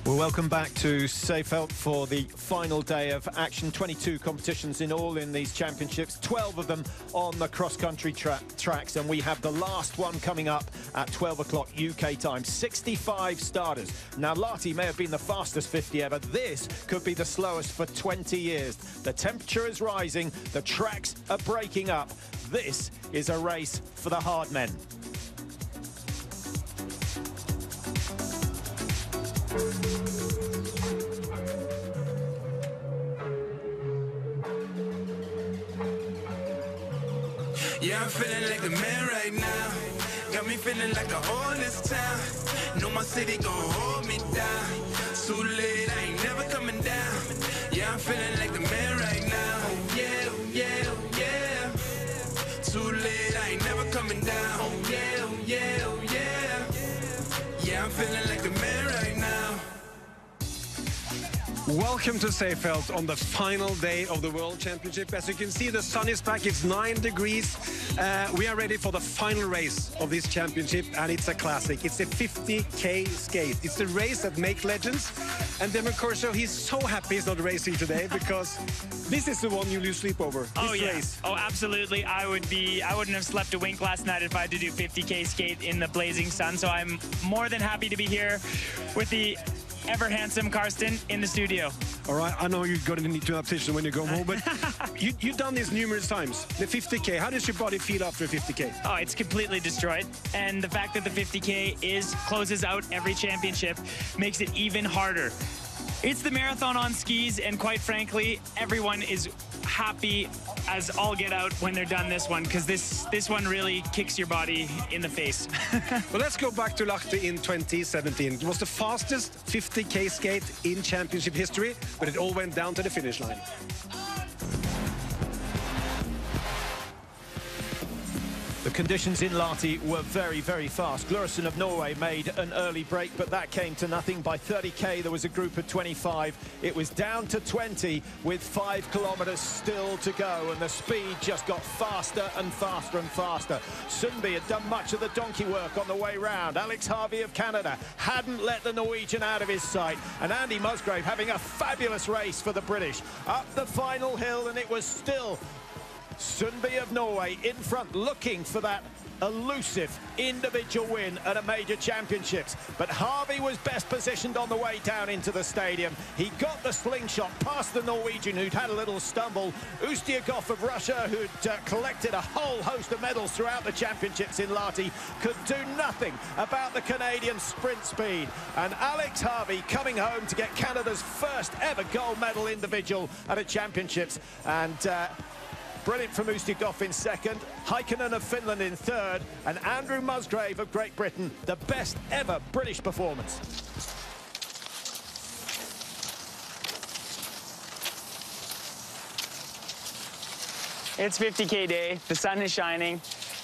Well, welcome back to Seefeld for the final day of action. 22 competitions in all in these championships, 12 of them on the cross-country tracks, and we have the last one coming up at 12 o'clock UK time. 65 starters. Now, Lahti may have been the fastest 50 ever. This could be the slowest for 20 years. The temperature is rising. The tracks are breaking up. This is a race for the hard men. Yeah, I'm feeling like the man right now. Got me feeling like I own this town. Know my city gon' hold me down. Too late, I ain't never coming down. Yeah, I'm feeling like the man right now. Oh yeah, oh yeah, oh yeah. Too late, I ain't never coming down. Oh yeah, oh yeah, oh yeah. Yeah, I'm feeling like the man right now. Welcome to Seefeld on the final day of the World Championship. As you can see, the sun is back. It's 9 degrees. We are ready for the final race of this championship, and it's a classic. It's a 50K skate. It's the race that makes legends. And Demon Corso, he's so happy he's not racing today because this is the one you lose sleep over. Oh, this yeah. race. Oh, absolutely. I wouldn't have slept a wink last night if I had to do 50K skate in the blazing sun. So I'm more than happy to be here with the ever-handsome Karsten in the studio. All right, I know you're going to need to position when you go home, but you've done this numerous times. The 50K, how does your body feel after 50K? Oh, it's completely destroyed. And the fact that the 50K closes out every championship makes it even harder. It's the marathon on skis, and quite frankly, everyone is happy as all get out when they're done this one, because this one really kicks your body in the face. Well, let's go back to Lahti in 2017. It was the fastest 50K skate in championship history, but it all went down to the finish line. The conditions in Lahti were very, very fast. Glorison of Norway made an early break, but that came to nothing. By 30K, there was a group of 25. It was down to 20 with 5 kilometers still to go, and the speed just got faster and faster and faster. Sundby had done much of the donkey work on the way round. Alex Harvey of Canada hadn't let the Norwegian out of his sight, and Andy Musgrave having a fabulous race for the British. Up the final hill, and it was still Sundby of Norway in front, looking for that elusive individual win at a major championships. But Harvey was best positioned on the way down into the stadium. He got the slingshot past the Norwegian, who'd had a little stumble. Ustiakov of Russia, who'd collected a whole host of medals throughout the championships in Lahti, could do nothing about the Canadian sprint speed. And Alex Harvey coming home to get Canada's first ever gold medal individual at a championships. And brilliant from Ustiakov in second, Heikkinen of Finland in third, and Andrew Musgrave of Great Britain, the best ever British performance. It's 50K day, the sun is shining.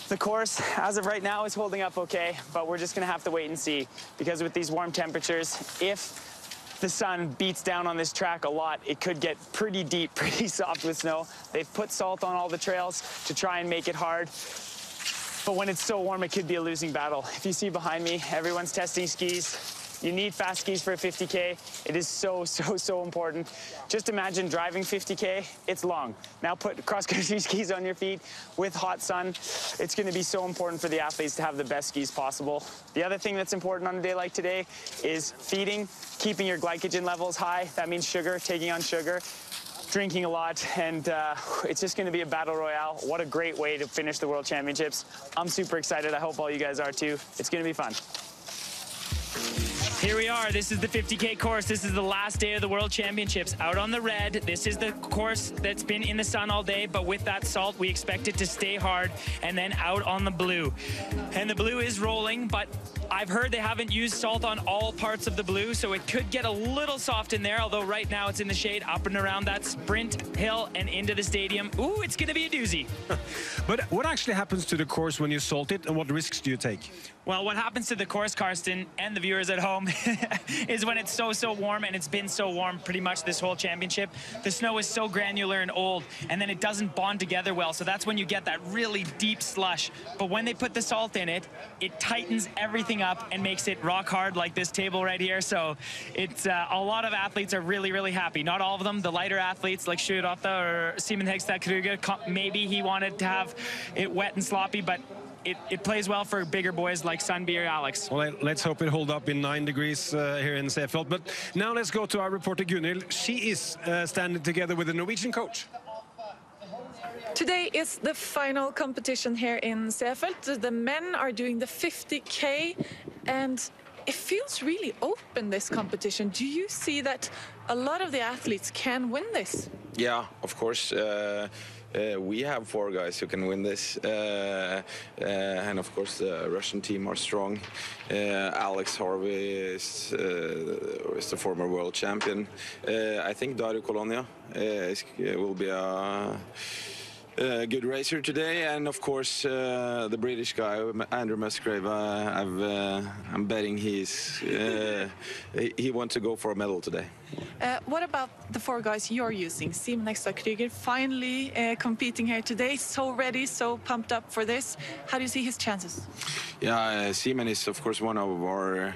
The course, as of right now, is holding up okay, but we're just gonna have to wait and see, because with these warm temperatures, if the sun beats down on this track a lot, it could get pretty deep, pretty soft with snow. They've put salt on all the trails to try and make it hard. But when it's so warm, it could be a losing battle. If you see behind me, everyone's testing skis. You need fast skis for a 50K. It is so important. Just imagine driving 50K, it's long. Now put cross-country skis on your feet with hot sun. It's gonna be so important for the athletes to have the best skis possible. The other thing that's important on a day like today is feeding, keeping your glycogen levels high. That means sugar, taking on sugar, drinking a lot, and it's just gonna be a battle royale. What a great way to finish the World Championships. I'm super excited. I hope all you guys are too. It's gonna be fun. Here we are. This is the 50K course. This is the last day of the World Championships. Out on the red, this is the course that's been in the sun all day, but with that salt, we expect it to stay hard, and then out on the blue. And the blue is rolling, but I've heard they haven't used salt on all parts of the blue, so it could get a little soft in there, although right now it's in the shade, up and around that sprint hill and into the stadium. Ooh, it's gonna be a doozy. But what actually happens to the course when you salt it, and what risks do you take? Well, what happens to the course, Karsten, and the viewers at home, is when it's so warm, and it's been so warm pretty much this whole championship. The snow is so granular and old, and then it doesn't bond together well, so that's when you get that really deep slush. But when they put the salt in it, it tightens everything up and makes it rock hard like this table right here. So it's a lot of athletes are really happy. Not all of them. The lighter athletes like Sjurata or Simen Hegstad Kruger, maybe he wanted to have it wet and sloppy, but it plays well for bigger boys like Sundby or Alex. Well, let's hope it hold up in 9 degrees here in Seefeld. But now let's go to our reporter Gunhild. She is standing together with the Norwegian coach. Today is the final competition here in Seefeld. The men are doing the 50K, and it feels really open, this competition. Do you see that a lot of the athletes can win this? Yeah, of course. We have 4 guys who can win this, and of course the Russian team are strong. Alex Harvey is the former world champion. I think Dario Colonia will be a good racer today, and of course the British guy Andrew Musgrave. I'm betting he wants to go for a medal today. What about the 4 guys you're using? Simen Hegstad Kruger finally competing here today, so ready, so pumped up for this. How do you see his chances? Yeah, Simen is of course one of our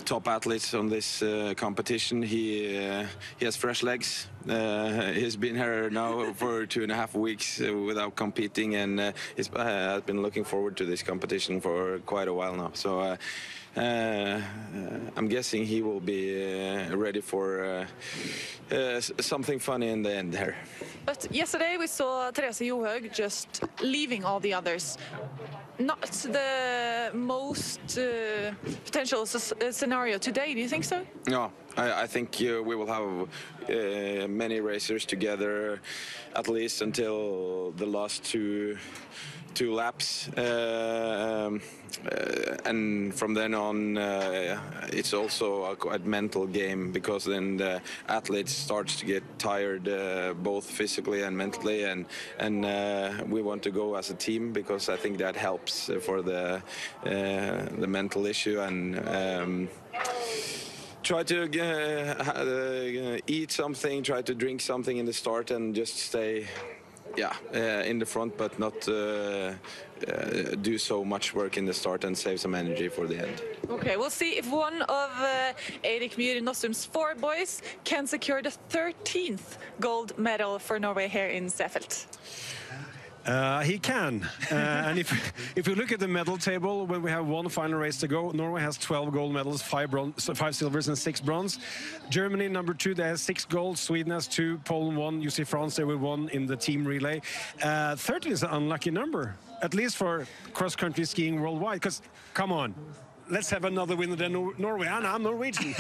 top athletes on this competition. He has fresh legs. He's been here now for 2.5 weeks without competing, and he's been looking forward to this competition for quite a while now. So I'm guessing he will be ready for something funny in the end here. But yesterday we saw Therese Johaug just leaving all the others. Not the most potential scenario today, do you think so? No, I think we will have many racers together at least until the last two laps, and from then on it's also a quite mental game, because then the athletes starts to get tired both physically and mentally, and we want to go as a team, because I think that helps for the mental issue, and try to eat something, try to drink something in the start, and just stay in the front, but not do so much work in the start and save some energy for the end. Okay, we'll see if one of Eirik Myhre Nossum's 4 boys can secure the 13th gold medal for Norway here in Seefeld. He can. And if you look at the medal table, when we have one final race to go, Norway has 12 gold medals, 5 silvers and 6 bronze. Germany, number 2, they have 6 gold. Sweden has 2, Poland 1. You see France, they were 1 in the team relay. 13 is an unlucky number, at least for cross-country skiing worldwide, because, come on, let's have another winner than Norway. And I'm Norwegian.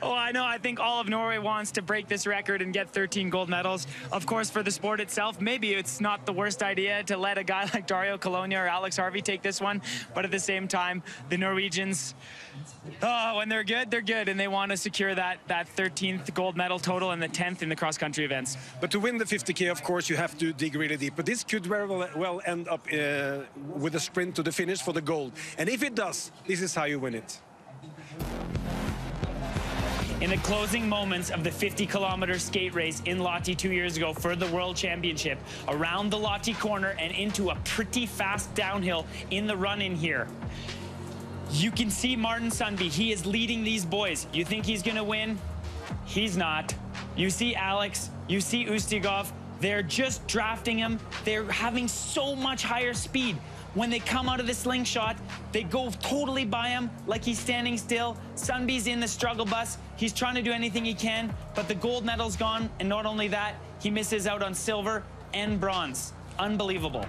Oh, I know. I think all of Norway wants to break this record and get 13 gold medals. Of course, for the sport itself, maybe it's not the worst idea to let a guy like Dario Colonia or Alex Harvey take this one. But at the same time, the Norwegians, when they're good, and they want to secure that 13th gold medal total and the 10th in the cross-country events. But to win the 50K, of course, you have to dig really deep. But this could very well end up with a sprint to the finish for the gold. And if it does, this is how you win it. In the closing moments of the 50-kilometer skate race in Lahti 2 years ago for the World Championship, around the Lahti corner and into a pretty fast downhill in the run-in here, you can see Martin Sundby. He is leading these boys. You think he's going to win? He's not. You see Alex, you see Ustigov. They're just drafting him. They're having so much higher speed. When they come out of the slingshot, they go totally by him like he's standing still. Sundby's in the struggle bus. He's trying to do anything he can, but the gold medal's gone. And not only that, he misses out on silver and bronze. Unbelievable.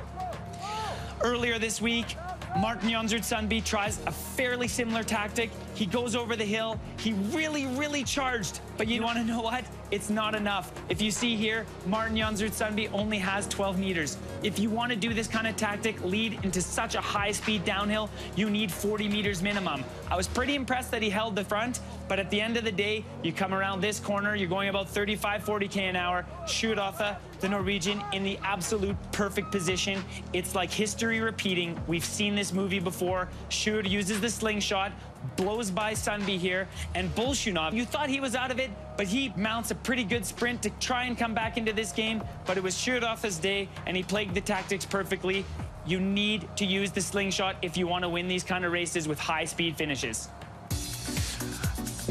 Earlier this week, Martin Jonsrud Sundby tries a fairly similar tactic. He goes over the hill. He really charged. But you want to know what? It's not enough. If you see here, Martin Jonsrud Sundby only has 12 meters. If you want to do this kind of tactic, lead into such a high-speed downhill, you need 40 meters minimum. I was pretty impressed that he held the front, but at the end of the day, you come around this corner, you're going about 35, 40K an hour. Sjurata, the Norwegian, in the absolute perfect position. It's like history repeating. We've seen this movie before. Sjur uses the slingshot, blows by Sundby here, and Bolshunov, you thought he was out of it, but he mounts a pretty good sprint to try and come back into this game, but it was Shurov's day, and he played the tactics perfectly. You need to use the slingshot if you want to win these kind of races with high-speed finishes.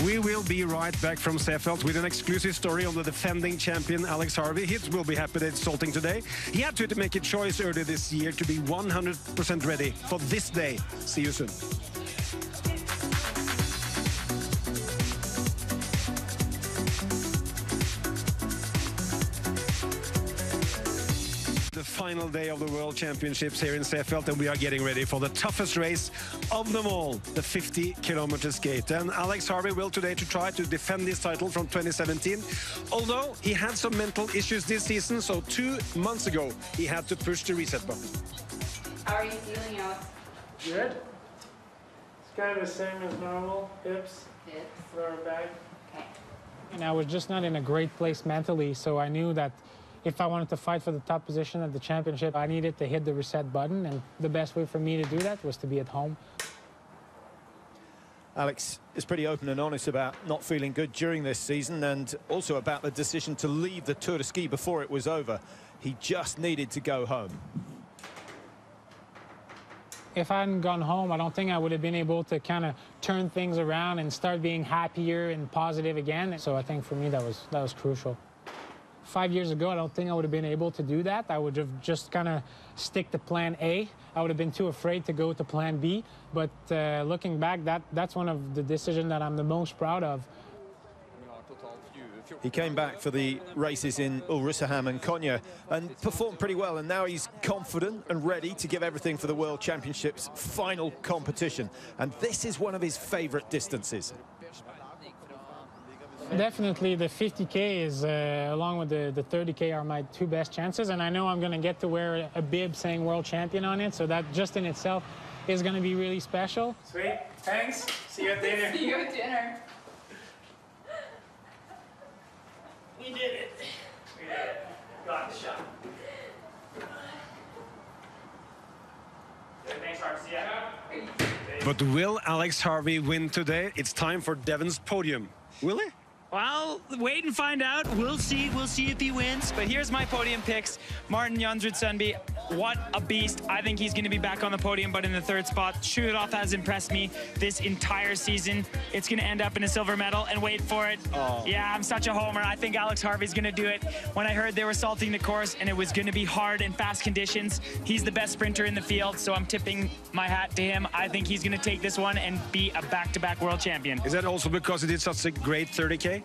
We will be right back from Seefeld with an exclusive story on the defending champion Alex Harvey. He will be happy that it's salting today. He had to make a choice earlier this year to be 100% ready for this day. See you soon. The final day of the World Championships here in Seefeld, and we are getting ready for the toughest race of them all, the 50-kilometer skate. And Alex Harvey will today to try to defend his title from 2017, although he had some mental issues this season, so 2 months ago he had to push the reset button. How are you feeling, Alex? Good. It's kind of the same as normal. Hips, lower back. Okay. And I was just not in a great place mentally, so I knew that if I wanted to fight for the top position at the championship, I needed to hit the reset button, and the best way for me to do that was to be at home. Alex is pretty open and honest about not feeling good during this season, and also about the decision to leave the Tour de Ski before it was over. He just needed to go home. If I hadn't gone home, I don't think I would have been able to kind of turn things around and start being happier and positive again. So I think for me that was crucial. 5 years ago, I don't think I would have been able to do that. I would have just kind of stick to plan A. I would have been too afraid to go to plan B. But looking back, that's one of the decisions that I'm the most proud of. He came back for the races in Ulricehamn and Konya and performed pretty well, and now he's confident and ready to give everything for the World Championships final competition. And this is one of his favorite distances. Definitely the 50K is, along with the 30K, are my two best chances, and I know I'm going to get to wear a bib saying world champion on it, so that just in itself is going to be really special. Sweet, thanks. See you at dinner. See you at dinner. We did it. We did it. Got the shot. Thanks, Harvey. See ya. But will Alex Harvey win today? It's time for Devon's podium. Will he? Well, wait and find out. We'll see. We'll see if he wins. But here's my podium picks. Martin Jonsrud-Sundby, what a beast. I think he's going to be back on the podium, but in the third spot. Shurovs has impressed me this entire season. It's going to end up in a silver medal, and wait for it. Oh. Yeah, I'm such a homer. I think Alex Harvey's going to do it. When I heard they were salting the course and it was going to be hard and fast conditions, he's the best sprinter in the field, so I'm tipping my hat to him. I think he's going to take this one and be a back-to-back world champion. Is that also because he did such a great 30K?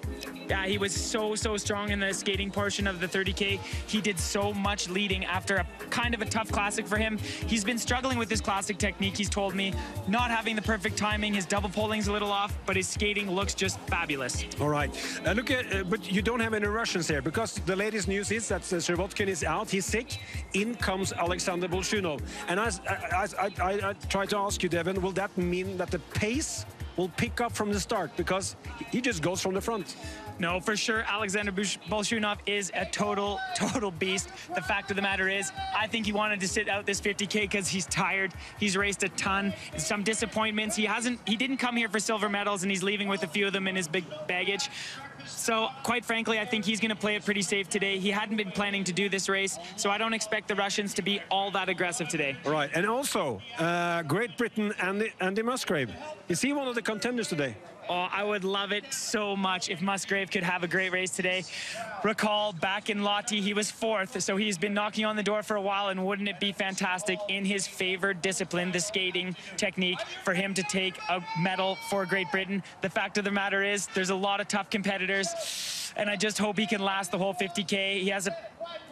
Yeah, he was so strong in the skating portion of the 30K. He did so much leading after a kind of a tough classic for him. He's been struggling with his classic technique, he's told me. Not having the perfect timing, his double pulling's a little off, but his skating looks just fabulous. All right. Look at, but you don't have any Russians here, because the latest news is that Sirotkin is out, he's sick. In comes Alexander Bolshunov. And I try to ask you, Devon, will that mean that the pace will pick up from the start, because he just goes from the front? No, for sure, Alexander Bolshunov is a total beast. The fact of the matter is, I think he wanted to sit out this 50K because he's tired. He's raced a ton. Some disappointments. He didn't come here for silver medals, and he's leaving with a few of them in his big baggage. So, quite frankly, I think he's going to play it pretty safe today. He hadn't been planning to do this race, so I don't expect the Russians to be all that aggressive today. All right, and also, Great Britain, Andy Musgrave. Is he one of the contenders today? Oh, I would love it so much if Musgrave could have a great race today. Recall, back in Lahti, he was fourth, so he's been knocking on the door for a while, and wouldn't it be fantastic in his favored discipline, the skating technique, for him to take a medal for Great Britain? The fact of the matter is, there's a lot of tough competitors, and I just hope he can last the whole 50K. He has a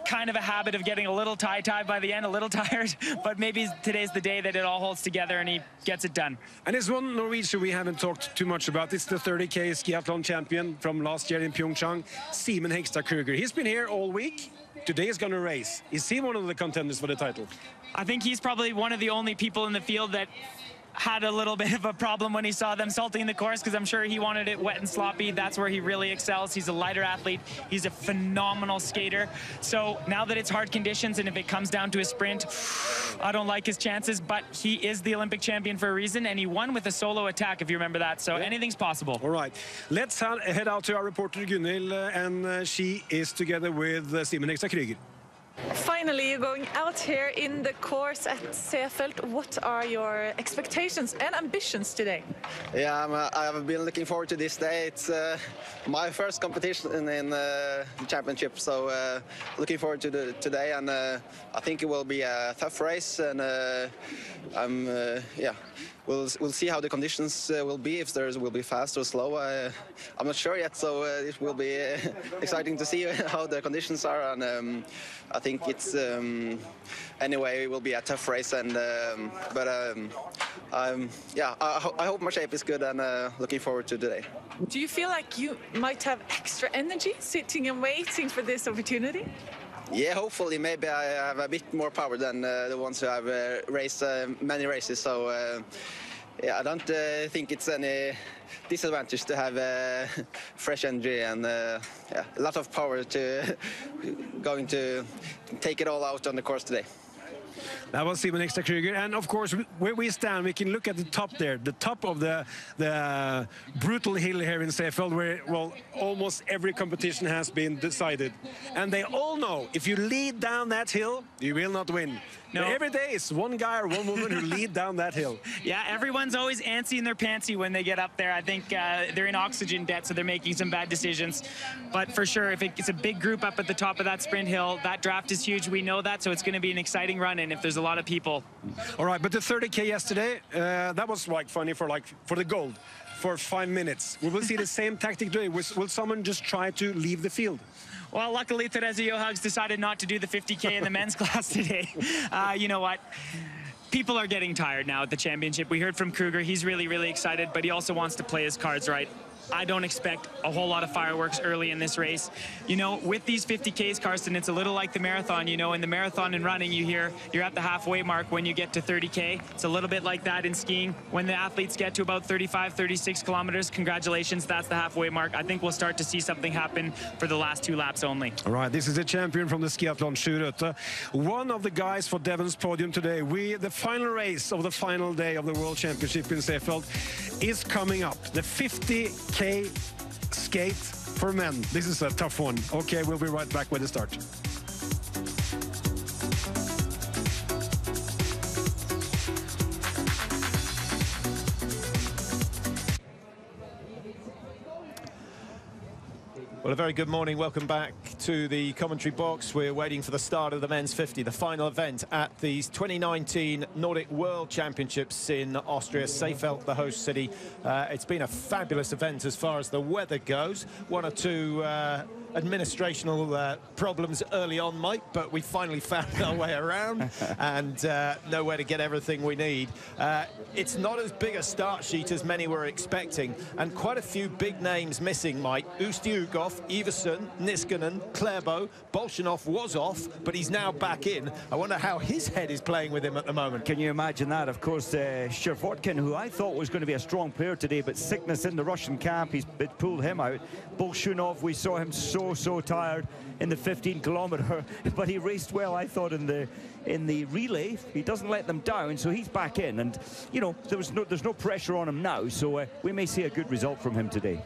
kind of a habit of getting a little tie-tied by the end, a little tired, but maybe today's the day that it all holds together and he gets it done. And there's one Norwegian we haven't talked too much about. It's the 30K skiathlon champion from last year in Pyeongchang, Simen Hegstad Kruger. He's been here all week. Today he's going to race. Is he one of the contenders for the title? I think he's probably one of the only people in the field that had a little bit of a problem when he saw them salting the course, because I'm sure he wanted it wet and sloppy. That's where he really excels. He's a lighter athlete. He's a phenomenal skater. So now that it's hard conditions, and if it comes down to a sprint, I don't like his chances, but he is the Olympic champion for a reason, and he won with a solo attack, if you remember that. So anything's possible. All right. Let's head out to our reporter Gunhild, and she is together with Simon Ekstad-Krüger. Finally, you're going out here in the course at Seefeld. What are your expectations and ambitions today? Yeah, I've been looking forward to this day. It's my first competition in the championship, so looking forward to today, and I think it will be a tough race, and we'll see how the conditions will be, if there will be fast or slow. I'm not sure yet, so it will be exciting to see how the conditions are, and I think it's anyway it will be a tough race, and I hope my shape is good, and looking forward to today. Do you feel like you might have extra energy sitting and waiting for this opportunity? Yeah, hopefully. Maybe I have a bit more power than the ones who have raced many races. So I don't think it's any disadvantage to have fresh energy and a lot of power to going to take it all out on the course today. That was Simon Ekstad-Krüger, and of course where we stand, we can look at the top there, the top of the brutal hill here in Seefeld, where almost every competition has been decided, and they all know if you lead down that hill, you will not win. No. Every day it's one guy or one woman who lead down that hill. Yeah, everyone's always antsy in their pantsy when they get up there. I think they're in oxygen debt, so they're making some bad decisions. But for sure, if it's a big group up at the top of that sprint hill, that draft is huge. We know that, so it's going to be an exciting run in if there's a lot of people. All right, but the 30K yesterday, that was like funny for the gold for 5 minutes. We will see the same tactic today. Will someone just try to leave the field? Well, luckily, Therese Johaug decided not to do the 50K in the men's class today. You know what? People are getting tired now at the championship. We heard from Kruger. He's really, really excited, but he also wants to play his cards right. I don't expect a whole lot of fireworks early in this race. You know, with these 50Ks, Karsten, it's a little like the marathon. You know, in the marathon and running, you hear you're at the halfway mark when you get to 30K. It's a little bit like that in skiing. When the athletes get to about 35, 36 kilometers, congratulations, that's the halfway mark. I think we'll start to see something happen for the last 2 laps only. All right, this is a champion from the skiathlon, Sjurøtte. One of the guys for Devon's podium today. The final race of the final day of the World Championship in Seefeld is coming up. The 50K skate for men. This is a tough one. Okay, we'll be right back with the start. Well, a very good morning. Welcome back to the commentary box. We're waiting for the start of the men's 50, the final event at these 2019 Nordic World Championships in Austria. Seefeld, the host city. It's been a fabulous event as far as the weather goes. 1 or 2 administrational problems early on, Mike, but we finally found our way around and know where to get everything we need. It's not as big a start sheet as many were expecting, and quite a few big names missing, Mike. Ustiugov, Iversen, Niskanen, Klæbo, Bolsjunov was off, but he's now back in. I wonder how his head is playing with him at the moment. Can you imagine that? Of course, Shervotkin, who I thought was going to be a strong player today, but sickness in the Russian camp, it pulled him out. Bolsjunov, we saw him so tired in the 15-kilometer, but he raced well, I thought, in the relay. He doesn't let them down, so he's back in, and you know, there's no pressure on him now, so we may see a good result from him today.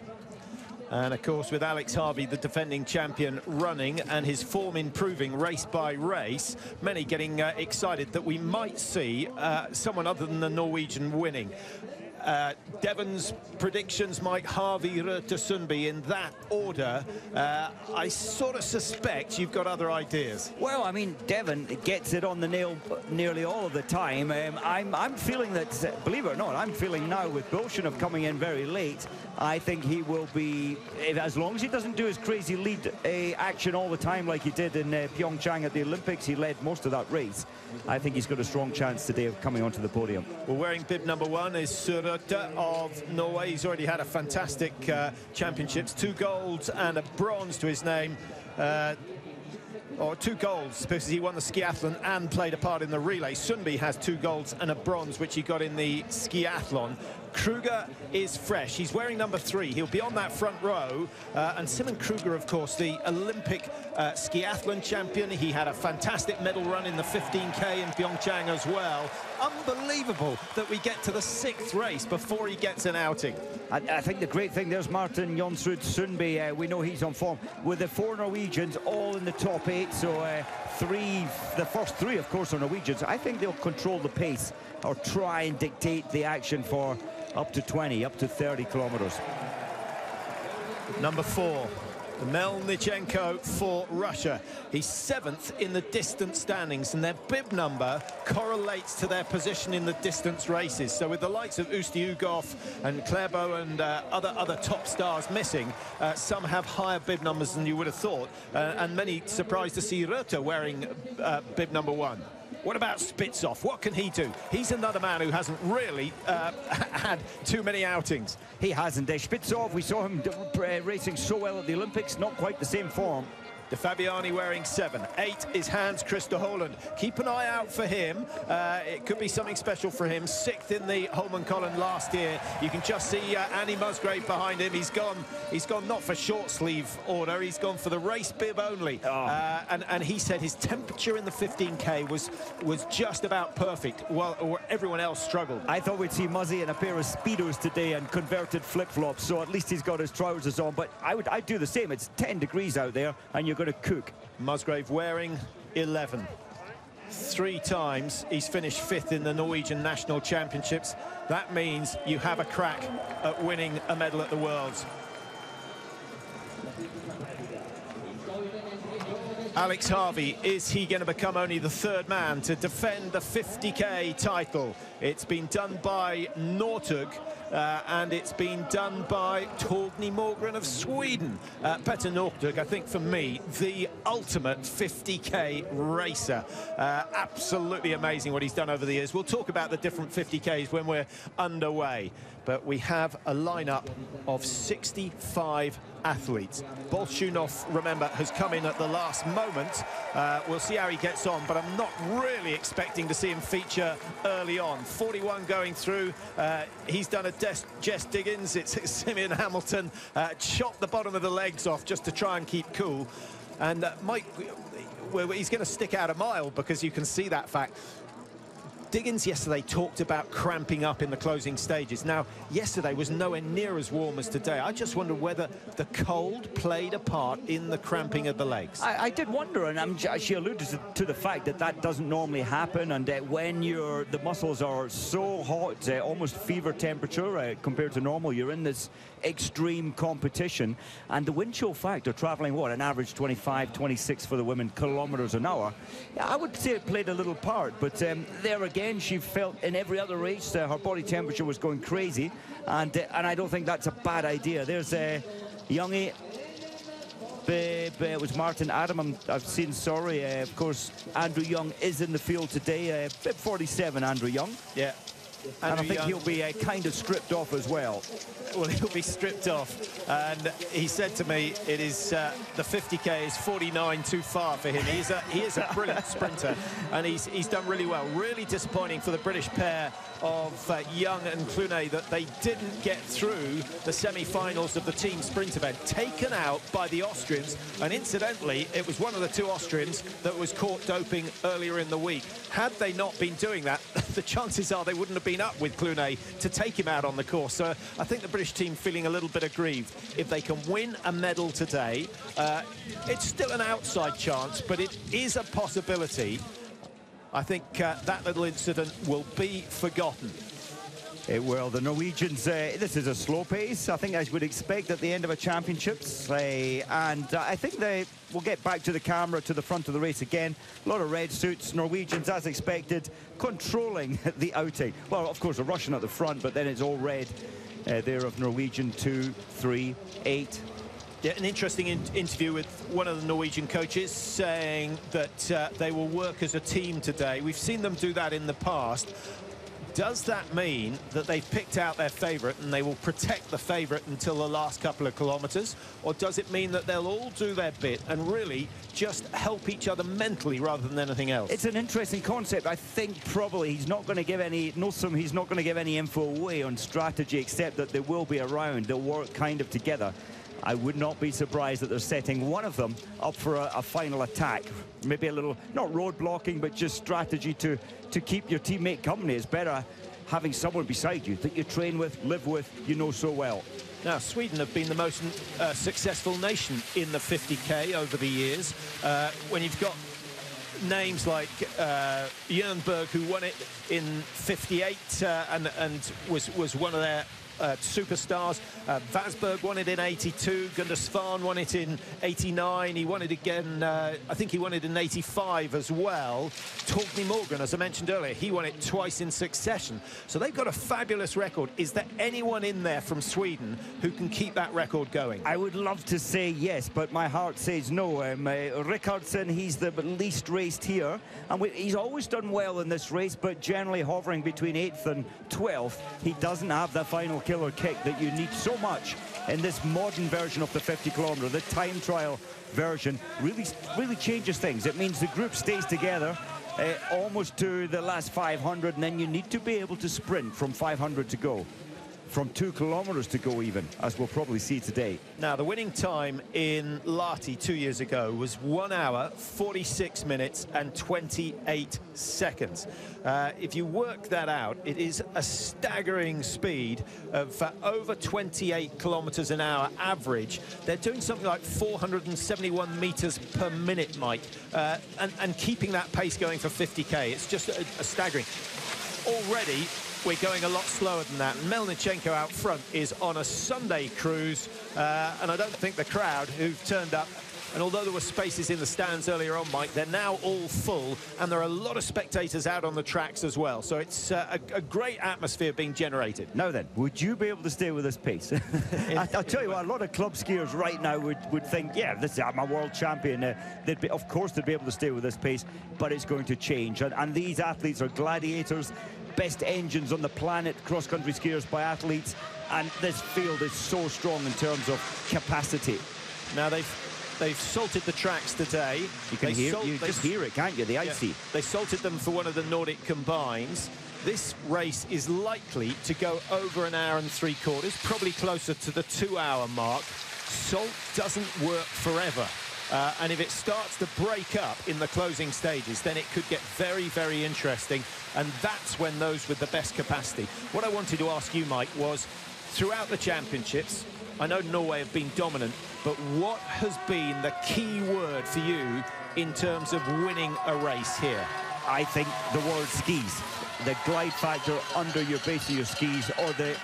And of course, with Alex Harvey, the defending champion, running and his form improving race by race, many getting excited that we might see someone other than the Norwegian winning. Devon's predictions, Mike, Harvey, Røthe, Sundby, in that order. I sort of suspect you've got other ideas. Well, I mean, Devon gets it on the nail nearly all of the time. I'm feeling that, believe it or not, I'm feeling now with Bolsjunov coming in very late, I think he will be, as long as he doesn't do his crazy lead action all the time like he did in Pyeongchang at the Olympics, he led most of that race. I think he's got a strong chance today of coming onto the podium. Well, wearing bib number 1 is Sjurøtte of Norway. He's already had a fantastic championships, 2 golds and a bronze to his name. or 2 golds, because he won the skiathlon and played a part in the relay. Sundby has 2 golds and a bronze, which he got in the skiathlon. Kruger is fresh. He's wearing number 3. He'll be on that front row. And Simon Kruger, of course, the Olympic skiathlon champion. He had a fantastic medal run in the 15K in Pyeongchang as well. Unbelievable that we get to the 6th race before he gets an outing. I think the great thing, there's Martin Jonsrud Sundby. We know he's on form. With the 4 Norwegians all in the top 8, so the first 3, of course, are Norwegians. I think they'll control the pace or try and dictate the action for up to 20, up to 30 kilometers. Number 4, Melnichenko for Russia. He's 7th in the distance standings, and their bib number correlates to their position in the distance races. So with the likes of Ustiugov and Klæbo and other top stars missing, some have higher bib numbers than you would have thought, and many surprised to see Röthe wearing bib number 1. What about Spitsov? What can he do? He's another man who hasn't really had too many outings. He hasn't. Spitsov, we saw him racing so well at the Olympics, not quite the same form. De Fabiani wearing 7. 8 is Hans Christer Holland. Keep an eye out for him. It could be something special for him. 6th in the Holmenkollen last year. You can just see Andy Musgrave behind him. He's gone not for short sleeve order. He's gone for the race bib only. Oh. And he said his temperature in the 15K was just about perfect, while everyone else struggled. I thought we'd see Muzzy in a pair of Speedos today and converted flip-flops, so at least he's got his trousers on. But I'd do the same. It's 10 degrees out there, and you're going to cook. Musgrave wearing 11. 3 times he's finished 5th in the Norwegian National Championships. That means you have a crack at winning a medal at the Worlds. Alex Harvey, is he going to become only the 3rd man to defend the 50K title? It's been done by Northug, and it's been done by Torgny Morgren of Sweden. Petter Northug, I think for me, the ultimate 50K racer. Absolutely amazing what he's done over the years. We'll talk about the different 50Ks when we're underway. But we have a lineup of 65 athletes. Bolshunov, remember, has come in at the last moment. We'll see how he gets on, but I'm not really expecting to see him feature early on. 41 going through. He's done a Jess Diggins. It's Simeon Hamilton. Chopped the bottom of the legs off just to try and keep cool. And Mike, well, he's going to stick out a mile because you can see that fact. Diggins yesterday talked about cramping up in the closing stages. Now, yesterday was nowhere near as warm as today. I just wonder whether the cold played a part in the cramping of the legs. I did wonder, and she alluded to the fact that that doesn't normally happen, and when the muscles are so hot, almost fever temperature compared to normal, you're in this extreme competition, and the wind chill factor, traveling what, an average 25, 26 for the women kilometers an hour. Yeah, I would say it played a little part, but there again, she felt in every other race her body temperature was going crazy, and I don't think that's a bad idea. There's Youngie. It was Martin Adam, I've seen, sorry. Of course, Andrew Young is in the field today. Bib 47, Andrew Young. Yeah. And I think he'll be kind of stripped off as well. Well, he'll be stripped off. And he said to me, it is the 50K is 49 too far for him. He is a brilliant sprinter, and he's done really well. Really disappointing for the British pair of Young and Clunet that they didn't get through the semi-finals of the team sprint event. Taken out by the Austrians, and incidentally, it was one of the 2 Austrians that was caught doping earlier in the week. Had they not been doing that, the chances are they wouldn't have been up with Clunet to take him out on the course. So I think the British team feeling a little bit aggrieved. If they can win a medal today, it's still an outside chance, but it is a possibility. I think that little incident will be forgotten. It will. The Norwegians, this is a slow pace, I think, as would expect at the end of a championships. And I think they will get back to the camera, to the front of the race again. A lot of red suits. Norwegians, as expected, controlling the outing. Well, of course, a Russian at the front, but then it's all red there of Norwegian 2, 3, 8. Yeah, an interesting interview with one of the Norwegian coaches saying that they will work as a team today. We've seen them do that in the past. Does that mean that they've picked out their favourite and they will protect the favourite until the last couple of kilometres? Or does it mean that they'll all do their bit and really just help each other mentally rather than anything else? It's an interesting concept. I think probably he's not going to give any, he's not going to give any info away on strategy, except that they will be around. They'll work kind of together. I would not be surprised that they're setting one of them up for a final attack. Maybe a little, not road blocking, but just strategy to keep your teammate company. It's better having someone beside you that you train with, live with, you know so well. Now, Sweden have been the most successful nation in the 50K over the years. When you've got names like Jernberg, who won it in 58 and was one of their superstars. Vasberg won it in 82. Gunnar Svan won it in 89. He won it again, I think he won it in 85 as well. Torgny Morgan, as I mentioned earlier, he won it twice in succession. So they've got a fabulous record. Is there anyone in there from Sweden who can keep that record going? I would love to say yes, but my heart says no. Rickardsson, he's the least raced here, and he's always done well in this race, but generally hovering between 8th and 12th. He doesn't have the final killer kick that you need so much in this modern version of the 50 kilometre. The time trial version really changes things. It means the group stays together almost to the last 500, and then you need to be able to sprint from 500 to go, from 2 kilometres to go even, as we'll probably see today. Now, the winning time in Lahti 2 years ago was 1 hour, 46 minutes and 28 seconds. If you work that out, it is a staggering speed of over 28 kilometres an hour average. They're doing something like 471 metres per minute, Mike, and keeping that pace going for 50K. It's just a staggering. Already, we're going a lot slower than that. Melnichenko out front is on a Sunday cruise, and I don't think the crowd who've turned up, and although there were spaces in the stands earlier on, Mike, they're now all full, and there are a lot of spectators out on the tracks as well. So it's a great atmosphere being generated. Now then, would you be able to stay with this pace? I'll tell you what, a lot of club skiers right now would think, yeah, I'm a world champion. Of course they'd be able to stay with this pace, but it's going to change. And these athletes are gladiators, best engines on the planet, cross-country skiers by athletes, and this field is so strong in terms of capacity. Now they've salted the tracks today. You can just hear it, can't you? The icy. Yeah, they salted them for one of the Nordic combines. This race is likely to go over 1 hour and 3/4, probably closer to the 2-hour mark. Salt doesn't work forever. And if it starts to break up in the closing stages, then it could get very, very interesting. And that's when those with the best capacity. What I wanted to ask you, Mike, was throughout the championships, I know Norway have been dominant, but what has been the key word for you in terms of winning a race here? I think the word skis. The glide factor under your base of your skis, or the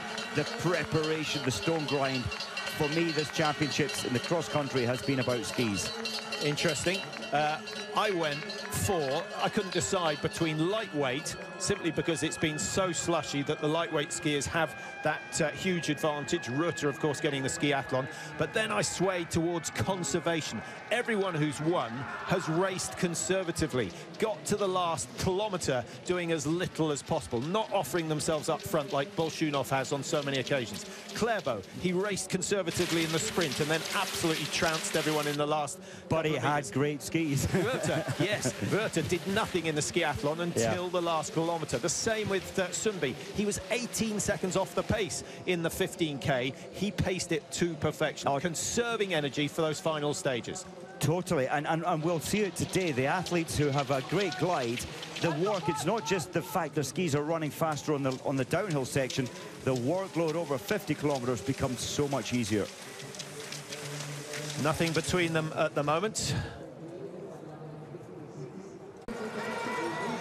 preparation, the stone grind. For me, this championships in the cross-country has been about skis. Interesting. I went for, I couldn't decide between lightweight, simply because it's been so slushy that the lightweight skiers have that huge advantage. Rutter, of course, getting the skiathlon. But then I swayed towards conservation. Everyone who's won has raced conservatively, got to the last kilometre doing as little as possible, not offering themselves up front like Bolshunov has on so many occasions. Klæbo, he raced conservatively in the sprint and then absolutely trounced everyone in the last. But he had great skis. Rutter, yes, Rutter did nothing in the skiathlon until the last kilometre. The same with Sundby. He was 18 seconds off the pace in the 15K. He paced it to perfection, conserving energy for those final stages. Totally, and we'll see it today. The athletes who have a great glide, the work, it's not just the fact their skis are running faster on the downhill section. The workload over 50 kilometres becomes so much easier. Nothing between them at the moment.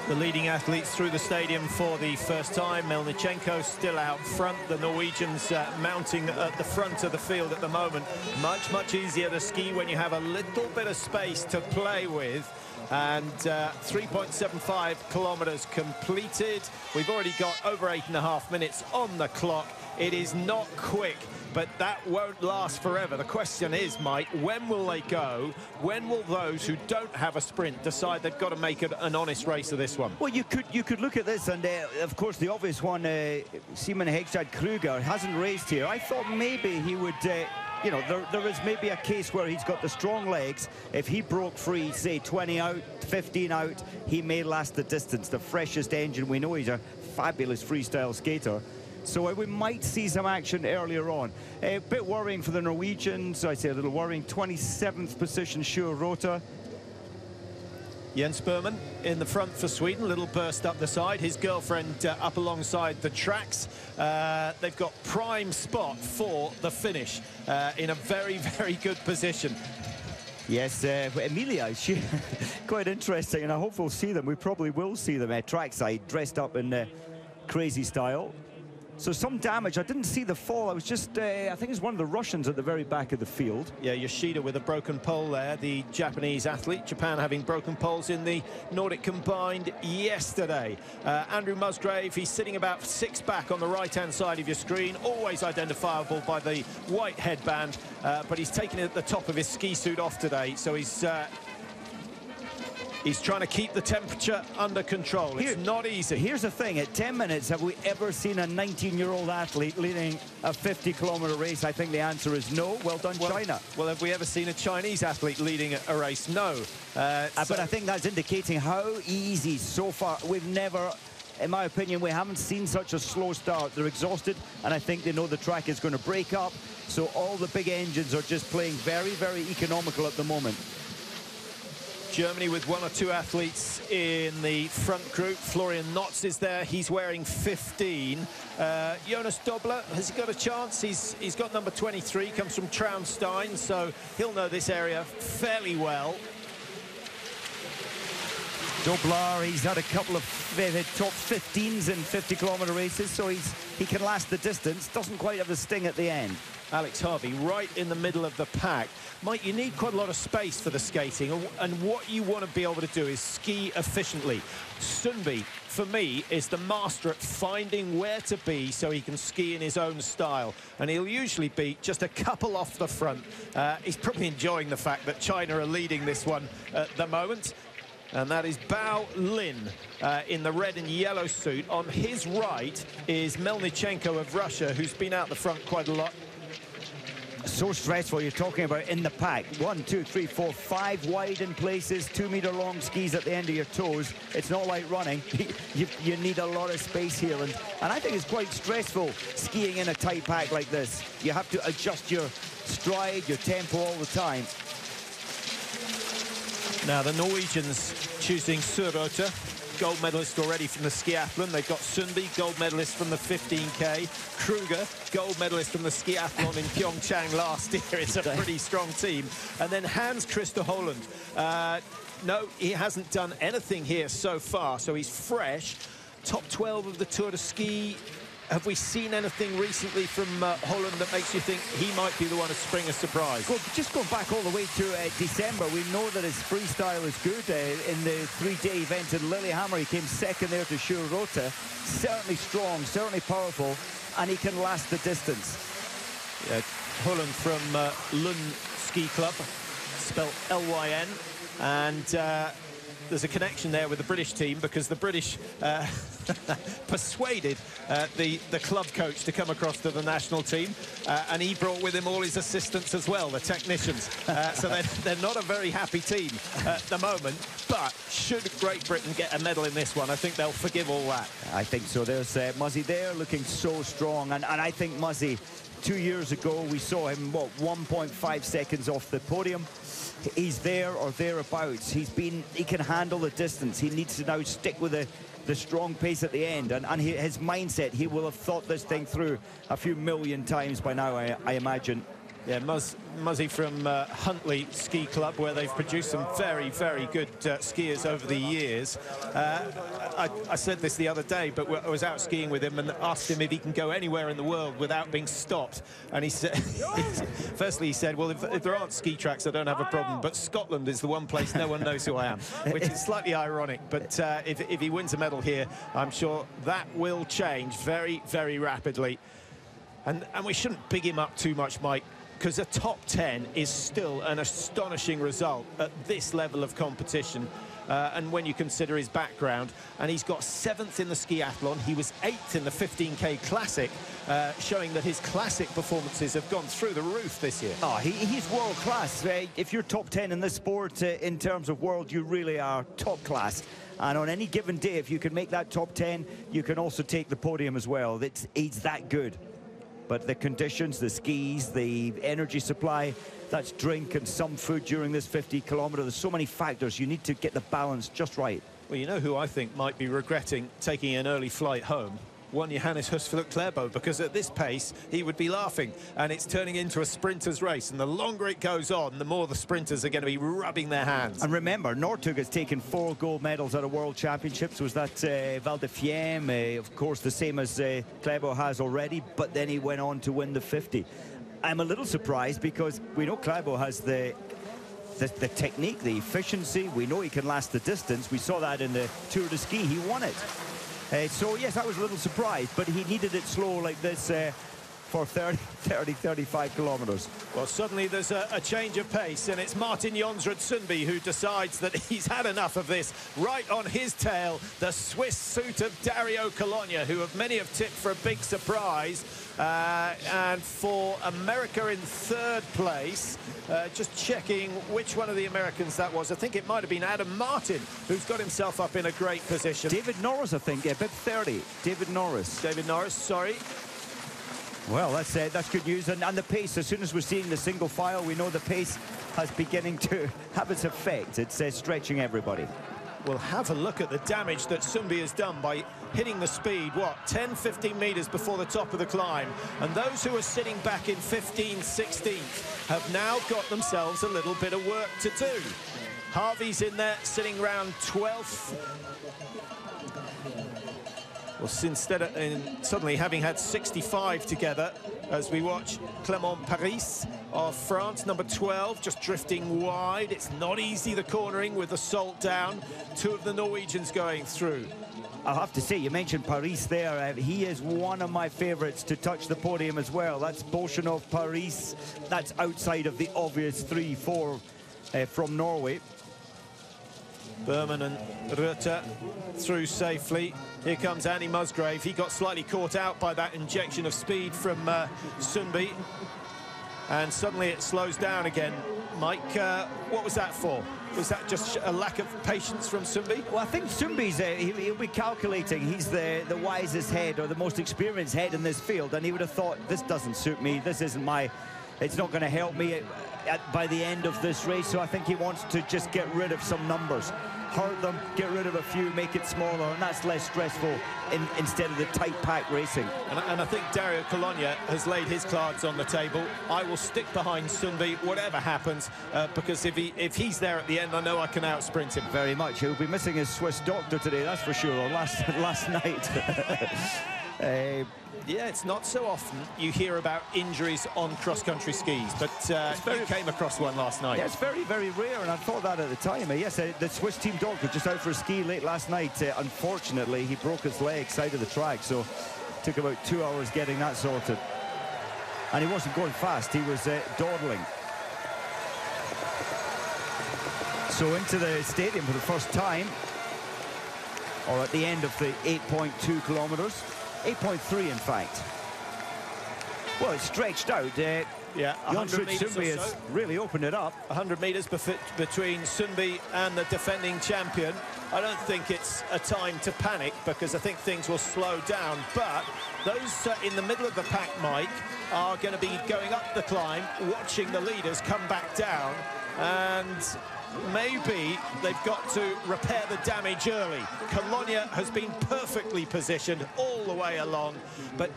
The leading athletes through the stadium for the first time. Melnichenko still out front. The Norwegians mounting at the front of the field at the moment. Much, much easier to ski when you have a little bit of space to play with. And 3.75 kilometres completed. We've already got over 8.5 minutes on the clock. It is not quick, but that won't last forever. The question is, Mike, when will they go? When will those who don't have a sprint decide they've got to make an honest race of this one. Well, you could look at this, and of course the obvious one, Simon Hegstad Kruger hasn't raced here. I thought maybe he would. You know, there is maybe a case where he's got the strong legs. If he broke free, say 20 out, 15 out, he may last the distance. The freshest engine, we know he's a fabulous freestyle skater. So we might see some action earlier on. A bit worrying for the Norwegians. I say a little worrying. 27th position, Sure Rota. Jens Berman in the front for Sweden, a little burst up the side. His girlfriend up alongside the tracks. They've got prime spot for the finish in a very, very good position. Yes, Emilia, she quite interesting, and I hope we'll see them. We probably will see them at trackside, dressed up in crazy style. So some damage. I didn't see the fall. I was just, I think it's one of the Russians at the very back of the field. Yeah, Yoshida with a broken pole there, the Japanese athlete. Japan having broken poles in the Nordic combined yesterday. Andrew Musgrave, he's sitting about 6 back on the right-hand side of your screen, always identifiable by the white headband, but he's taken it at the top of his ski suit off today, so he's trying to keep the temperature under control. It's not easy. Here's the thing, at 10 minutes, have we ever seen a 19-year-old athlete leading a 50-kilometer race? I think the answer is no. Well done, China. Well, have we ever seen a Chinese athlete leading a race? No. But I think that's indicating how easy so far. We've never, in my opinion, we haven't seen such a slow start. They're exhausted, and I think they know the track is going to break up. So all the big engines are just playing very, very economical at the moment. Germany with 1 or 2 athletes in the front group. Florian Notz is there. He's wearing 15. Jonas Dobler, has he got a chance? He's got number 23, comes from Traunstein, so he'll know this area fairly well. Dobler, he's had a couple of top 15s in 50-kilometer races, so he can last the distance. Doesn't quite have the sting at the end. Alex Harvey right in the middle of the pack. Mike, you need quite a lot of space for the skating, and what you want to be able to do is ski efficiently. Sundby, for me, is the master at finding where to be so he can ski in his own style, and he'll usually be just a couple off the front. He's probably enjoying the fact that China are leading this one at the moment. And that is Bao Lin in the red and yellow suit. On his right is Melnichenko of Russia, who's been out the front quite a lot. So stressful. You're talking about in the pack. 1, 2, 3, 4, 5 wide in places, 2-meter long skis at the end of your toes. It's not like running. You need a lot of space here, and I think it's quite stressful skiing in a tight pack like this. You have to adjust your stride, your tempo all the time. Now the Norwegians choosing Sørøte, gold medalist already from the skiathlon. They've got Sundby, gold medalist from the 15K. Kruger, gold medalist from the skiathlon in Pyeongchang last year. It's a pretty strong team. And then Hans Christer Holland. No, he hasn't done anything here so far, so he's fresh. Top 12 of the Tour de Ski. Have we seen anything recently from Holland that makes you think he might be the one to spring a surprise? Well, just going back all the way to December, we know that his freestyle is good. In the 3-day event in Lillehammer, he came second there to Sure Rota. Certainly strong, certainly powerful, and he can last the distance. Yeah, Holland from Lund Ski Club, spelled L-Y-N, and there's a connection there with the British team because the British persuaded the club coach to come across to the national team, and he brought with him all his assistants as well, the technicians. So they're not a very happy team at the moment, but should Great Britain get a medal in this one, I think they'll forgive all that. I think so. There's Muzzy there looking so strong, and I think Muzzy, 2 years ago, we saw him, what, 1.5 seconds off the podium. He's there or thereabouts. He can handle the distance. He needs to now stick with the strong pace at the end, and his mindset, he will have thought this thing through a few million times by now, I imagine. Yeah, Muzzy from Huntley Ski Club, where they've produced some very, very good skiers over the years. I said this the other day, but I was out skiing with him and asked him if he can go anywhere in the world without being stopped. And he said, firstly he said, well, if there aren't ski tracks, I don't have a problem. But Scotland is the one place no one knows who I am, which is slightly ironic. But if he wins a medal here, I'm sure that will change very, very rapidly. And we shouldn't big him up too much, Mike, because a top 10 is still an astonishing result at this level of competition. and when you consider his background, and he's got 7th in the skiathlon. He was 8th in the 15K Classic, showing that his Classic performances have gone through the roof this year. Oh, he's world class. If you're top 10 in this sport in terms of world, you really are top class. And on any given day, if you can make that top 10, you can also take the podium as well. He's that good. But the conditions, the skis, the energy supply, that's drink and some food during this 50 kilometre. There's so many factors. You need to get the balance just right. Well, you know who I think might be regretting taking an early flight home? One Johannes Husfeldt-Klæbo, because at this pace he would be laughing, and it's turning into a sprinter's race, and the longer it goes on, the more the sprinters are going to be rubbing their hands. And remember, Northug has taken 4 gold medals at a World Championships. Was that Val di Fiemme, of course the same as Klæbo has already, but then he went on to win the 50. I'm a little surprised because we know Klæbo has the technique, the efficiency. We know he can last the distance. We saw that in the Tour de Ski. He won it. So, yes, I was a little surprised, but he needed it slow like this for 35 kilometres. Well, suddenly there's a change of pace, and it's Martin Jonsrud Sundby who decides that he's had enough of this. Right on his tail, the Swiss suit of Dario Cologna, who many have tipped for a big surprise. And for America in 3rd place, just checking which one of the Americans that was. I think it might have been Adam Martin, who's got himself up in a great position. David Norris, I think, bib 30. David Norris. David Norris, sorry. Well, that's good news. And the pace, as soon as we're seeing the single file, we know the pace is beginning to have its effect. It's stretching everybody. We'll have a look at the damage that Sundby has done by hitting the speed, 10-15 metres before the top of the climb. And those who are sitting back in 15th, 16th have now got themselves a little bit of work to do. Harvey's in there, sitting around 12th. Well, suddenly having had 65 together, as we watch Clément Paris of France, number 12, just drifting wide. It's not easy, the cornering with the salt down. 2 of the Norwegians going through. I'll have to say, you mentioned Paris there. He is one of my favourites to touch the podium as well. That's Bolsjunov, Paris. That's outside of the obvious 3-4 from Norway. Berman and Rutte through safely. Here comes Andy Musgrave. He got slightly caught out by that injection of speed from Sundby. And suddenly it slows down again. Mike, what was that for? Was that just a lack of patience from Sundby? Well, I think Sundby's, he'll be calculating. He's the wisest head or the most experienced head in this field. And he would have thought, this doesn't suit me. This isn't it's not going to help me by the end of this race. So I think he wants to just get rid of some numbers. Hurt them, get rid of a few, make it smaller, and that's less stressful instead of the tight pack racing. And I think Dario Cologna has laid his cards on the table. I will stick behind Sundby, whatever happens, because if he's there at the end, I know I can outsprint him. Very much. He'll be missing his Swiss doctor today, that's for sure, or last night. Yeah, it's not so often you hear about injuries on cross-country skis, but you came across one last night. Yeah, it's very, very rare, and I thought that at the time. Yes, the Swiss team doctor just out for a ski late last night. Unfortunately, he broke his leg side of the track, so it took about 2 hours getting that sorted. And he wasn't going fast, he was dawdling. So into the stadium for the first time, or at the end of the 8.2 kilometres. 8.3 in fact. Well, it's stretched out. Yeah, 100 metres Sundby has really opened it up. 100 metres between Sundby and the defending champion. I don't think it's a time to panic because I think things will slow down. But those in the middle of the pack, Mike, are going to be going up the climb, watching the leaders come back down, and maybe they've got to repair the damage early. Cologna has been perfectly positioned all the way along, but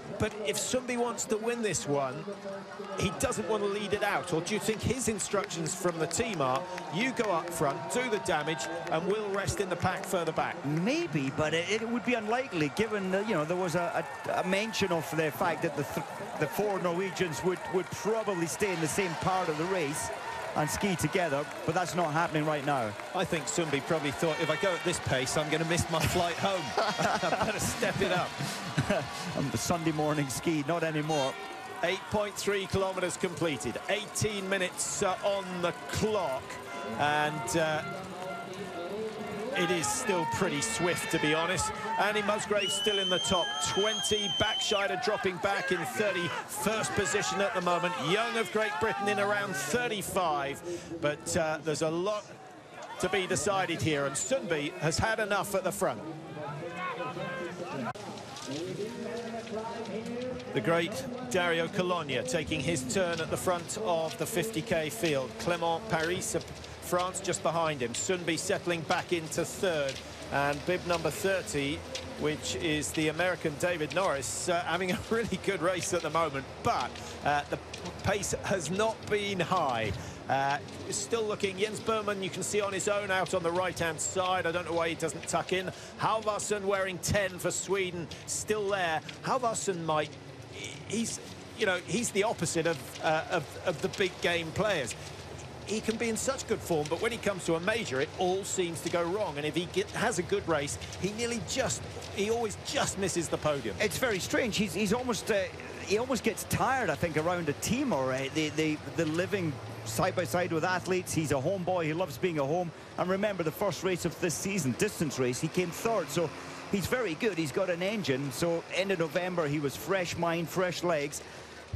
if Sundby wants to win this one, he doesn't want to lead it out. Or do you think his instructions from the team are, you go up front, do the damage, and we'll rest in the pack further back? Maybe, but it would be unlikely, given you know, there was a mention of the fact that the 4 Norwegians would probably stay in the same part of the race and ski together, but that's not happening right now. I think Sundby probably thought, if I go at this pace, I'm going to miss my flight home. I better step it up. The Sunday morning ski, not anymore. 8.3 kilometres completed, 18 minutes on the clock, and it is still pretty swift, to be honest. Andy Musgrave still in the top 20. Backscheider dropping back in 31st position at the moment. Young of Great Britain in around 35. But there's a lot to be decided here, and Sundby has had enough at the front. The great Dario Cologna taking his turn at the front of the 50k field. Clément Paris of France just behind him. Sundby settling back into third, and bib number 30, which is the American David Norris, having a really good race at the moment, but the pace has not been high. Still looking, Jens Berman, you can see on his own out on the right-hand side. I don't know why he doesn't tuck in. Halvarsson wearing 10 for Sweden, still there. Halvarsson might, he's the opposite of the big game players. He can be in such good form, but when he comes to a major, it all seems to go wrong. And if he has a good race, he always just misses the podium. It's very strange. He almost gets tired, I think, around a team, or the living side by side with athletes. He's a homeboy. He loves being a home. And remember, the first race of this season, distance race, he came third. So he's very good. He's got an engine. So end of November, he was fresh mind, fresh legs.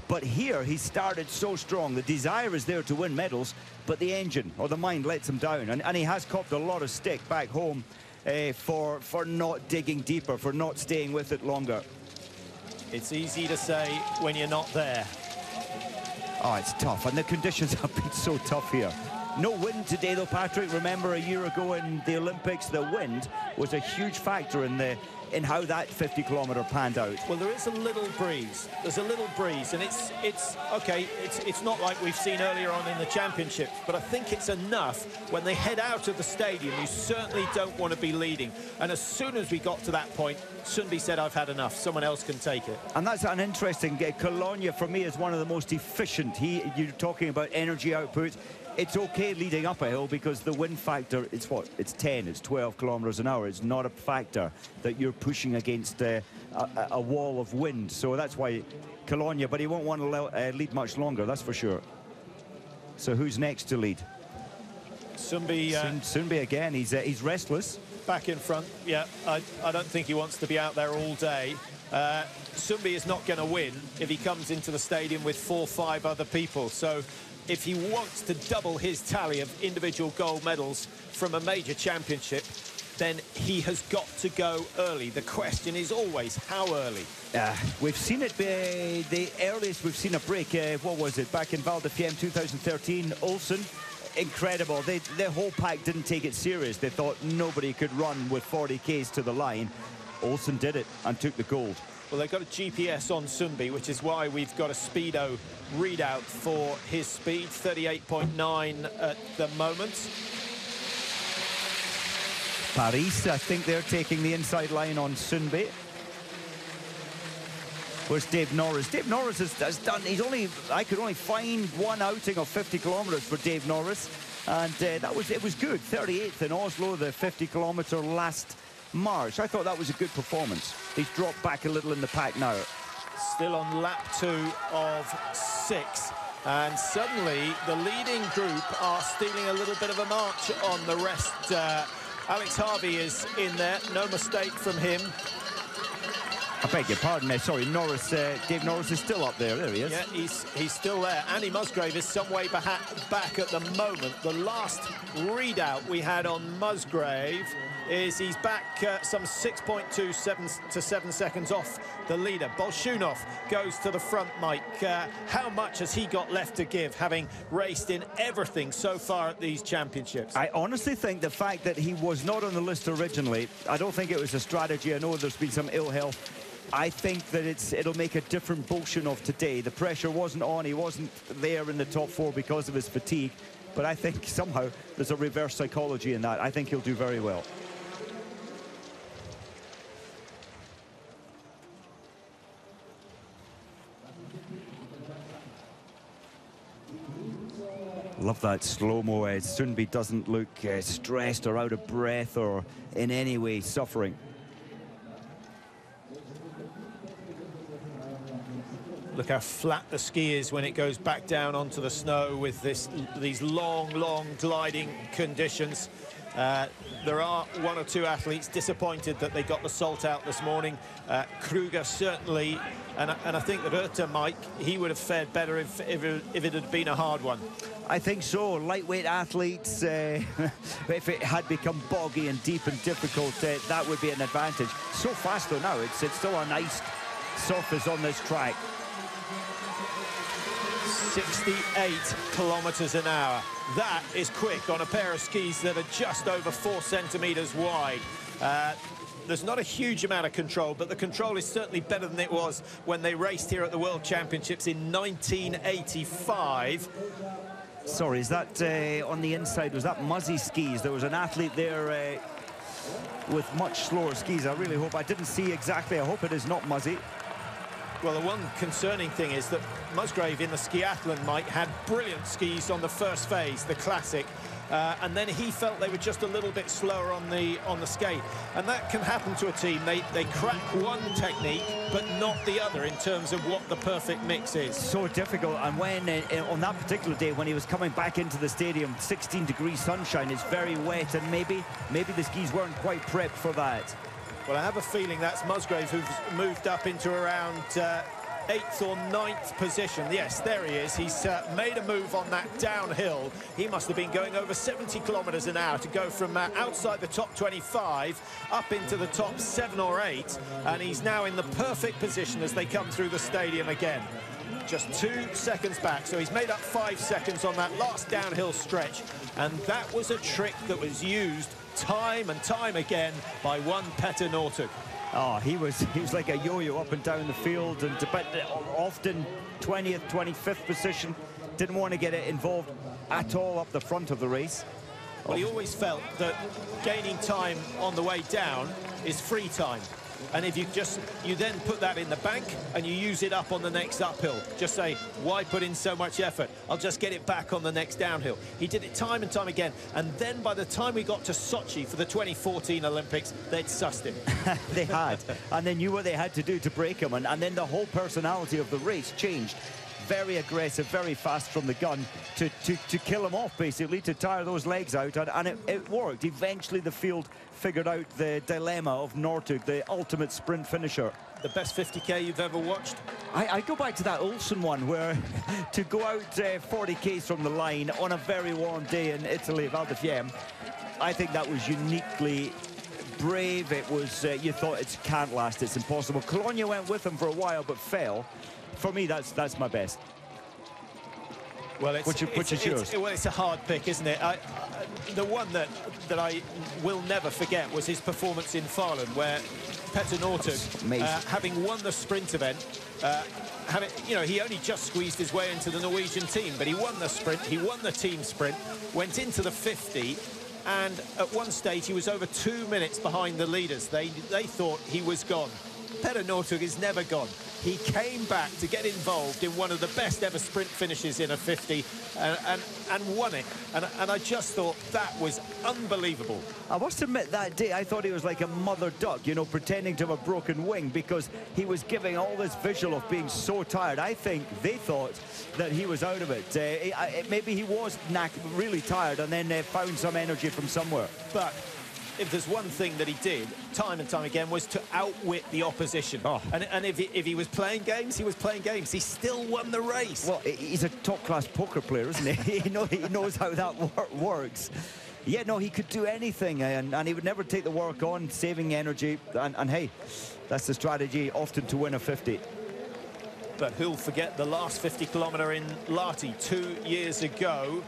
But here, he started so strong. The desire is there to win medals, but the engine or the mind lets him down. And he has copped a lot of stick back home for not digging deeper, for not staying with it longer. It's easy to say when you're not there. Oh, it's tough, and the conditions have been so tough here. No wind today, though, Patrick. Remember, a year ago in the Olympics, the wind was a huge factor in how that 50-kilometre panned out. Well, there is a little breeze. There's a little breeze, and it's okay. It's not like we've seen earlier on in the championship, but I think it's enough. When they head out of the stadium, you certainly don't want to be leading. And as soon as we got to that point, Sundby said, "I've had enough. Someone else can take it." And that's an interesting. Cologna, for me, is one of the most efficient. You're talking about energy output. It's okay leading up a hill because the wind factor, it's 10, it's 12 kilometers an hour. It's not a factor that you're pushing against a wall of wind. So that's why Cologna, but he won't want to lead much longer, that's for sure. So who's next to lead? Sundby. Sundby again, he's restless. Back in front, yeah. I don't think he wants to be out there all day. Sundby is not going to win if he comes into the stadium with 4 or 5 other people. So if he wants to double his tally of individual gold medals from a major championship, then he has got to go early. The question is always, how early? We've seen it, the earliest we've seen a break, what was it, back in Val de Fiemme 2013, Olsen. Incredible. The whole pack didn't take it serious. They thought nobody could run with 40 Ks to the line. Olsen did it and took the gold. Well, they've got a GPS on Sundby, which is why we've got a speedo readout for his speed, 38.9 at the moment. Paris, I think they're taking the inside line on Sundby. Where's Dave Norris? Dave Norris has done, I could only find one outing of 50 kilometres for Dave Norris, and it was good. 38th in Oslo, the 50-kilometre last March. I thought that was a good performance. He's dropped back a little in the pack now. Still on lap 2 of 6. And suddenly the leading group are stealing a little bit of a march on the rest. Alex Harvey is in there, no mistake from him. I beg your pardon, sorry, Norris, Dave Norris is still up there. There he is. Yeah, he's still there. Andy Musgrave is some way back at the moment. The last readout we had on Musgrave is he's back some 6.27 to 7 seconds off the leader. Bolshunov goes to the front, Mike. How much has he got left to give, having raced in everything so far at these championships? I honestly think the fact that he was not on the list originally, I don't think it was a strategy. I know there's been some ill health. I think that it'll make a different Bolshunov today. The pressure wasn't on. He wasn't there in the top 4 because of his fatigue. But I think somehow there's a reverse psychology in that. I think he'll do very well. Love that slow-mo. Sundby doesn't look stressed or out of breath or in any way suffering. Look how flat the ski is when it goes back down onto the snow with these long gliding conditions. There are one or two athletes disappointed that they got the salt out this morning. Kruger certainly, and I think that Reuter, Mike, he would have fared better if it had been a hard one. I think so. Lightweight athletes, if it had become boggy and deep and difficult, that would be an advantage. So fast though now, it's still a nice surface on this track. 68 kilometers an hour. That is quick on a pair of skis that are just over 4 centimeters wide. There's not a huge amount of control, but the control is certainly better than it was when they raced here at the World Championships in 1985. Sorry, is that on the inside, was that Muzzy skis? There was an athlete there with much slower skis. I really hope, I didn't see exactly, I hope it is not Muzzy. Well, the one concerning thing is that Musgrave in the skiathlon, Mike, had brilliant skis on the first phase, the classic, and then he felt they were just a little bit slower on the skate, and that can happen to a team. They crack one technique but not the other in terms of what the perfect mix is. So difficult, and when on that particular day when he was coming back into the stadium, 16-degree sunshine, is very wet, and maybe the skis weren't quite prepped for that. Well, I have a feeling that's Musgrave who's moved up into around 8th or 9th position. Yes, there he is. He's made a move on that downhill. He must have been going over 70 kilometers an hour to go from outside the top 25 up into the top 7 or 8. And he's now in the perfect position as they come through the stadium again. Just 2 seconds back. So he's made up 5 seconds on that last downhill stretch. And that was a trick that was used time and time again by one Petter Northug. Oh, he was like a yo-yo up and down the field, and but often 20th, 25th position. Didn't want to get it involved at all up the front of the race. Well, he always felt that gaining time on the way down is free time. And if you then put that in the bank and you use it up on the next uphill. Just say, why put in so much effort? I'll just get it back on the next downhill. He did it time and time again. And then by the time we got to Sochi for the 2014 Olympics, they'd sussed him. They had. And they knew what they had to do to break him. And then the whole personality of the race changed. Very aggressive, very fast from the gun to kill him off, basically, to tire those legs out. And it worked. Eventually, the field figured out the dilemma of Northug, the ultimate sprint finisher. The best 50K you've ever watched? I go back to that Olsen one where to go out 40Ks from the line on a very warm day in Italy, Val di Fiemme, I think that was uniquely brave. It was, you thought it can't last, it's impossible. Cologne went with him for a while but fell. For me, that's my best. Well, which is yours? Well, it's a hard pick, isn't it? The one that I will never forget was his performance in Farland, where Petter Northug, having won the sprint event, he only just squeezed his way into the Norwegian team, but he won the sprint, he won the team sprint, went into the 50, and at one stage he was over 2 minutes behind the leaders. They thought he was gone. Petter Northug is never gone. He came back to get involved in one of the best ever sprint finishes in a 50 and won it. And I just thought that was unbelievable. I must admit that day I thought he was like a mother duck, you know, pretending to have a broken wing, because he was giving all this visual of being so tired. I think they thought that he was out of it. Maybe he was really tired and then found some energy from somewhere. But if there's one thing that he did time and time again was to outwit the opposition. Oh. And if he was playing games, he was playing games. He still won the race. Well, he's a top-class poker player, isn't he? He knows how that works. Yeah, no, he could do anything, and he would never take the work on, saving energy. And hey, that's the strategy, often to win a 50. But who'll forget the last 50-kilometre in Lahti 2 years ago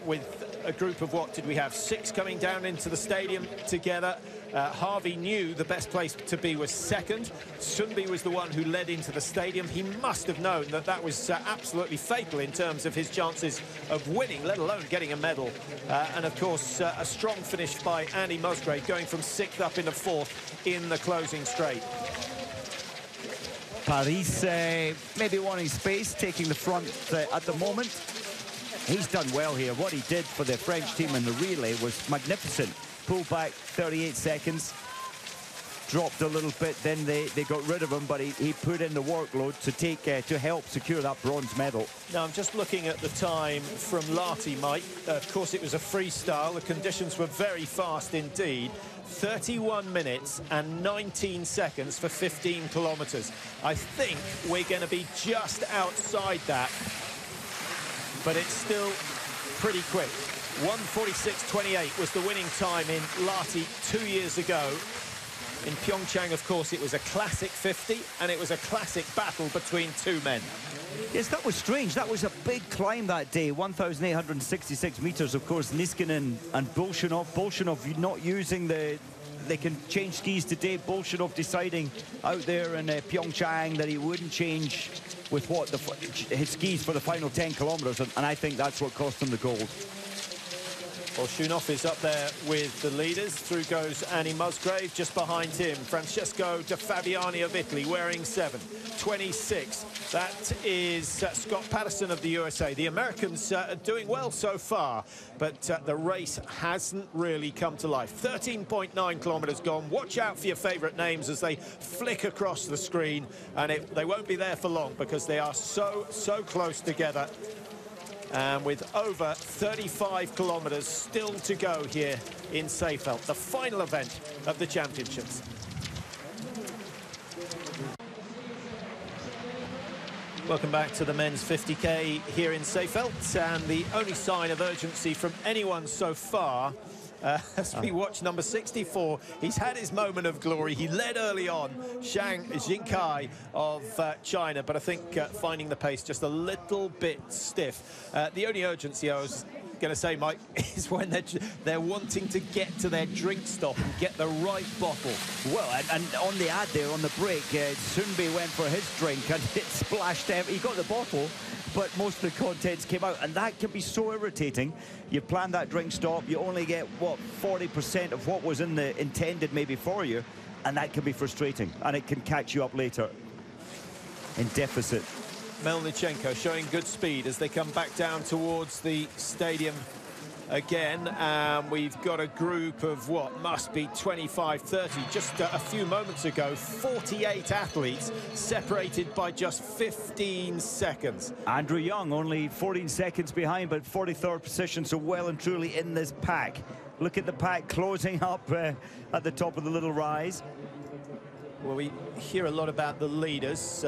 with a group of, what did we have, 6 coming down into the stadium together. Harvey knew the best place to be was second. Sundby was the one who led into the stadium. He must have known that that was absolutely fatal in terms of his chances of winning, let alone getting a medal. And of course, a strong finish by Andy Musgrave, going from 6th up into 4th in the closing straight. Paris maybe wanting space, taking the front at the moment. He's done well here. What he did for the French team in the relay was magnificent. Pulled back 38 seconds. dropped a little bit, then they got rid of him, but he put in the workload to help secure that bronze medal. Now, I'm just looking at the time from Lahti, Mike. Of course, it was a freestyle. The conditions were very fast indeed. 31 minutes and 19 seconds for 15 kilometres. I think we're going to be just outside that, but it's still pretty quick. 1:46.28 was the winning time in Lahti 2 years ago. In Pyeongchang, of course, it was a classic 50, and it was a classic battle between two men. Yes, that was strange. That was a big climb that day, 1,866 metres, of course. Niskanen and Bolshunov. Bolshunov not using they can change skis today. Bolshunov deciding out there in Pyeongchang that he wouldn't change with his skis for the final 10 kilometres, and I think that's what cost him the gold. Bolshunov is up there with the leaders. Through goes Annie Musgrave. Just behind him, Francesco De Fabiani of Italy, wearing 7. 26. That is Scott Patterson of the USA. The Americans are doing well so far, but the race hasn't really come to life. 13.9 kilometres gone. Watch out for your favourite names as they flick across the screen, and they won't be there for long because they are so close together. And with over 35 kilometres still to go here in Seefeld, the final event of the championships. Welcome back to the men's 50k here in Seefeld, and the only sign of urgency from anyone so far as we watch number 64. He's had his moment of glory. He led early on, Zhang Jingkai of China, but I think finding the pace just a little bit stiff. The only urgency I was going to say, Mike, is when they're wanting to get to their drink stop and get the right bottle. Well, and on the ad there, on the break, Sunbi went for his drink and it splashed out. He got the bottle, but most of the contents came out, and that can be so irritating. You plan that drink stop, you only get, what, 40% of what was in the intended maybe for you, and that can be frustrating, and it can catch you up later in deficit. Melnichenko showing good speed as they come back down towards the stadium again, and we've got a group of what must be 25-30. Just a few moments ago, 48 athletes separated by just 15 seconds. Andrew Young only 14 seconds behind, but 43rd position, so well and truly in this pack. Look at the pack closing up at the top of the little rise. Well, we hear a lot about the leaders.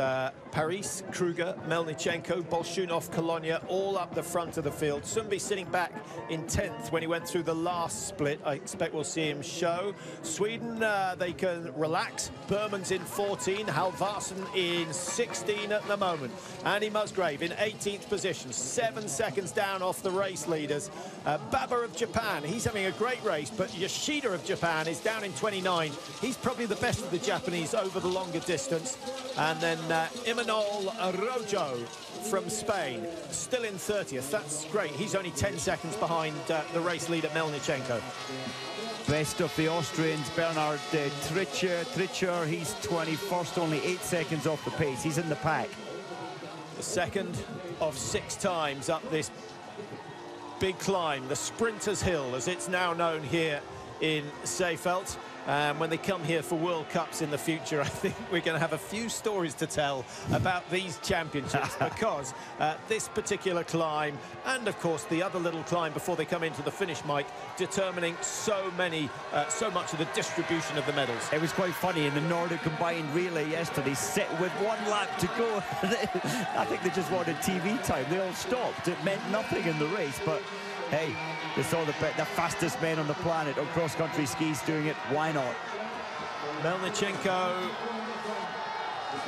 Paris, Kruger, Melnichenko, Bolshunov, Colonia, all up the front of the field. Sunbi sitting back in 10th when he went through the last split. I expect we'll see him show. Sweden, they can relax. Berman's in 14, Halvarsen in 16 at the moment. Annie Musgrave in 18th position, 7 seconds down off the race leaders. Baba of Japan, he's having a great race, but Yoshida of Japan is down in 29. He's probably the best of the Japanese over the longer distance. And then Imanol Rojo from Spain, still in 30th. That's great. He's only 10 seconds behind the race leader, Melnichenko. Best of the Austrians, Bernhard Tricher, he's 21st, only 8 seconds off the pace. He's in the pack. The second of 6 times up this big climb, the Sprinters Hill, as it's now known here in Seefeld. When they come here for World Cups in the future, I think we're going to have a few stories to tell about these championships because this particular climb, and of course the other little climb before they come into the finish, Mike, determining so much of the distribution of the medals. It was quite funny in the Nordic combined relay yesterday, sit with 1 lap to go. I think they just wanted TV time. They all stopped. It meant nothing in the race, but hey, they saw the fastest men on the planet on cross-country skis doing it. Why not? Melnichenko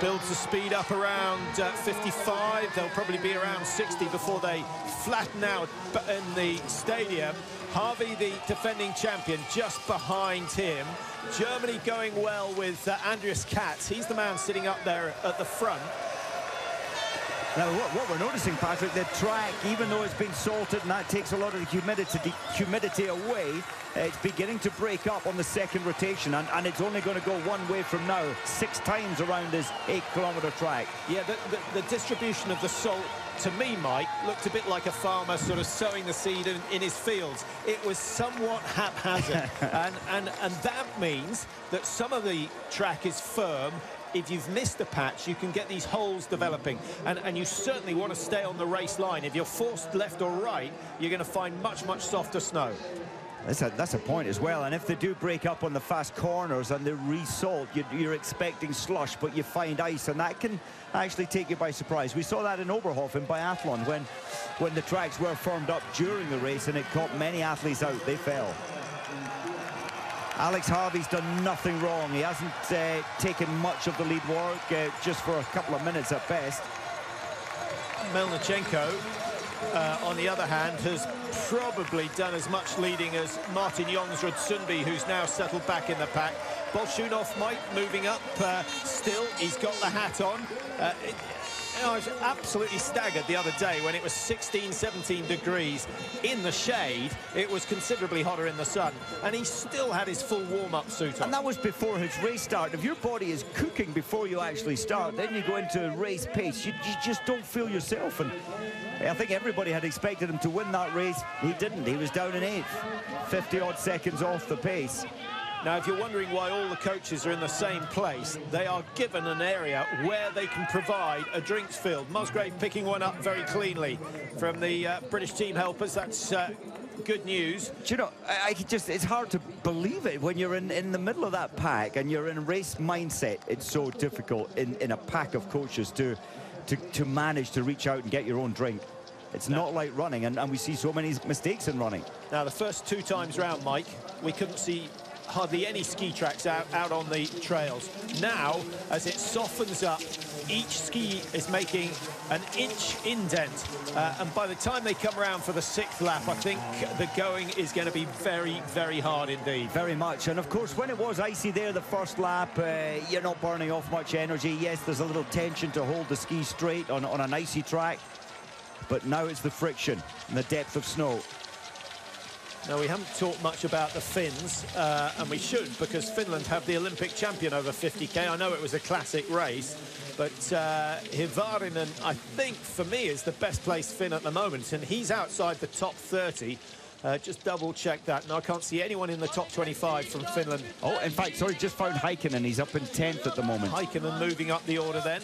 builds the speed up around 55. They'll probably be around 60 before they flatten out in the stadium. Harvey, the defending champion, just behind him. Germany going well with Andreas Katz. He's the man sitting up there at the front. Now, what we're noticing, Patrick, the track, even though it's been salted and that takes a lot of the humidity away, it's beginning to break up on the second rotation, and it's only going to go one way from now, 6 times around this 8-kilometre track. Yeah, the distribution of the salt, to me, Mike, looked a bit like a farmer sort of sowing the seed in his fields. It was somewhat haphazard, and that means that some of the track is firm. If you've missed a patch, you can get these holes developing, and you certainly want to stay on the race line. If you're forced left or right, you're going to find much softer snow. That's a point as well, and if they do break up on the fast corners and they re-salt, you're expecting slush, but you find ice, and that can actually take you by surprise. We saw that in Oberhof in biathlon when the tracks were firmed up during the race, and it caught many athletes out. They fell. Alex Harvey's done nothing wrong. He hasn't taken much of the lead work, just for a couple of minutes at best. Melnichenko, on the other hand, has probably done as much leading as Martin Jonsrud Sundby, who's now settled back in the pack. Bolshunov might moving up still. He's got the hat on. I was absolutely staggered the other day when it was 16, 17 degrees in the shade. It was considerably hotter in the sun, and he still had his full warm-up suit on. And that was before his race start. If your body is cooking before you actually start, then you go into race pace. You just don't feel yourself. And I think everybody had expected him to win that race. He didn't. He was down in 8th, 50-odd seconds off the pace. Now, if you're wondering why all the coaches are in the same place, they are given an area where they can provide a drinks field. Musgrave picking one up very cleanly from the British team helpers. That's good news. Do you know, it's hard to believe it when you're in the middle of that pack and you're in race mindset. It's so difficult in a pack of coaches to manage to reach out and get your own drink. It's not like running, and we see so many mistakes in running. Now, the first 2 times round, Mike, we couldn't see hardly any ski tracks out on the trails. Now, as it softens up, each ski is making an inch indent, and by the time they come around for the 6th lap, I think the going is going to be very hard indeed. Very much. And of course, when it was icy there the first lap, you're not burning off much energy. Yes, there's a little tension to hold the ski straight on an icy track, but now it's the friction and the depth of snow. Now, we haven't talked much about the Finns, and we should, because Finland have the Olympic champion over 50k. I know it was a classic race, but Hivarinen, I think, for me, is the best-placed Finn at the moment, and he's outside the top 30. Just double-check that. No, I can't see anyone in the top 25 from Finland. Oh, in fact, sorry, just found Heikkinen. He's up in 10th at the moment. Heikkinen moving up the order then.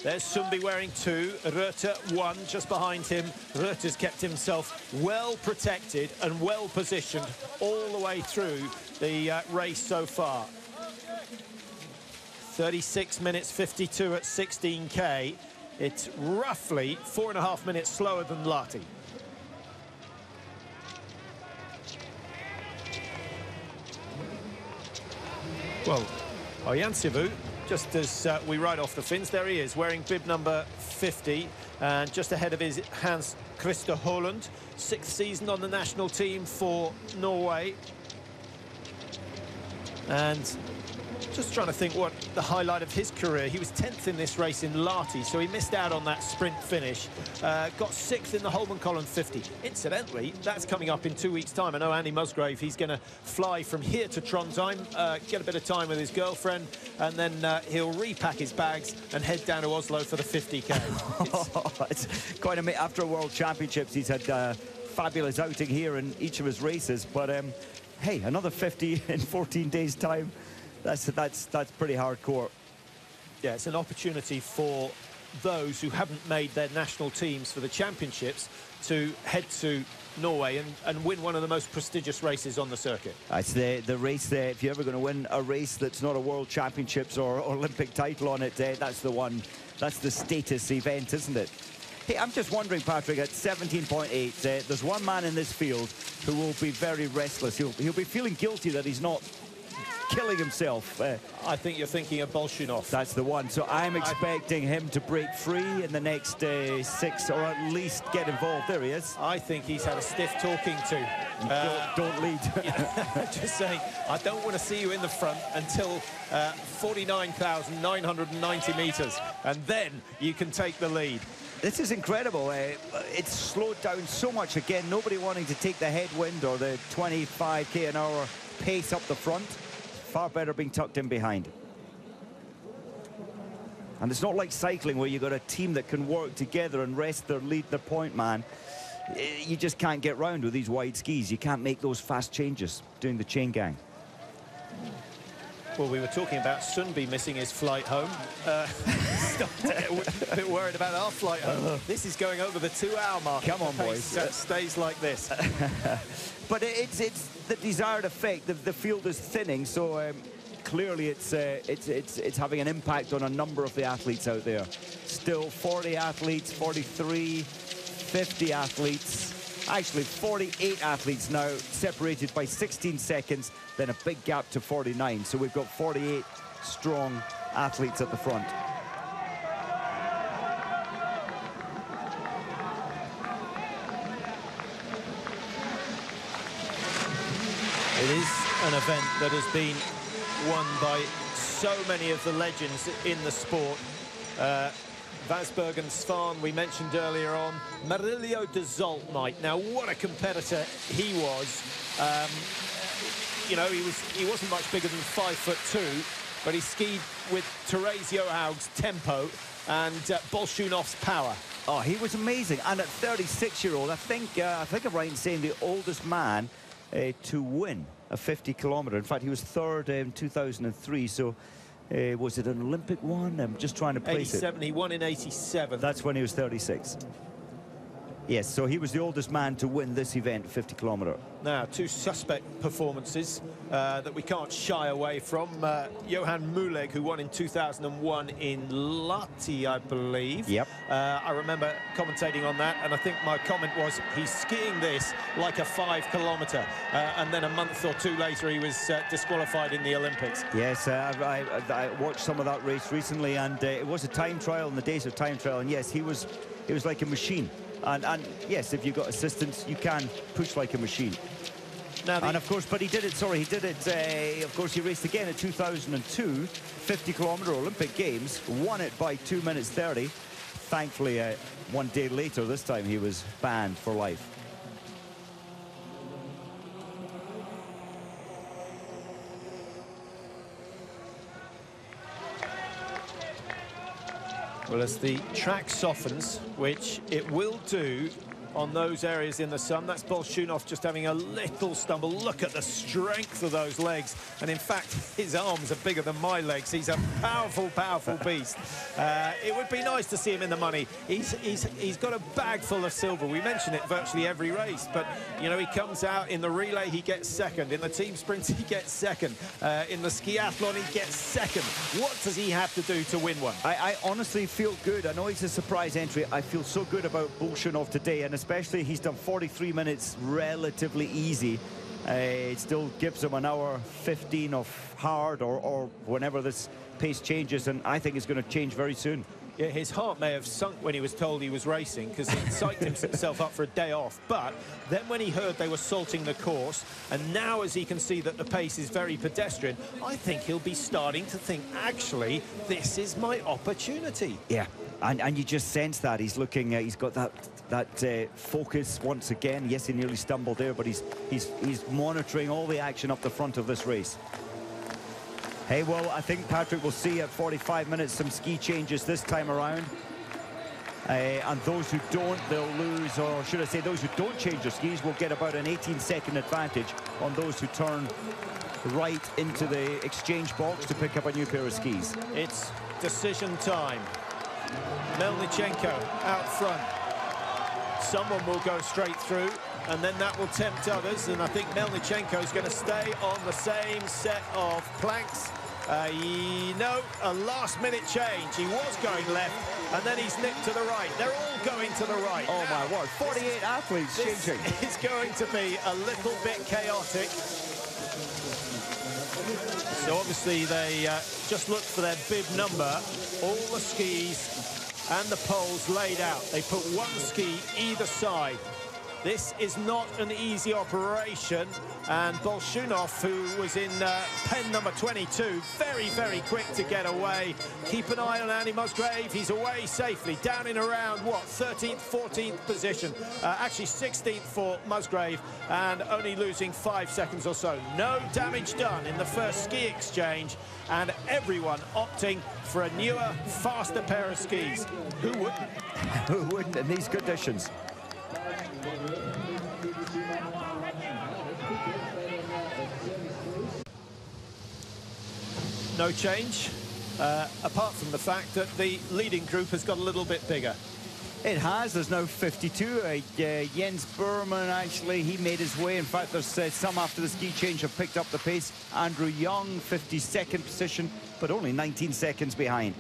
There's Sundby wearing 2, Reuter 1 just behind him. Reuter's kept himself well protected and well positioned all the way through the race so far. 36 minutes 52 at 16k. It's roughly 4.5 minutes slower than Lahti. Well, Ojansivu, just as we ride off the Finns, there he is, wearing bib number 50, and just ahead of his Hans Christer Holland, 6th season on the national team for Norway. And just trying to think what the highlight of his career. He was 10th in this race in Lahti, so he missed out on that sprint finish. Got 6th in the Holmenkollen 50. Incidentally, that's coming up in 2 weeks' time. I know Andy Musgrave, he's going to fly from here to Trondheim, get a bit of time with his girlfriend, and then he'll repack his bags and head down to Oslo for the 50k. It's quite amazing. After World Championships, he's had a fabulous outing here in each of his races. But hey, another 50 in 14 days' time. That's pretty hardcore. Yeah, it's an opportunity for those who haven't made their national teams for the championships to head to Norway and win one of the most prestigious races on the circuit. It's the race there. If you're ever going to win a race that's not a World Championships or Olympic title on it, that's the one. That's the status event, isn't it? Hey, I'm just wondering, Patrick, at 17.8, there's one man in this field who will be very restless. He'll be feeling guilty that he's not killing himself. I think you're thinking of Bolshunov. That's the one. So I'm expecting him to break free in the next 6, or at least get involved. There he is. I think he's had a stiff talking to. Don't lead. Just saying, I don't want to see you in the front until 49,990 metres, and then you can take the lead. This is incredible. It's slowed down so much again. Nobody wanting to take the headwind or the 25k an hour pace up the front. Far better being tucked in behind. And it's not like cycling where you've got a team that can work together and rest their lead, their point man. You just can't get round with these wide skis. You can't make those fast changes doing the chain gang. Well, we were talking about Sundby missing his flight home. A bit worried about our flight home. This is going over the 2-hour mark. Come on, boys. Stays like this. But it's the desired effect. The field is thinning, so clearly it's having an impact on a number of the athletes out there. Still 40 athletes, 43, 50 athletes. Actually, 48 athletes now, separated by 16 seconds, then a big gap to 49. So we've got 48 strong athletes at the front. It is an event that has been won by so many of the legends in the sport. Vasberg and Svan, we mentioned earlier on. Marilio de Zoltnight. Now, what a competitor he was. You know, he wasn't much bigger than 5'2", but he skied with Therese Johaug's tempo and Bolshunov's power. Oh, he was amazing. And at 36-year-old, I think I'm right in saying the oldest man to win a 50-kilometer. In fact, he was third in 2003. So. Was it an Olympic one? I'm just trying to place 87, he won in 87. That's when he was 36. Yes, so he was the oldest man to win this event, 50-kilometer. Now, two suspect performances that we can't shy away from. Johan Muleg, who won in 2001 in Lahti, I believe. Yep. I remember commentating on that, and I think my comment was, he's skiing this like a 5-kilometer. And then a month or two later, he was disqualified in the Olympics. Yes, I watched some of that race recently, and it was a time trial in the days of time trial. And yes, he was like a machine. And yes, if you've got assistance, you can push like a machine. Now and of course, but he did it, of course, he raced again in 2002, 50-kilometer Olympic Games, won it by 2 minutes 30. Thankfully, 1 day later, this time, he was banned for life. Well, as the track softens, which it will do on those areas in the sun, that's Bolshunov just having a little stumble. Look at the strength of those legs. And in fact, his arms are bigger than my legs. He's a powerful, powerful beast. It would be nice to see him in the money. He's got a bag full of silver. We mention it virtually every race, but, you know, he comes out in the relay, he gets second. In the team sprints, he gets second. In the skiathlon, he gets second. What does he have to do to win one? I honestly feel good. I know he's a surprise entry. I feel so good about Bolshunov today, and especially he's done 43 minutes relatively easy. It still gives him an hour 15 of hard or whenever this pace changes, and I think it's going to change very soon. Yeah, his heart may have sunk when he was told he was racing, because he psyched himself up for a day off. But then when he heard they were salting the course, and now as he can see that the pace is very pedestrian, I think he'll be starting to think, actually, this is my opportunity. Yeah, and you just sense that. He's looking, he's got that focus once again. Yes, he nearly stumbled there, but he's monitoring all the action up the front of this race. Hey, well, I think Patrick will see at 45 minutes some ski changes this time around. And those who don't, they'll lose, or should I say those who don't change their skis will get about an 18-second advantage on those who turn right into the exchange box to pick up a new pair of skis. It's decision time. Melnichenko out front. Someone will go straight through, and then that will tempt others, and I think Melnichenko is going to stay on the same set of planks. No, a last-minute change. He was going left, and then he's nipped to the right. They're all going to the right. Oh, my word. 48 athletes changing. It's going to be a little bit chaotic. So obviously they just looked for their bib number. All the skis and the poles laid out. They put one ski either side. This is not an easy operation, And Bolshunov, who was in pen number 22, very, very quick to get away. Keep an eye on Andy Musgrave. He's away safely, down in around, what, 13th, 14th position. Actually 16th for Musgrave, and only losing 5 seconds or so. No damage done in the first ski exchange, and everyone opting for a newer, faster pair of skis. Who wouldn't? Who wouldn't in these conditions? No change, apart from the fact that the leading group has got a little bit bigger. It has. There's now 52. Jens Burman, actually, he made his way. In fact, there's some after the ski change have picked up the pace. Andrew Young, 52nd position, but only 19 seconds behind.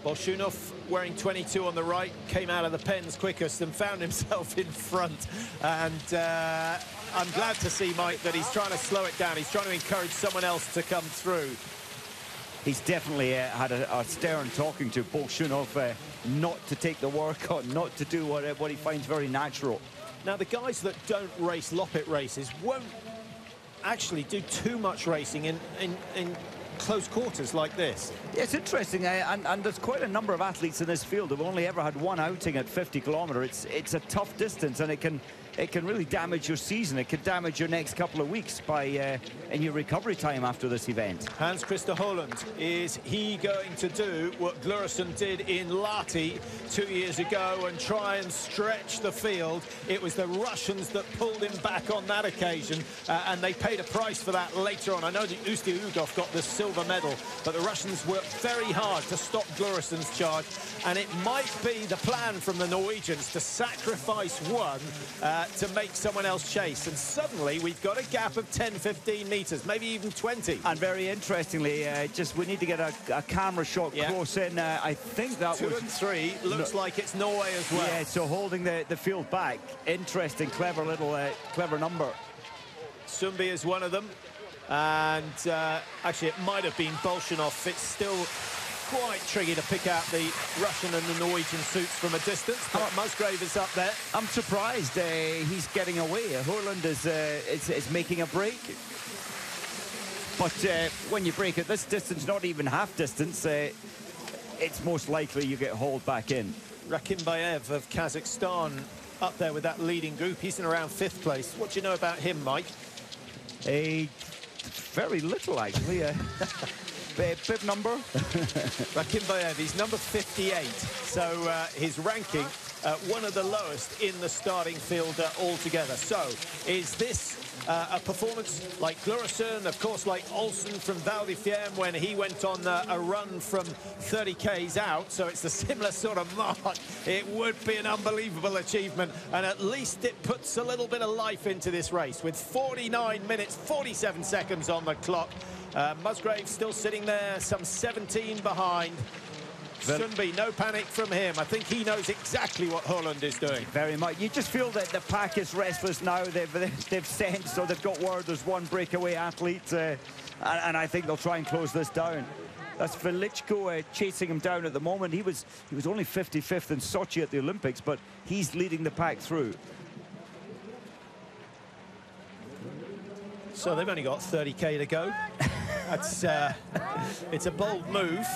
Bolshunov, wearing 22 on the right, came out of the pens quickest and found himself in front. And I'm glad to see, Mike, that he's trying to slow it down. He's trying to encourage someone else to come through. He's definitely had a stern talking to Bolshunov not to take the work on, not to do what he finds very natural. Now, the guys that don't race Loppet races won't actually do too much racing in close quarters like this. It's interesting, and there's quite a number of athletes in this field who've only ever had one outing at 50 kilometres. It's a tough distance, and it can really damage your season. It can damage your next couple of weeks in your recovery time after this event. Hans Christer Holland, is he going to do what Glurison did in Lahti 2 years ago and try and stretch the field? It was the Russians that pulled him back on that occasion, and they paid a price for that later on. I know that Usti Udov got the silver medal, but the Russians worked very hard to stop Glurison's charge, and it might be the plan from the Norwegians to sacrifice one to make someone else chase, and suddenly we've got a gap of 10-15 metres, maybe even 20. And very interestingly, we need to get a camera shot close in. I think that 2 and 3 looks like it's Norway as well. Yeah, so holding the field back. Interesting, clever little clever number. Sundby is one of them, and actually it might have been Bolshunov. It's still quite tricky to pick out the Russian and the Norwegian suits from a distance, but Musgrave is up there. I'm surprised he's getting away. Holland is making a break. But when you break at this distance, not even half distance, it's most likely you get hauled back in. Rakimbayev of Kazakhstan up there with that leading group. He's in around 5th place. What do you know about him, Mike? Very little, actually. Bib number? Rakimbayev, he's number 58, so his ranking one of the lowest in the starting field altogether. So is this a performance like Glurison, of course, like Olsen from Val di Fiemme when he went on a run from 30 Ks out, so it's a similar sort of mark. It would be an unbelievable achievement, and at least it puts a little bit of life into this race with 49 minutes 47 seconds on the clock. Musgrave still sitting there, some 17 behind. Sundby, no panic from him. I think he knows exactly what Holland is doing. Very much. You just feel that the pack is restless now. They've sensed, so they've got word there's one breakaway athlete, and I think they'll try and close this down. That's Velichko chasing him down at the moment. He was only 55th in Sochi at the Olympics, but he's leading the pack through. So they've only got 30k to go. That's it's a bold move.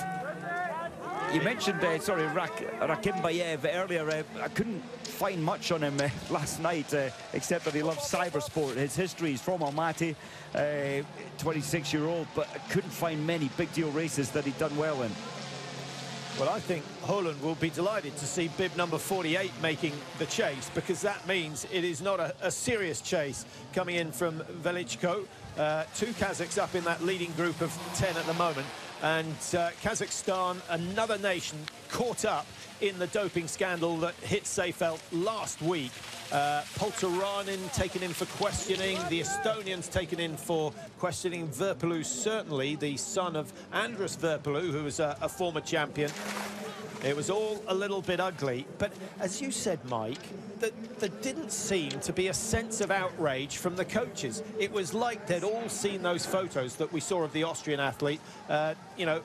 You mentioned, Rakimbayev earlier. I couldn't find much on him last night, except that he loves cybersport. His history is from Almaty, 26-year-old, but I couldn't find many big deal races that he'd done well in. Well, I think Holland will be delighted to see bib number 48 making the chase, because that means it is not a serious chase coming in from Velichko. 2 Kazakhs up in that leading group of 10 at the moment. And Kazakhstan, another nation caught up in the doping scandal that hit Seefeld last week. Polteranin taken in for questioning, the Estonians taken in for questioning, Verpelu certainly, the son of Andrus Verpelu, who was a former champion. It was all a little bit ugly, but as you said, Mike, there didn't seem to be a sense of outrage from the coaches. It was like they'd all seen those photos that we saw of the Austrian athlete, you know,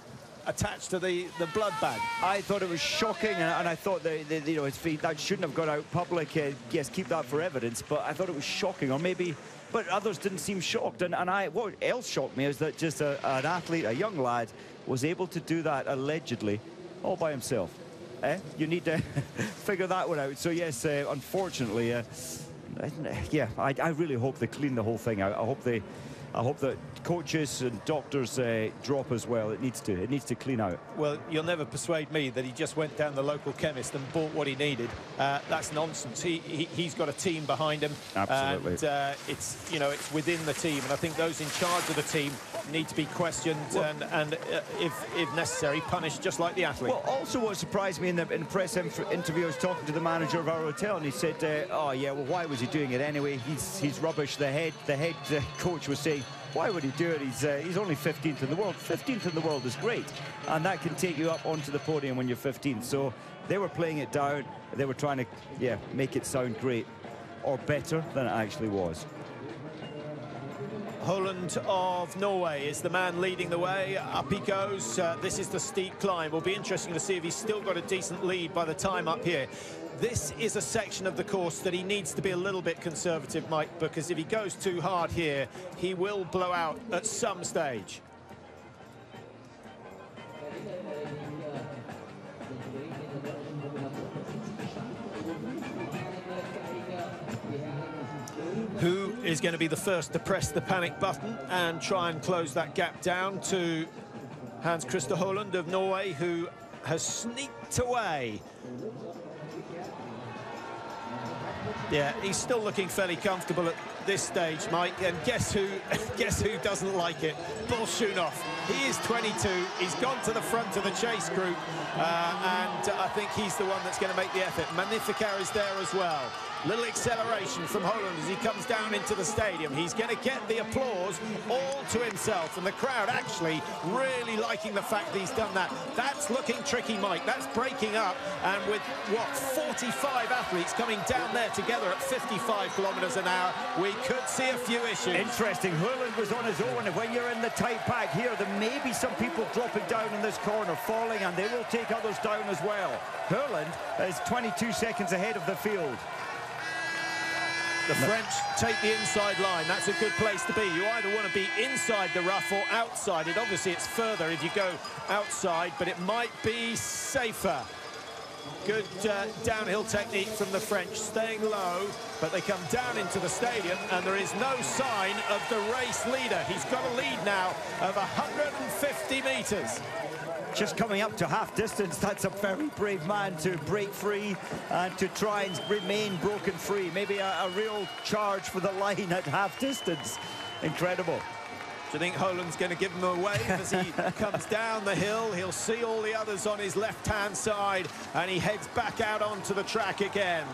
attached to the blood bag. I thought it was shocking, and I thought that you know, his feet, that shouldn't have gone out public. Yes, keep that for evidence, but I thought it was shocking, or maybe, but others didn't seem shocked. And what else shocked me is that just an athlete, a young lad, was able to do that allegedly all by himself. You need to figure that one out. So yes, unfortunately, yeah, I really hope they clean the whole thing out. I hope that coaches and doctors drop as well. It needs to clean out. Well, you'll never persuade me that he just went down the local chemist and bought what he needed. That's nonsense. He's got a team behind him. Absolutely. And it's, you know, it's within the team, and I think those in charge of the team need to be questioned and if necessary, punished just like the athlete. Well, also what surprised me in the press interview, I was talking to the manager of our hotel, and he said, oh yeah, well, why was he doing it anyway? He's rubbish. The head coach was saying, why would he do it? He's only 15th in the world. 15th in the world is great, and that can take you up onto the podium when you're 15th. So they were playing it down. They were trying to, yeah, make it sound great, or better than it actually was. Holland of Norway is the man leading the way. Up he goes. This is the steep climb. Will be interesting to see if he's still got a decent lead by the time up here. This is a section of the course that he needs to be a little bit conservative, Mike, because if he goes too hard here, he will blow out at some stage. Who is going to be the first to press the panic button and try and close that gap down to Hans Christer Holland of Norway, who has sneaked away. Yeah, he's still looking fairly comfortable at this stage, Mike. And guess who doesn't like it? Bolshunov. He is 22. He's gone to the front of the chase group, and I think he's the one that's going to make the effort. Magnificat is there as well. Little acceleration from Holland as he comes down into the stadium. He's going to get the applause all to himself, and the crowd actually really liking the fact that he's done that. That's looking tricky, Mike. That's breaking up, and with, what, 45 athletes coming down there together at 55 kilometres an hour, we could see a few issues. Interesting. Holland was on his own, and when you're in the tight pack here, there may be some people dropping down in this corner, falling, and they will take others down as well. Holland is 22 seconds ahead of the field. The French take the inside line. That's a good place to be. You either want to be inside the rough or outside it. Obviously, it's further if you go outside, but it might be safer. Good downhill technique from the French, staying low, but they come down into the stadium, and there is no sign of the race leader. He's got a lead now of 150 metres. Just coming up to half distance, that's a very brave man to break free and to try and remain broken free. Maybe a real charge for the line at half distance. Incredible. Do you think Holland's going to give him a wave as he comes down the hill? He'll see all the others on his left-hand side, and he heads back out onto the track again.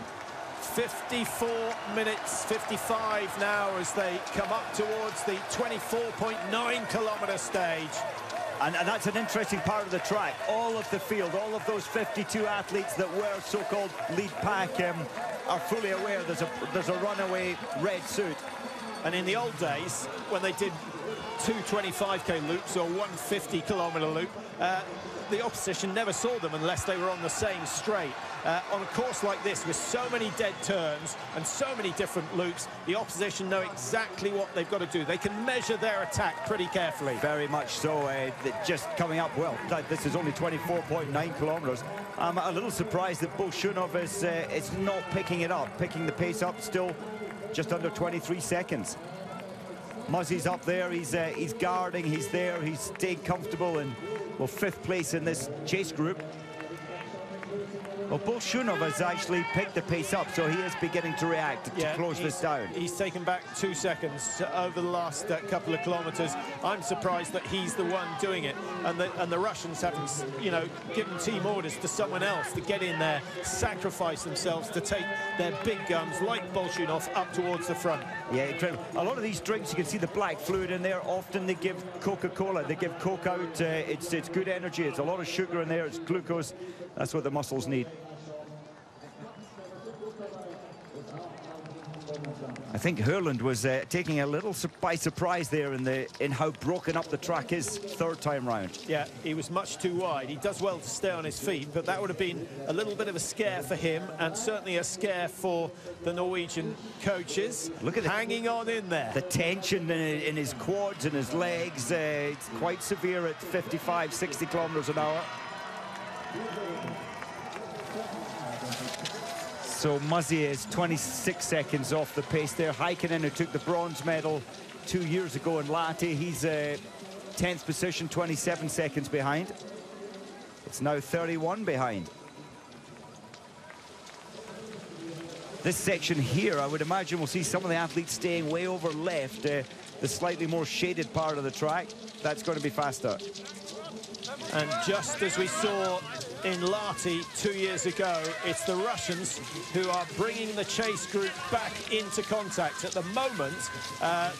54 minutes, 55 now as they come up towards the 24.9 kilometre stage. And that's an interesting part of the track. All of the field, all of those 52 athletes that were so-called lead pack are fully aware there's a runaway red suit. And in the old days, when they did 2 25k loops or 1 50-kilometre loop, the opposition never saw them unless they were on the same straight. On a course like this, with so many dead turns and so many different loops, the opposition know exactly what they've got to do. They can measure their attack pretty carefully. Very much so. Just coming up, well, this is only 24.9 kilometres. I'm a little surprised that Bolshunov is not picking it up, picking the pace up, still just under 23 seconds. Muzzy's up there, he's guarding, he's there, he's staying comfortable, and well, 5th place in this chase group. Well, Bolshunov has actually picked the pace up, so he is beginning to react to close this down. He's taken back 2 seconds over the last couple of kilometres. I'm surprised that he's the one doing it, and the Russians haven't, you know, given team orders to someone else to get in there, sacrifice themselves to take their big guns like Bolshunov up towards the front. Yeah, incredible. A lot of these drinks, you can see the black fluid in there. Often they give Coca-Cola, they give Coke out. It's good energy. It's a lot of sugar in there. It's glucose. That's what the muscles need. I think Hurland was taking a little by surprise there in how broken up the track is third time round. Yeah, he was much too wide. He does well to stay on his feet, but that would have been a little bit of a scare for him, and certainly a scare for the Norwegian coaches. Look at hanging on in there. The tension in his quads and his legs, it's quite severe at 55, 60 kilometers an hour. So Muzzy is 26 seconds off the pace there. Heikkinen, who took the bronze medal 2 years ago in Lahti, he's 10th position, 27 seconds behind. It's now 31 behind. This section here, I would imagine we'll see some of the athletes staying way over left, the slightly more shaded part of the track. That's going to be faster. And just as we saw in Lahti 2 years ago, it's the Russians who are bringing the chase group back into contact. At the moment,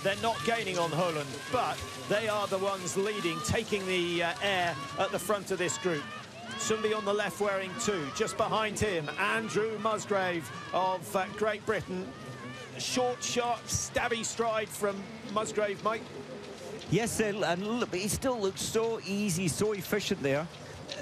they're not gaining on Holland, but they are the ones leading, taking the air at the front of this group. Somebody on the left wearing 2. Just behind him, Andrew Musgrave of Great Britain. Short, sharp, stabby stride from Musgrave, Mike. Yes, and look, he still looks so easy, so efficient there.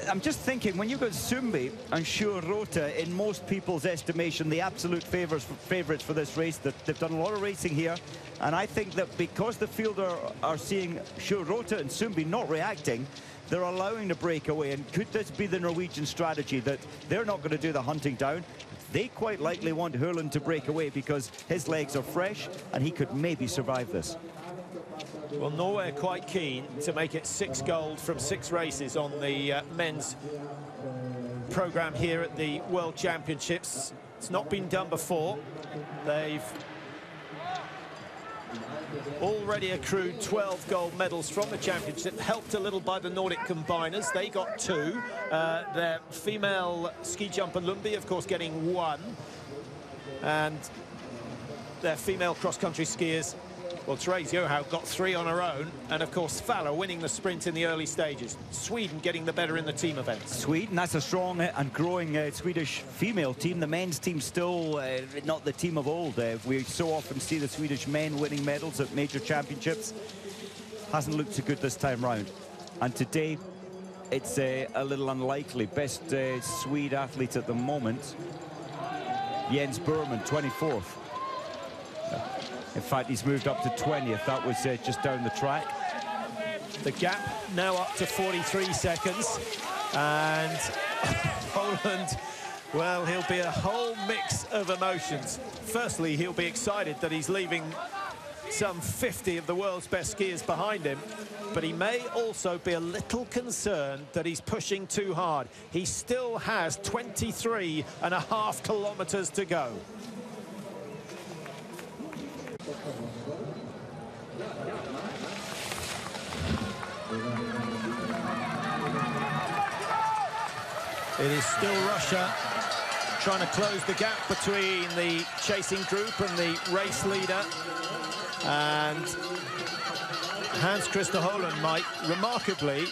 I'm just thinking, when you've got Sumbi and Sjur Rota, in most people's estimation, the absolute favourites for this race, they've done a lot of racing here, and I think that because the field are seeing Sjur Rota and Sumbi not reacting, they're allowing the breakaway. And could this be the Norwegian strategy, that they're not going to do the hunting down? They quite likely want Hurland to break away because his legs are fresh and he could maybe survive this. Well, Norway are quite keen to make it 6 gold from 6 races on the men's programme here at the World Championships. It's not been done before. They've already accrued 12 gold medals from the championship, helped a little by the Nordic combiners. They got 2. Their female ski jumper Lundby, of course, getting 1. And their female cross-country skiers, well, Therese Johaug got 3 on her own, and of course Fowler winning the sprint in the early stages. Sweden getting the better in the team events. Sweden, that's a strong and growing Swedish female team. The men's team still not the team of old. We so often see the Swedish men winning medals at major championships. Hasn't looked so good this time round, and today it's a little unlikely. Best Swede athlete at the moment, Jens Burman, 24th. In fact, he's moved up to 20th. That was just down the track. The gap now up to 43 seconds. And Poland, well, he'll be a whole mix of emotions. Firstly, he'll be excited that he's leaving some 50 of the world's best skiers behind him. But he may also be a little concerned that he's pushing too hard. He still has 23.5 kilometers to go. It is still Russia trying to close the gap between the chasing group and the race leader. And Hans-Christer Holund, Mike, remarkably,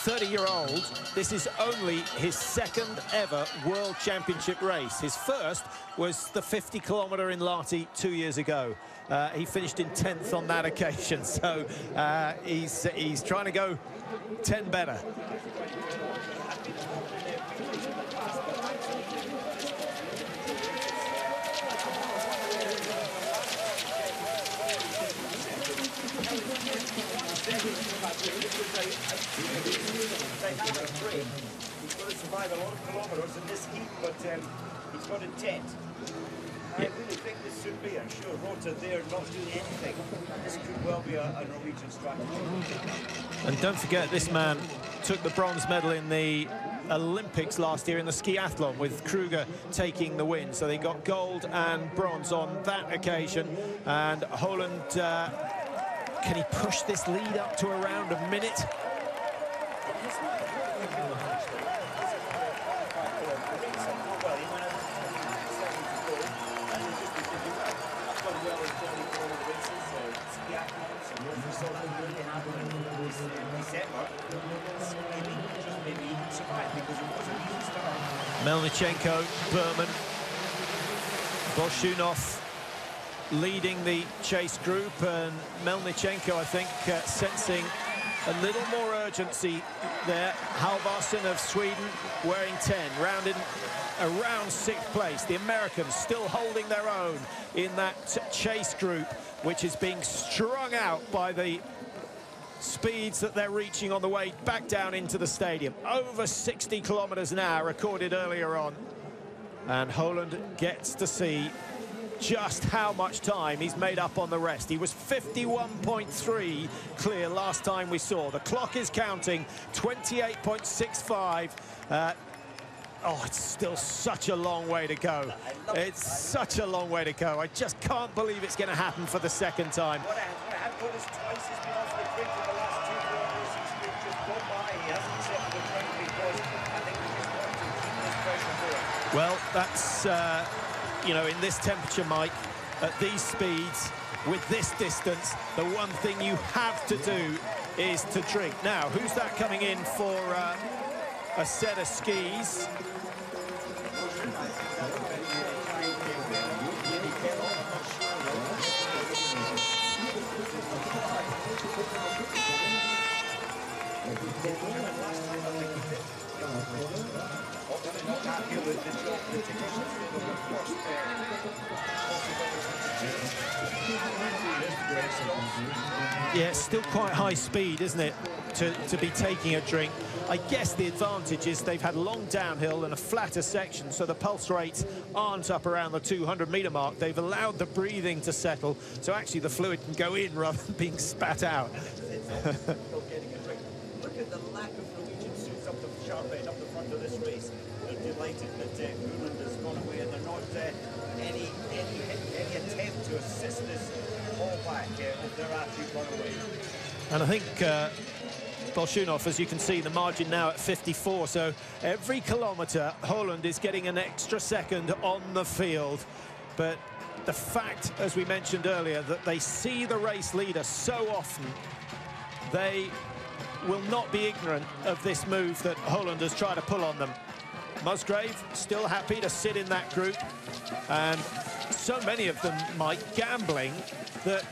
30-year-old, this is only his 2nd ever World Championship race. His first was the 50-kilometre in Lahti 2 years ago. He finished in 10th on that occasion, so he's trying to go 10 better. He's going to survive a lot of kilometres in this heat, but he's got intent. I really think this should be, I'm sure, Rota there not doing anything. This could well be a Norwegian strategy. And don't forget, this man took the bronze medal in the Olympics last year in the skiathlon, with Kruger taking the win. So they got gold and bronze on that occasion. And Holland, can he push this lead up to around a minute? Melnichenko, Berman, Bolshunov, leading the chase group, and Melnichenko, I think, sensing a little more urgency there. Halvarsson of Sweden wearing 10, rounded around 6th place. The Americans still holding their own in that chase group, which is being strung out by the speeds that they're reaching on the way back down into the stadium. Over 60 kilometers an hour recorded earlier on. And Holland gets to see just how much time he's made up on the rest. He was 51.3 clear last time we saw. The clock is counting, 28.65. Oh, it's still such a long way to go. It's such a long way to go. I just can't believe it's going to happen for the second time. What I have noticed twice he's been off the brink for the last 2 kilometers. He's just gone by. He hasn't accepted the drink because I think he just wants to keep this pressure going. Well, that's, you know, in this temperature, Mike, at these speeds, with this distance, the one thing you have to do is to drink. Now, who's that coming in for a set of skis? Yeah, it's still quite high speed, isn't it, to be taking a drink. I guess the advantage is they've had a long downhill and a flatter section, so the pulse rates aren't up around the 200-meter mark. They've allowed the breathing to settle, so actually the fluid can go in rather than being spat out. Look at the lack of Norwegian suits up the sharp end, up the front of this race. They're delighted that Holland has gone away, and they're not any attempt to assist this fallback of their athlete runaway. And I think Bolshunov, as you can see, the margin now at 54, so every kilometre Holland is getting an extra second on the field. But the fact, as we mentioned earlier, that they see the race leader so often, they will not be ignorant of this move that Holland has tried to pull on them. Musgrave still happy to sit in that group, and so many of them, Mike, gambling that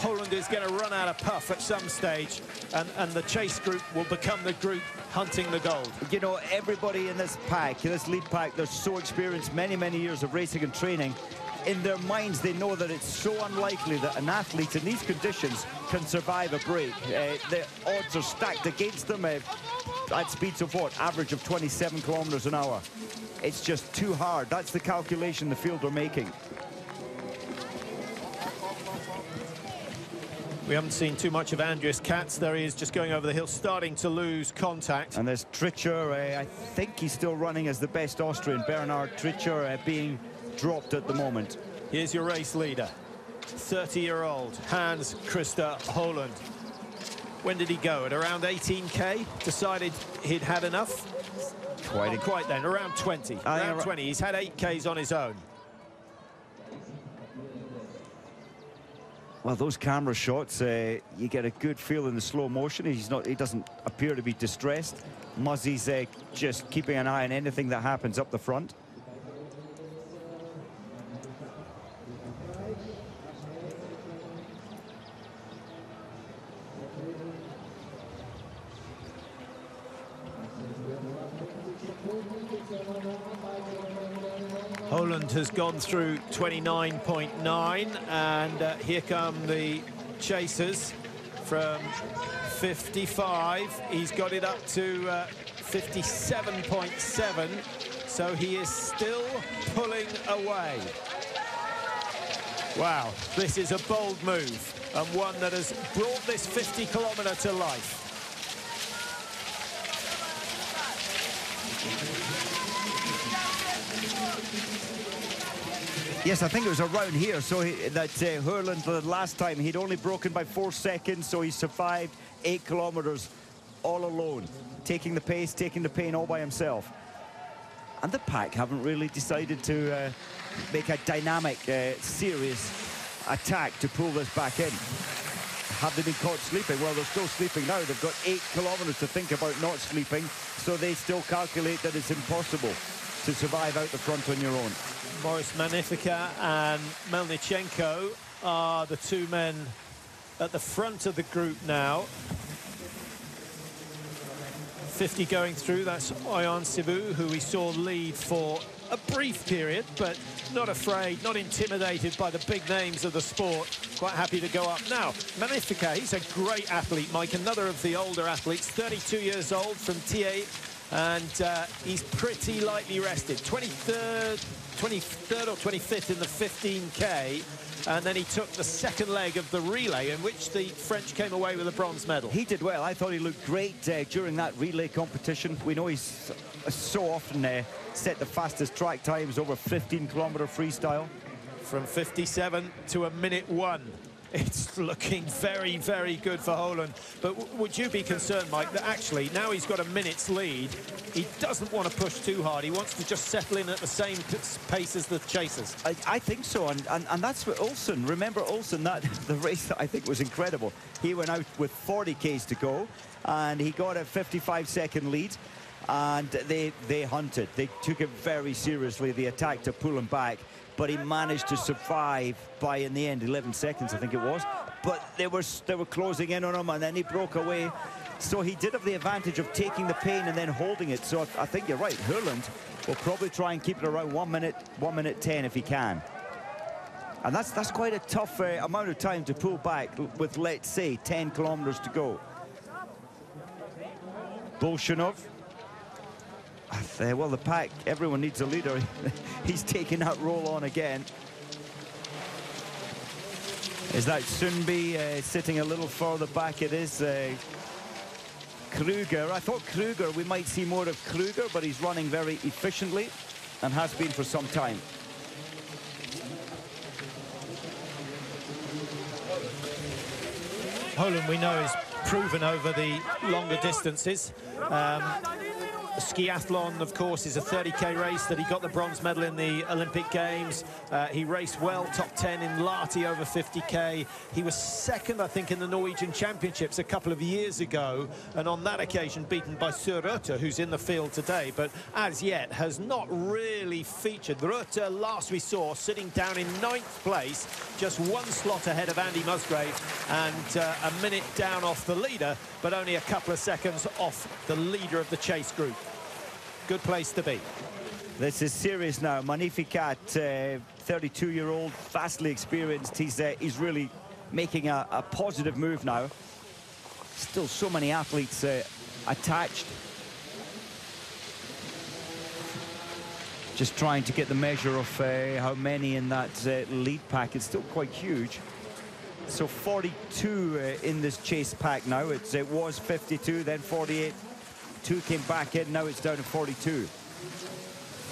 Holland is going to run out of puff at some stage, and the chase group will become the group hunting the gold. You know, everybody in this pack, this lead pack, they're so experienced, many years of racing and training. In their minds, they know that it's so unlikely that an athlete in these conditions can survive a break. The odds are stacked against them at speeds of what? Average of 27 kilometers an hour. It's just too hard. That's the calculation the field are making. We haven't seen too much of Andreas Katz. There he is, just going over the hill, starting to lose contact. And there's Tritscher. I think he's still running as the best Austrian. Bernhard Tritscher being dropped at the moment. Here's your race leader, 30-year-old Hans Christer Holland. When did he go? At around 18K? Decided he'd had enough? Not quite then, around 20. Around 20. He's had 8Ks on his own. Well, those camera shots, you get a good feel in the slow motion. He doesn't appear to be distressed. Muzzy's just keeping an eye on anything that happens up the front. Holland has gone through 29.9, and here come the chasers from 55. He's got it up to 57.7, so he is still pulling away. Wow, this is a bold move, and one that has brought this 50-kilometre to life. Yes, I think it was around here, so that Holland, the last time, he'd only broken by 4 seconds, so he survived 8 kilometers all alone, taking the pace, taking the pain all by himself. And the pack haven't really decided to make a dynamic, serious attack to pull this back in. Have they been caught sleeping? Well, they're still sleeping now. They've got 8 kilometers to think about not sleeping, so they still calculate that it's impossible to survive out the front on your own. Boris Magnificat and Melnichenko are the two men at the front of the group now. 50 going through, that's Oyan Sibu, who we saw lead for a brief period, but not afraid, not intimidated by the big names of the sport. Quite happy to go up. Now, Magnificat, he's a great athlete, Mike, another of the older athletes, 32 years old from Thiers, and he's pretty lightly rested. 23rd or 25th in the 15K, and then he took the second leg of the relay, in which the French came away with a bronze medal. He did well. I thought he looked great during that relay competition. We know he's so often set the fastest track times over 15-kilometer freestyle. From 57 to a minute 1. It's looking very, very good for Holland. But would you be concerned, Mike, that actually now he's got a minute's lead, he doesn't want to push too hard. He wants to just settle in at the same pace as the chasers. I think so, and that's what Olsen. Remember Olsen, that the race that I think was incredible. He went out with 40 Ks to go, and he got a 55-second lead. And they hunted. They took it very seriously, the attack to pull him back. But he managed to survive by, in the end, 11 seconds, I think it was. But they were closing in on him, and then he broke away. So he did have the advantage of taking the pain and then holding it. So I think you're right. Hurland will probably try and keep it around 1 minute 10 if he can. And that's quite a tough amount of time to pull back with, let's say, 10 kilometers to go. Bolshunov. Well, the pack, everyone needs a leader. He's taking that role on again. Is that Sundby sitting a little further back? It is Kruger. I thought Kruger, we might see more of Kruger, but he's running very efficiently and has been for some time. Holland, we know, is proven over the longer distances. The skiathlon, of course, is a 30K race that he got the bronze medal in the Olympic Games. He raced well, top 10 in Lahti over 50K. He was second, I think, in the Norwegian Championships a couple of years ago, and on that occasion beaten by Sør Røthe, who's in the field today, but as yet has not really featured. Røthe, last we saw, sitting down in 9th place, just 1 slot ahead of Andy Musgrave, and a minute down off the leader, but only a couple of seconds off the leader of the chase group. Good place to be. This is serious now. Magnificat, 32-year-old, vastly experienced. He's really making a positive move now. Still so many athletes attached. Just trying to get the measure of how many in that lead pack. It's still quite huge. So 42 in this chase pack now. It was 52, then 48. 2 came back in, now it's down to 42.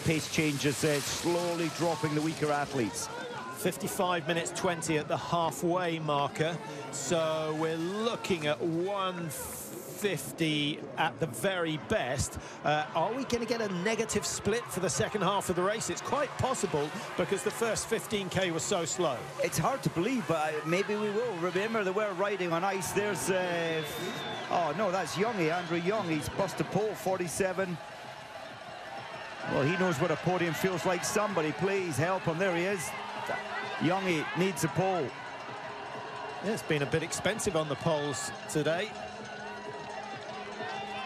Pace changes, slowly dropping the weaker athletes. 55 minutes 20 at the halfway marker, so we're looking at 150 at the very best. Are we going to get a negative split for the second half of the race? It's quite possible, because the first 15K was so slow. It's hard to believe, but maybe we will. Remember, they were riding on ice. There's oh no, that's Youngie, Andrew Young. He's bust a pole, 47. Well, he knows what a podium feels like. Somebody please help him. There he is. Youngie needs a pole. Yeah, it's been a bit expensive on the poles today.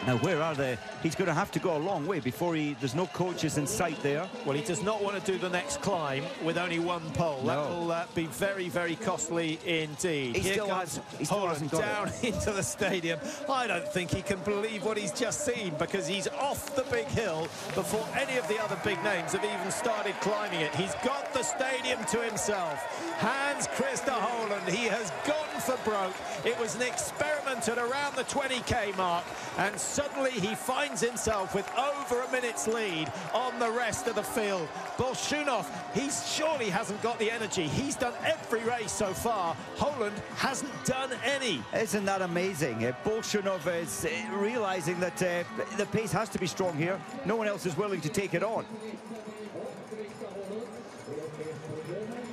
Now, where are they? He's going to have to go a long way before there's no coaches in sight there. Well, he does not want to do the next climb with only 1 pole. No. That will be very, very costly indeed. He still hasn't got down it. into the stadium. I don't think he can believe what he's just seen, because he's off the big hill before any of the other big names have even started climbing it. He's got the stadium to himself. Hans Christer Holland, he has gone for broke. It was an experiment at around the 20K mark, and suddenly he finds himself with over a minute's lead on the rest of the field. Bolshunov, he surely hasn't got the energy. He's done every race so far. Holland hasn't done any. Isn't that amazing? Bolshunov is realizing that the pace has to be strong here. No one else is willing to take it on.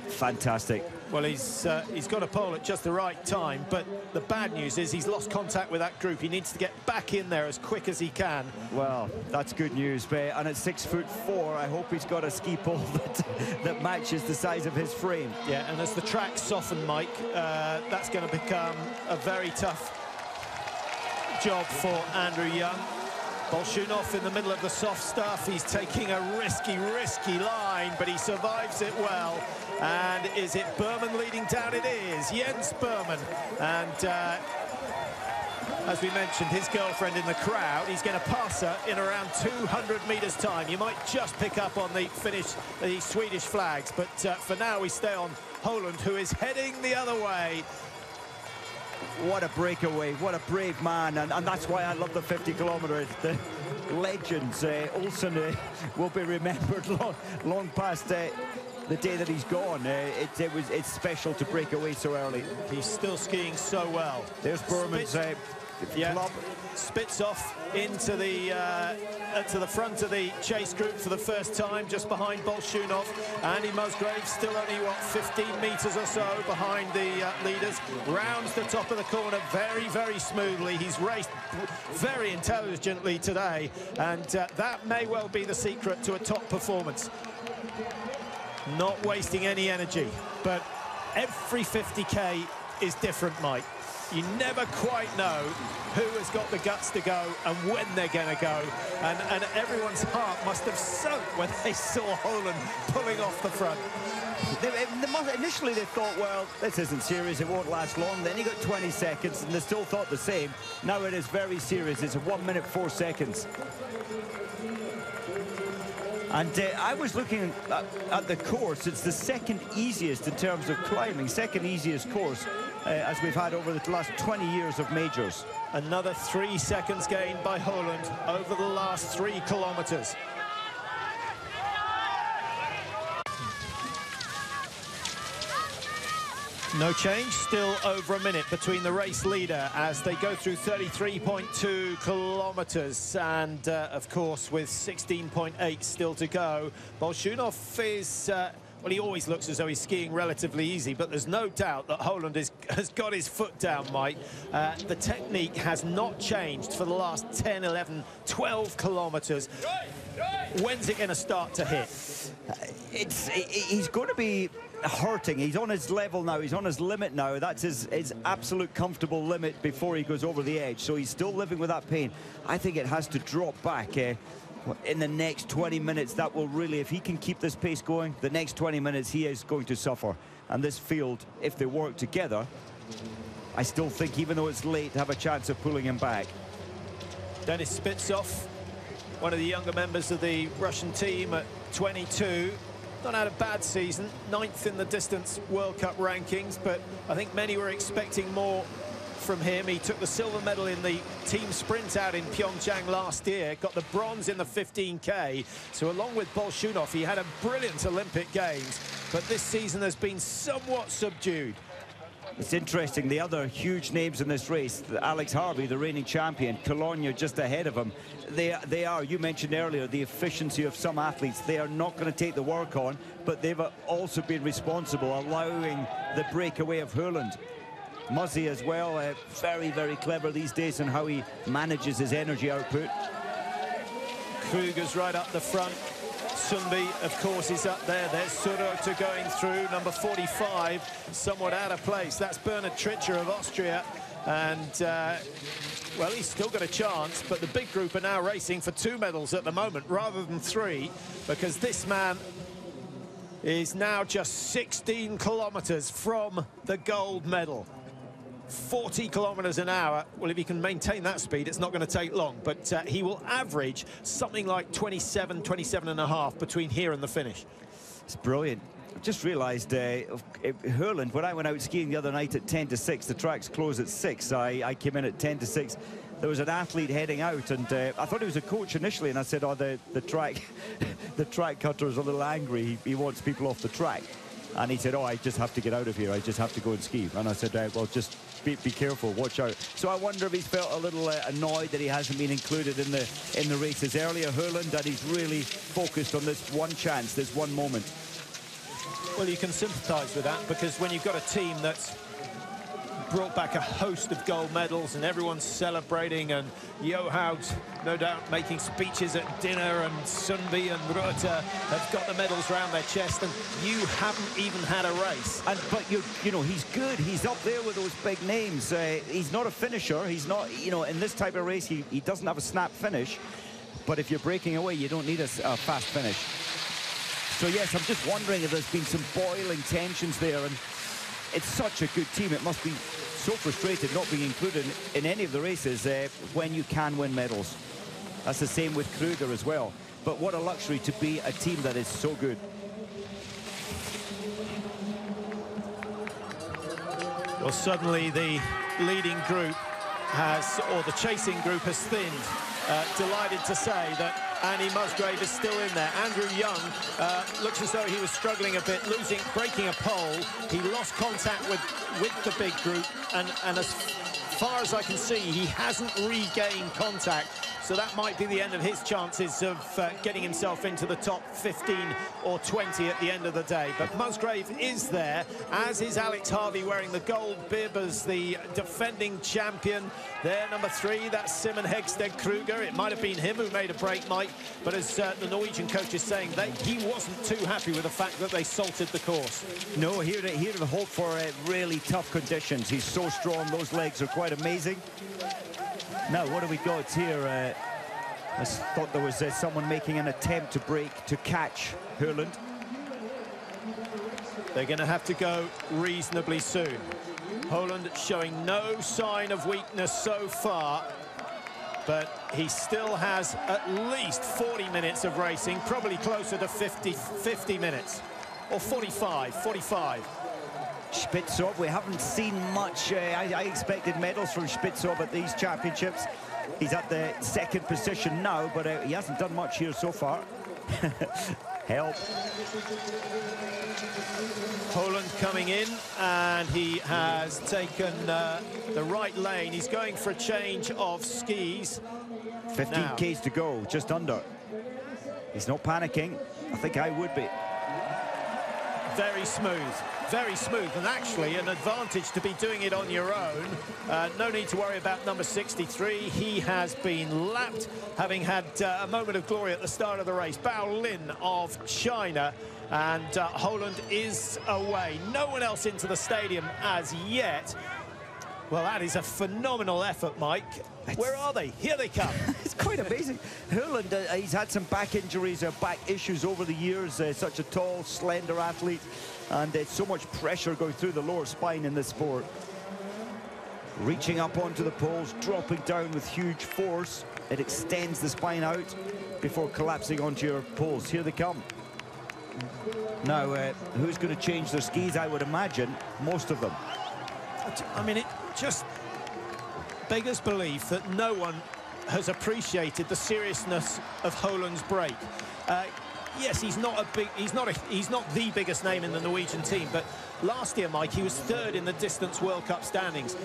Fantastic. Well, he's got a pole at just the right time, but the bad news is he's lost contact with that group. He needs to get back in there as quick as he can. Well, that's good news, and at 6'4", I hope he's got a ski pole that matches the size of his frame. Yeah, and as the track soften, Mike, that's going to become a very tough job for Andrew Young. Bolshunov in the middle of the soft stuff. He's taking a risky line, but he survives it well. And is it Berman leading down? It is. Jens Berman. And as we mentioned, his girlfriend in the crowd, he's going to pass her in around 200 meters time. You might just pick up on the Swedish flags, but for now we stay on Holland, who is heading the other way. What a breakaway, what a brave man, and that's why I love the 50 kilometers. The legends, Olsen will be remembered long past the day that he's gone. It's special to break away so early. He's still skiing so well. There's Berman's club. Spits off into the to the front of the chase group for the first time, just behind Bolshunov. Andy Musgrave still only, what, 15 meters or so behind the leaders. Rounds the top of the corner very smoothly. He's raced very intelligently today, and that may well be the secret to a top performance. Not wasting any energy, but every 50k is different, Mike. You never quite know who has got the guts to go and when they're going to go. And everyone's heart must have sunk when they saw Holland pulling off the front. Initially they thought, well, this isn't serious, it won't last long. Then he got 20 seconds and they still thought the same. Now it is very serious. It's 1 minute 4 seconds. And I was looking at the course. It's the second easiest in terms of climbing, second easiest course as we've had over the last 20 years of majors. Another 3 seconds gained by Holland over the last 3 kilometers. No change, still over a minute between the race leader as they go through 33.2 kilometers, and of course with 16.8 still to go. Bolshunov is well, he always looks as though he's skiing relatively easy, but there's no doubt that Holland has got his foot down, Mike. The technique has not changed for the last 10, 11, 12 kilometers. When's it going to start to hit? He's going to be hurting. He's on his level now. He's on his limit now. That's his absolute comfortable limit before he goes over the edge. So he's still living with that pain. I think it has to drop back in the next 20 minutes. That will really, if he can keep this pace going, the next 20 minutes he is going to suffer. And this field, if they work together, I still think, even though it's late, have a chance of pulling him back. Denis Spitsov, one of the younger members of the Russian team at 22. Not had a bad season, 9th in the distance World Cup rankings, but I think many were expecting more from him. He took the silver medal in the team sprint out in Pyeongchang last year, got the bronze in the 15k. So along with Bolshunov, he had a brilliant Olympic Games, but this season has been somewhat subdued. It's interesting, the other huge names in this race, Alex Harvey, the reigning champion, Cologne just ahead of him. They are, you mentioned earlier, the efficiency of some athletes. They are not going to take the work on, but they've also been responsible, allowing the breakaway of Holland. Muzzy as well, very clever these days in how he manages his energy output. Kruger's right up the front. Sundby, of course, is up there. There's Surota going through, number 45, somewhat out of place. That's Bernhard Tritscher of Austria. And, well, he's still got a chance, but the big group are now racing for 2 medals at the moment rather than 3, because this man is now just 16 kilometers from the gold medal. 40 kilometers an hour. Well, if he can maintain that speed, it's not going to take long, but he will average something like 27 and a half between here and the finish. It's brilliant. I've just realized Holland, when I went out skiing the other night at 10 to 6, the tracks close at 6. I came in at 10 to 6. There was an athlete heading out, and I thought he was a coach initially, and I said, oh, the track the track cutter is a little angry. He wants people off the track. And he said, oh, I just have to get out of here. I just have to go and ski. And I said, well, just be careful, watch out. So I wonder if he's felt a little annoyed that he hasn't been included in the races earlier, Holland, and he's really focused on this one chance, this one moment. Well, you can sympathise with that, because when you've got a team that's brought back a host of gold medals and everyone's celebrating, and Johaug's no doubt making speeches at dinner, and Sundby and Rutte have got the medals round their chest, and you haven't even had a race. But you know, he's good. He's up there with those big names. He's not a finisher. He's not, you know, in this type of race, he doesn't have a snap finish. But if you're breaking away, you don't need a fast finish. So yes, I'm just wondering if there's been some boiling tensions there, and it's such a good team. It must be so frustrated not being included in any of the races when you can win medals. That's the same with Kruger as well. But what a luxury to be a team that is so good. Well, suddenly the leading group has, or the chasing group has thinned. Delighted to say that Andy Musgrave is still in there. Andrew Young looks as though he was struggling a bit, breaking a pole. He lost contact with the big group, and as far as I can see, he hasn't regained contact. So that might be the end of his chances of getting himself into the top 15 or 20 at the end of the day. But Musgrave is there, as is Alex Harvey, wearing the gold bib as the defending champion. There, number 3, that's Simon Hegstead Kruger. It might have been him who made a break, Mike, but as the Norwegian coach is saying, he wasn't too happy with the fact that they salted the course. No, here to hope for really tough conditions. He's so strong, those legs are quite amazing. Now, what do we got here? I thought there was someone making an attempt to catch Hurland. They're going to have to go reasonably soon. Holland showing no sign of weakness so far, but he still has at least 40 minutes of racing, probably closer to 50 minutes, or 45. Spitzov, we haven't seen much. I expected medals from Spitzov at these championships. He's at the 2nd position now, but he hasn't done much here so far. Help. Holland coming in, and he has taken the right lane. He's going for a change of skis. 15 Ks to go, just under. He's not panicking. I think I would be. Very smooth, and actually an advantage to be doing it on your own. No need to worry about number 63. He has been lapped, having had a moment of glory at the start of the race. Bao Lin of China, and Holland is away. No one else into the stadium as yet. Well, that is a phenomenal effort, Mike. Where are they? Here they come. It's quite amazing. Hurland, he's had some back injuries, back issues over the years. Such a tall, slender athlete, and so much pressure going through the lower spine in this sport. Reaching up onto the poles, dropping down with huge force. It extends the spine out before collapsing onto your poles. Here they come. Now, who's going to change their skis? I would imagine most of them. I mean, it just beggars belief that no one has appreciated the seriousness of Holland's break. Yes, he's not the biggest name in the Norwegian team, but last year, Mike, he was 3rd in the distance World Cup standings.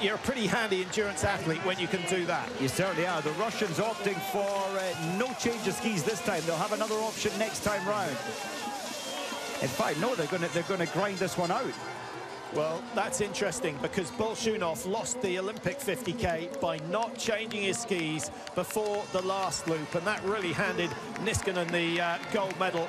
You're a pretty handy endurance athlete when you can do that. You certainly are. The Russians opting for no change of skis this time. They'll have another option next time round. In fact, no, they're going to grind this one out. Well, that's interesting, because Bolshunov lost the Olympic 50K by not changing his skis before the last loop, and that really handed Niskanen the gold medal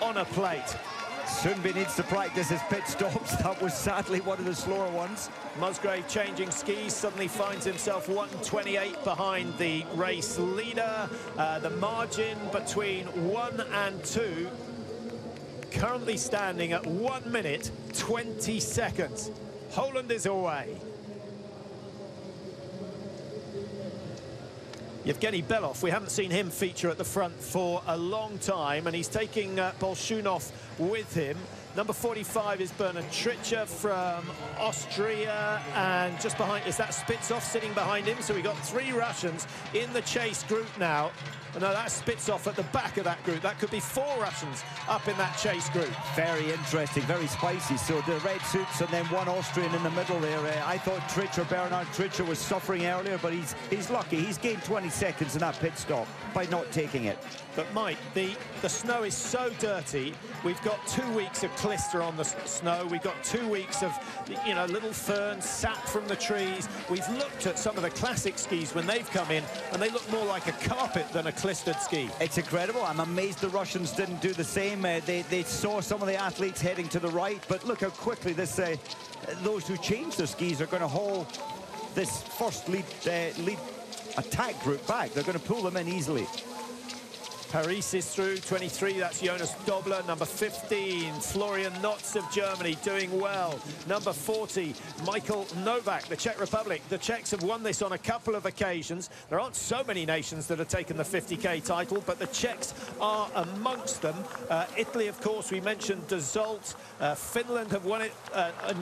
on a plate. Sundby needs to practice his pit stops. That was sadly one of the slower ones. Musgrave changing skis, suddenly finds himself 1:28 behind the race leader. The margin between 1 and 2 currently standing at 1 minute 20 seconds. Holland is away. Yevgeny Belov, we haven't seen him feature at the front for a long time, and he's taking Bolshunov with him. Number 45 is Bernhard Tritscher from Austria, and just behind is that Spitzov sitting behind him. So we've got 3 Russians in the chase group now. No, that's Spitzov at the back of that group. That could be 4 Russians up in that chase group. Very interesting, very spicy. So the red suits and then 1 Austrian in the middle there. I thought Bernhard Tritscher was suffering earlier, but he's lucky. He's gained 20 seconds in that pit stop by not taking it. But Mike, the snow is so dirty. We've got 2 weeks of clister on the snow. We've got 2 weeks of, you know, little ferns, sap from the trees. We've looked at some of the classic skis when they've come in, and they look more like a carpet than a clistered ski. It's incredible. I'm amazed the Russians didn't do the same. They saw some of the athletes heading to the right, but look how quickly this those who changed their skis are going to haul this first lead attack group back. They're going to pull them in easily. Paris is through, 23, that's Jonas Dobler. Number 15, Florian Notz of Germany, doing well. Number 40, Michael Novak, the Czech Republic. The Czechs have won this on a couple of occasions. There aren't so many nations that have taken the 50K title, but the Czechs are amongst them. Italy, of course, we mentioned de Zolt. Finland have won it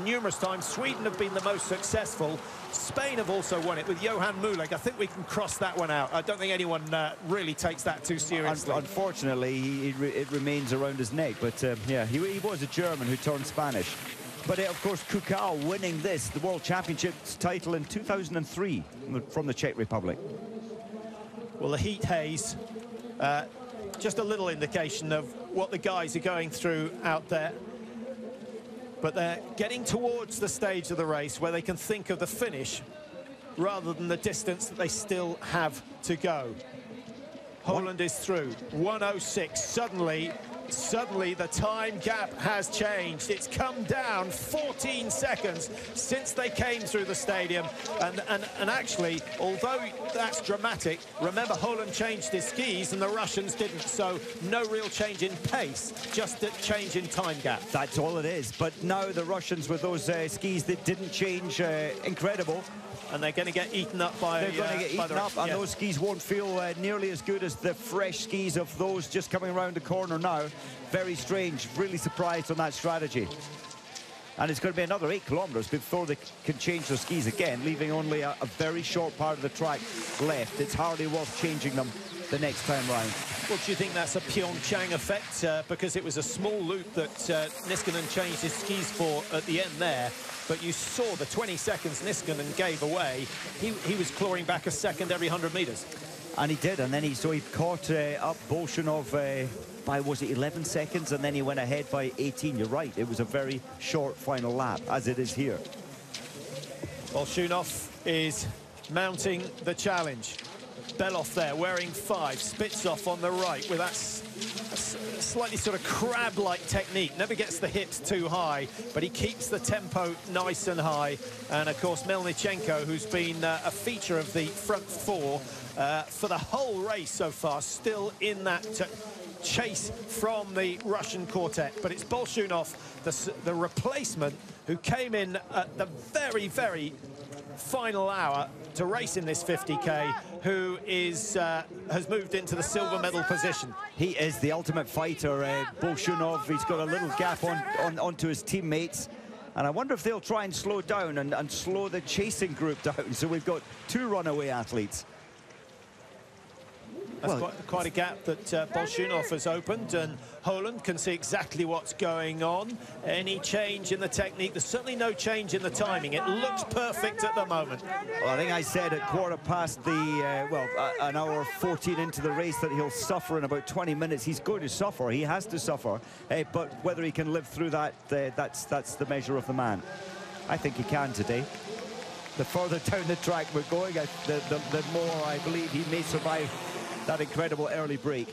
numerous times. Sweden have been the most successful. Spain have also won it with Johan Muleg. I think we can cross that one out. I don't think anyone really takes that too seriously. Unfortunately, it remains around his neck. But yeah, he was a German who turned Spanish. But of course, Kukal winning this, the World Championships title in 2003 from the Czech Republic. Well, the heat haze, just a little indication of what the guys are going through out there. But they're getting towards the stage of the race where they can think of the finish rather than the distance that they still have to go. Holland is through, 1:06. Suddenly the time gap has changed. It's come down 14 seconds since they came through the stadium. And actually, although that's dramatic, remember Holland changed his skis and the Russians didn't. So no real change in pace, just a change in time gap. That's all it is. But now the Russians with those skis that didn't change, incredible. And they're going to get eaten up by... They're going to get eaten up, and those skis won't feel nearly as good as the fresh skis of those just coming around the corner now. Very strange. Really surprised on that strategy. And it's going to be another 8 kilometers before they can change their skis again, leaving only a very short part of the track left. It's hardly worth changing them the next time round. Well, do you think that's a Pyeongchang effect? Because it was a small loop that Niskanen changed his skis for at the end there. But you saw the 20 seconds Niskanen gave away. He was clawing back a second every 100 meters. And he did, and then he caught up Bolshunov by, was it 11 seconds? And then he went ahead by 18. You're right, it was a very short final lap, as it is here. Bolshunov is mounting the challenge. Beloff there, wearing 5, Spitzoff on the right with that slightly sort of crab-like technique. Never gets the hips too high, but he keeps the tempo nice and high. And of course, Melnichenko, who's been a feature of the front 4 for the whole race so far, still in that chase from the Russian quartet. But it's Bolshunov, the replacement, who came in at the very, very final hour to race in this 50K, who has moved into the silver medal position. He is the ultimate fighter, Bolshunov. He's got a little gap onto his teammates. And I wonder if they'll try and slow down and slow the chasing group down. So we've got 2 runaway athletes. That's quite a gap that Bolshunov has opened, and Holland can see exactly what's going on. Any change in the technique? There's certainly no change in the timing. It looks perfect at the moment. Well, I think I said at quarter past an hour 14 into the race that he'll suffer in about 20 minutes. He's going to suffer. He has to suffer. But whether he can live through that, that's the measure of the man. I think he can today. The further down the track we're going, the more I believe he may survive that incredible early break.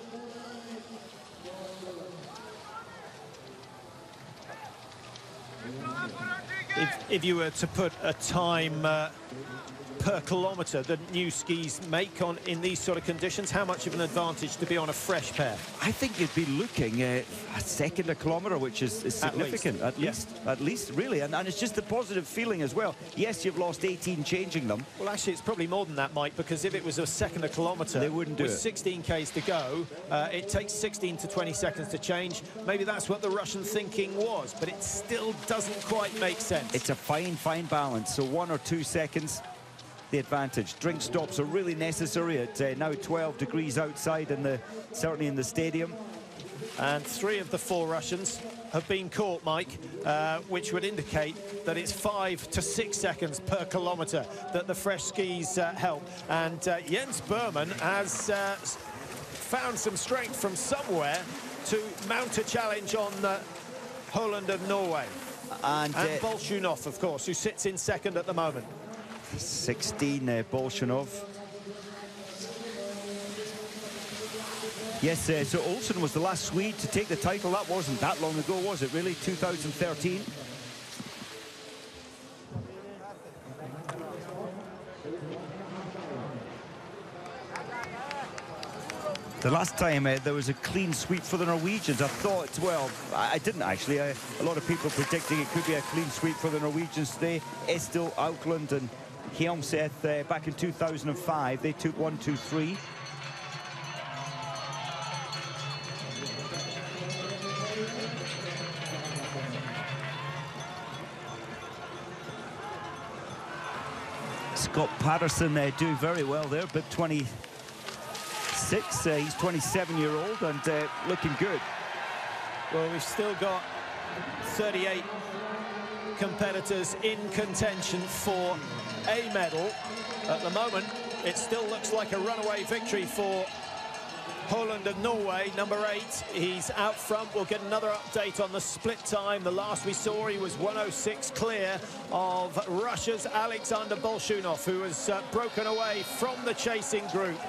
If you were to put a time per kilometre that new skis make in these sort of conditions, how much of an advantage to be on a fresh pair? I think you'd be looking at a second a kilometre, which is significant, at least, really. And it's just the positive feeling as well. Yes, you've lost 18 changing them. Well, actually, it's probably more than that, Mike, because if it was a second a kilometre, they wouldn't do it. With 16 Ks to go, it takes 16 to 20 seconds to change. Maybe that's what the Russian thinking was, but it still doesn't quite make sense. It's a fine balance. So 1 or 2 seconds, the advantage. Drink stops are really necessary at now 12 degrees outside, certainly in the stadium. And 3 of the 4 Russians have been caught, Mike, which would indicate that it's 5 to 6 seconds per kilometre that the fresh skis help. And Jens Berman has found some strength from somewhere to mount a challenge on Holland of Norway. And Bolshunov, of course, who sits in second at the moment. 16, Bolshunov. Yes, so Olsen was the last Swede to take the title. That wasn't that long ago, was it, really? 2013. The last time there was a clean sweep for the Norwegians, I thought, well, I didn't actually. A lot of people predicting it could be a clean sweep for the Norwegians today. Estil, Aukland and Hjelmseth back in 2005. They took 1, 2, 3. Scott Patterson doing very well there, but 26, he's 27-year-old and looking good. Well, we've still got 38 competitors in contention for a medal. At the moment, it still looks like a runaway victory for Holland of Norway, number 8. He's out front. We'll get another update on the split time. The last we saw, he was 1:06 clear of Russia's Alexander Bolshunov, who has broken away from the chasing group.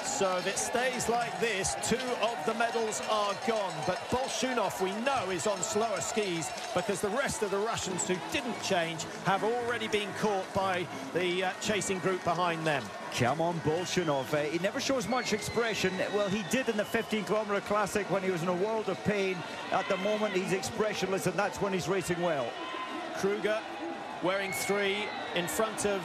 So if it stays like this, 2 of the medals are gone. But Bolshunov, we know, is on slower skis because the rest of the Russians who didn't change have already been caught by the chasing group behind them. Come on, Bolshunov. He never shows much expression. Well, he did in the 15-kilometer classic when he was in a world of pain. At the moment, he's expressionless, and that's when he's racing well. Kruger wearing 3 in front of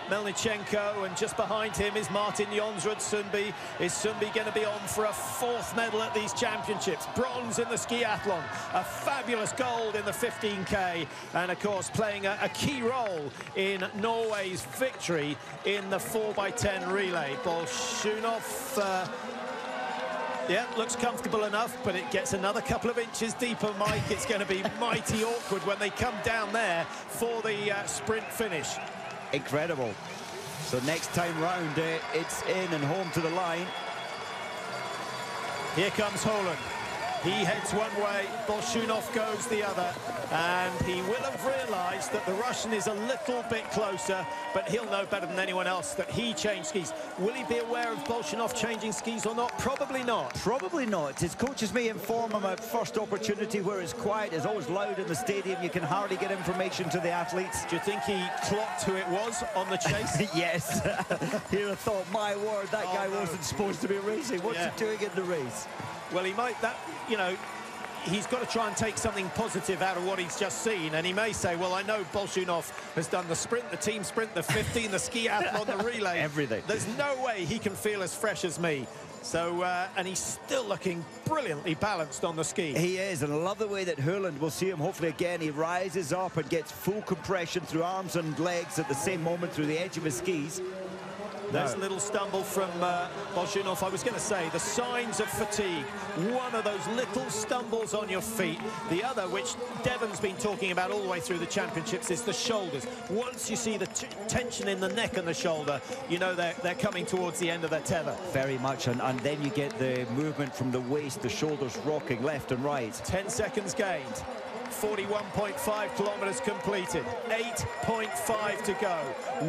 Melnichenko, and just behind him is Martin Jonsrud. Sundby. Is Sundby going to be on for a 4th medal at these championships? Bronze in the skiathlon, a fabulous gold in the 15K, and of course playing a key role in Norway's victory in the 4x10 relay. Bolshunov, yeah, looks comfortable enough, but it gets another couple of inches deeper, Mike. It's going to be mighty awkward when they come down there for the sprint finish. Incredible. So next time round, it's in and home to the line. Here comes Holland. He heads one way, Bolshunov goes the other, and he will have realised that the Russian is a little bit closer, but he'll know better than anyone else that he changed skis. Will he be aware of Bolshunov changing skis or not? Probably not. Probably not. His coaches may inform him at first opportunity where it's quiet. It's always loud in the stadium. You can hardly get information to the athletes. Do you think he clocked who it was on the chase? Yes. He'd have thought, my word, that guy wasn't supposed to be racing. What's he doing in the race? Well, he might, you know, he's got to try and take something positive out of what he's just seen, and he may say, well, I know Bolshunov has done the sprint, the team sprint, the 15, the skiathlon, the relay. Everything. There's no way he can feel as fresh as me. So, and he's still looking brilliantly balanced on the ski. He is, and I love the way that Holland, will see him hopefully again, he rises up and gets full compression through arms and legs at the same moment through the edge of his skis. There's a little stumble from Bolshunov. I was going to say, the signs of fatigue. One of those little stumbles on your feet. The other, which Devon's been talking about all the way through the championships, is the shoulders. Once you see the tension in the neck and the shoulder, you know they're coming towards the end of their tether. Very much, and then you get the movement from the waist, the shoulders rocking left and right. 10 seconds gained. 41.5 kilometers completed, 8.5 to go.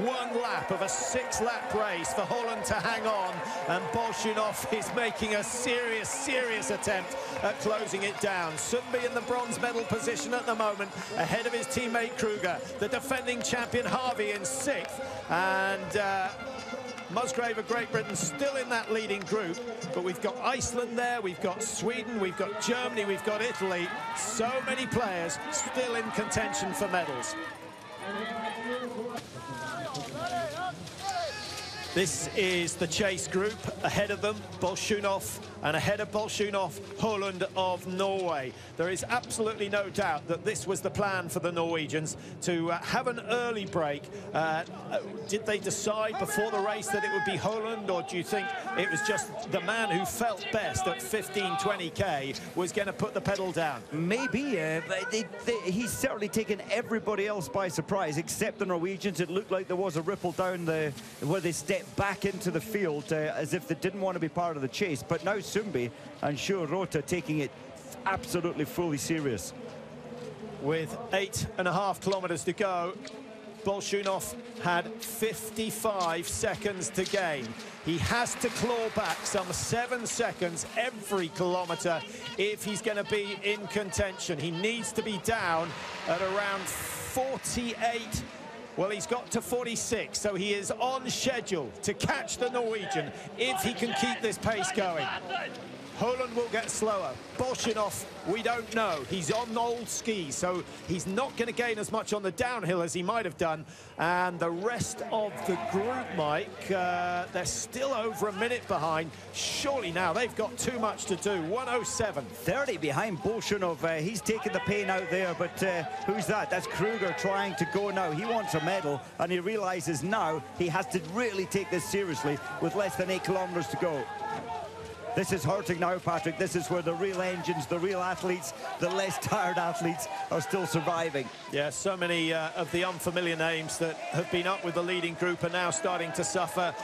1 lap of a 6-lap race for Holland to hang on, and Bolshunov is making a serious attempt at closing it down. Sundby in the bronze medal position at the moment, ahead of his teammate Kruger. The defending champion Harvey in 6th, and Musgrave of Great Britain still in that leading group, but we've got Iceland there, we've got Sweden, we've got Germany, we've got Italy. So many players still in contention for medals. This is the chase group. Ahead of them, Bolshunov and ahead of Bolsjunov, Holland of Norway. There is absolutely no doubt that this was the plan for the Norwegians, to have an early break. Did they decide before the race that it would be Holland, or do you think it was just the man who felt best at 15-20k was going to put the pedal down? Maybe, but he's certainly taken everybody else by surprise, except the Norwegians. It looked like there was a ripple down where they stepped back into the field as if they didn't want to be part of the chase. But now Sundby and Sjur Rota taking it absolutely fully serious. With 8.5 kilometers to go, Bolsjunov had 55 seconds to gain. He has to claw back some 7 seconds every kilometre if he's going to be in contention. He needs to be down at around 48. Well, he's got to 46, so he is on schedule to catch the Norwegian if he can keep this pace going. Holland will get slower. Bolsjunov, we don't know. He's on old skis, so he's not going to gain as much on the downhill as he might have done. And the rest of the group, Mike, they're still over a minute behind. Surely now they've got too much to do. 1:07. 30 behind Bolsjunov. He's taking the pain out there, but who's that? That's Kruger trying to go now. He wants a medal, and he realizes now he has to really take this seriously with less than 8 kilometers to go. This is hurting now, Patrick. This is where the real engines, the real athletes, the less tired athletes are still surviving. Yeah, so many of the unfamiliar names that have been up with the leading group are now starting to suffer.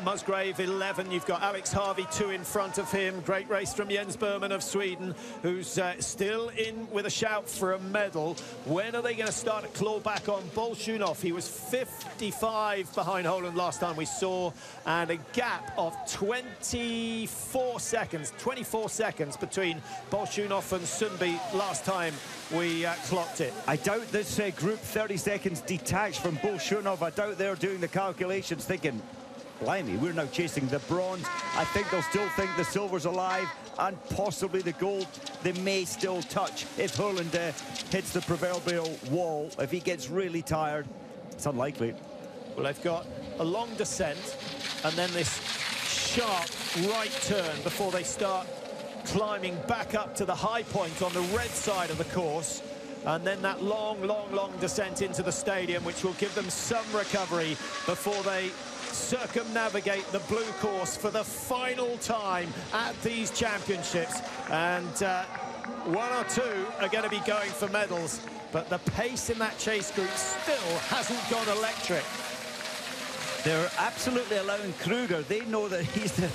Musgrave, 11. You've got Alex Harvey, 2 in front of him. Great race from Jens Berman of Sweden, who's still in with a shout for a medal. When are they going to start to claw back on Bolsjunov? He was 55 behind Holland last time we saw, and a gap of 24 seconds between Bolsjunov and Sundby last time we clocked it. I doubt this group 30 seconds detached from Bolsjunov. I doubt they're doing the calculations thinking, blimey, we're now chasing the bronze. I think they'll still think the silver's alive, and possibly the gold they may still touch if Holland hits the proverbial wall. If he gets really tired, it's unlikely. Well, they've got a long descent and then this sharp right turn before they start climbing back up to the high point on the red side of the course, and then that long descent into the stadium, which will give them some recovery before they circumnavigate the blue course for the final time at these championships. And 1 or 2 are going to be going for medals, but the pace in that chase group still hasn't gone electric. They're absolutely allowing Kruger. They know that he's the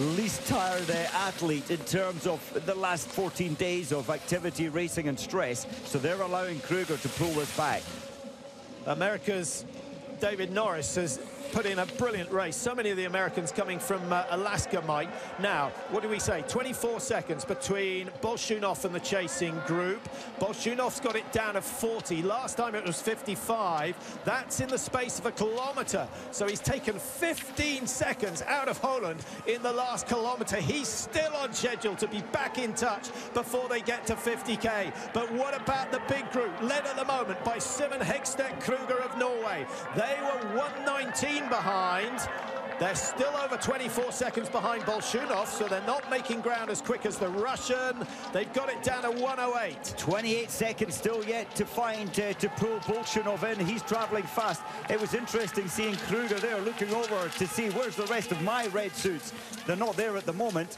least tired athlete in terms of the last 14 days of activity, racing and stress. So they're allowing Kruger to pull this back. America's David Norris has put in a brilliant race. So many of the Americans coming from Alaska, Mike. Now, what do we say? 24 seconds between Bolsjunov and the chasing group. Bolsjunov's got it down to 40. Last time it was 55. That's in the space of a kilometre. So he's taken 15 seconds out of Holland in the last kilometre. He's still on schedule to be back in touch before they get to 50k. But what about the big group, led at the moment by Simon Hegstedt Kruger of Norway? They were 1:19 behind. They're still over 24 seconds behind Bolsjunov, so they're not making ground as quick as the Russian. They've got it down to 1:08. 28 seconds still yet to find to pull Bolsjunov in. He's travelling fast. It was interesting seeing Kruger there looking over to see where's the rest of my red suits. They're not there at the moment.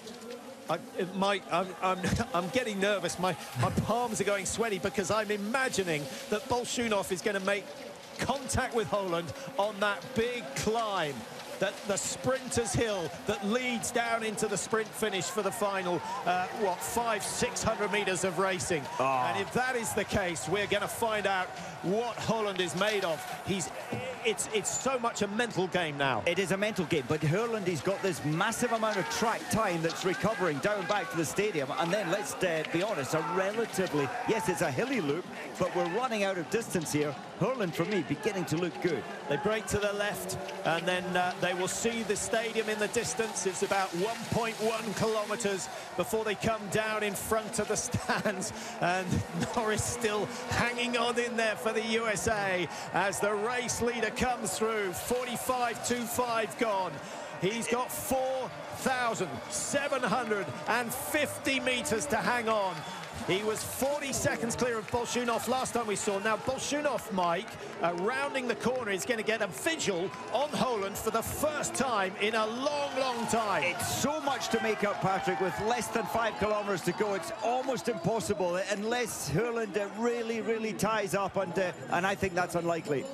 Mike, I'm getting nervous. My palms are going sweaty because I'm imagining that Bolsjunov is going to make contact with Holland on that big climb, that the sprinter's hill that leads down into the sprint finish for the final 500-600 meters of racing. And if that is the case, we're going to find out what Holland is made of. It's so much a mental game now. It is a mental game, but Holland, he's got this massive amount of track time that's recovering down back to the stadium, and then let's be honest, a relatively, yes, it's a hilly loop, but we're running out of distance here. Holland, for me, beginning to look good. They break to the left, and then they will see the stadium in the distance. It's about 1.1 kilometers before they come down in front of the stands, and Norris still hanging on in there for the USA as the race leader comes through. 45.25 gone. He's got 4 1,750 meters to hang on. He was 40 seconds clear of Bolshunov last time we saw. Now, Bolshunov, Mike, rounding the corner, is going to get a visual on Holland for the first time in a long, long time. It's so much to make up, Patrick, with less than 5 kilometers to go. It's almost impossible unless Holland really, really ties up, and I think that's unlikely.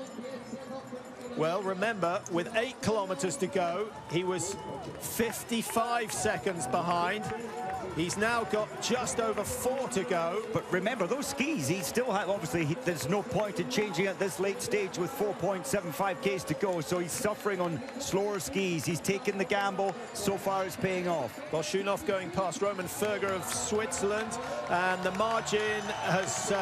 Well, remember, with 8 kilometers to go, he was 55 seconds behind. He's now got just over 4 to go. But remember, those skis, he still have, obviously, there's no point in changing at this late stage with 4.75 Ks to go, so he's suffering on slower skis. He's taken the gamble. So far, it's paying off. Bolshunov going past Roman Ferger of Switzerland, and the margin has,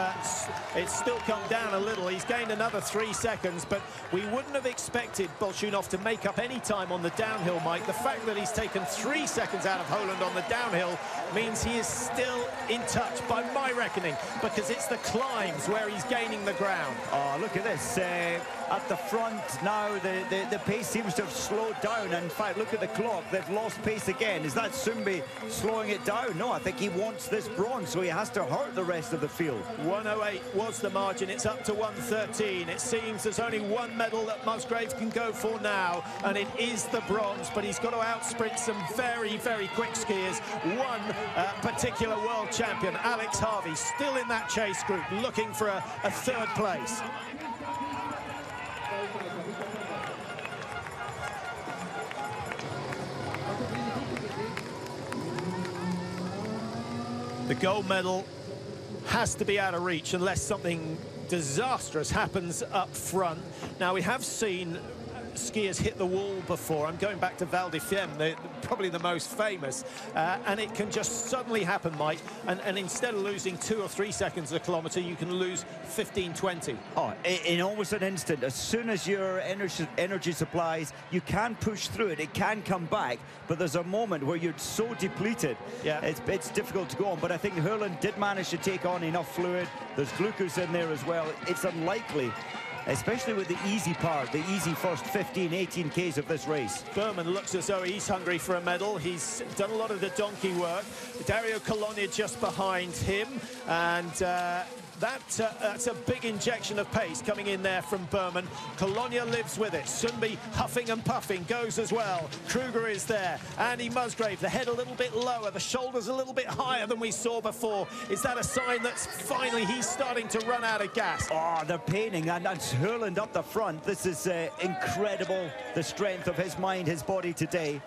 it's still come down a little. He's gained another 3 seconds, but we wouldn't have expected Bolshunov to make up any time on the downhill, Mike. The fact that he's taken 3 seconds out of Holland on the downhill means he is still in touch, by my reckoning, because it's the climbs where he's gaining the ground. Oh, look at this. At the front now, the pace seems to have slowed down. And in fact, look at the clock. They've lost pace again. Is that Sumbi slowing it down? No, I think he wants this bronze, so he has to hurt the rest of the field. 108 was the margin. It's up to 113. It seems there's only one medal that Musgrave can go for now, and it is the bronze, but he's got to outsprint some very, very quick skiers. One particular world champion, Alex Harvey, still in that chase group, looking for a 3rd place. The gold medal has to be out of reach unless something disastrous happens up front. Now, we have seen skiers hit the wall before. I'm going back to Val di Fiemme, probably the most famous, and it can just suddenly happen, Mike, and instead of losing 2 or 3 seconds a kilometre, you can lose 15, 20. Oh, in almost an instant, as soon as your energy supplies, you can push through it, it can come back, but there's a moment where you're so depleted, yeah, it's difficult to go on. But I think Holland did manage to take on enough fluid. There's glucose in there as well. It's unlikely, especially with the easy part, the easy first 15, 18 Ks of this race. Berman looks as though he's hungry for a medal. He's done a lot of the donkey work. Dario Colonia just behind him, and that's a big injection of pace coming in there from Berman. Colonia lives with it. Sundby huffing and puffing goes as well. Kruger is there. Andy Musgrave, the head a little bit lower, the shoulders a little bit higher than we saw before. Is that a sign that finally he's starting to run out of gas? Oh, they're painting, and that's Holland up the front. This is incredible, the strength of his mind, his body today.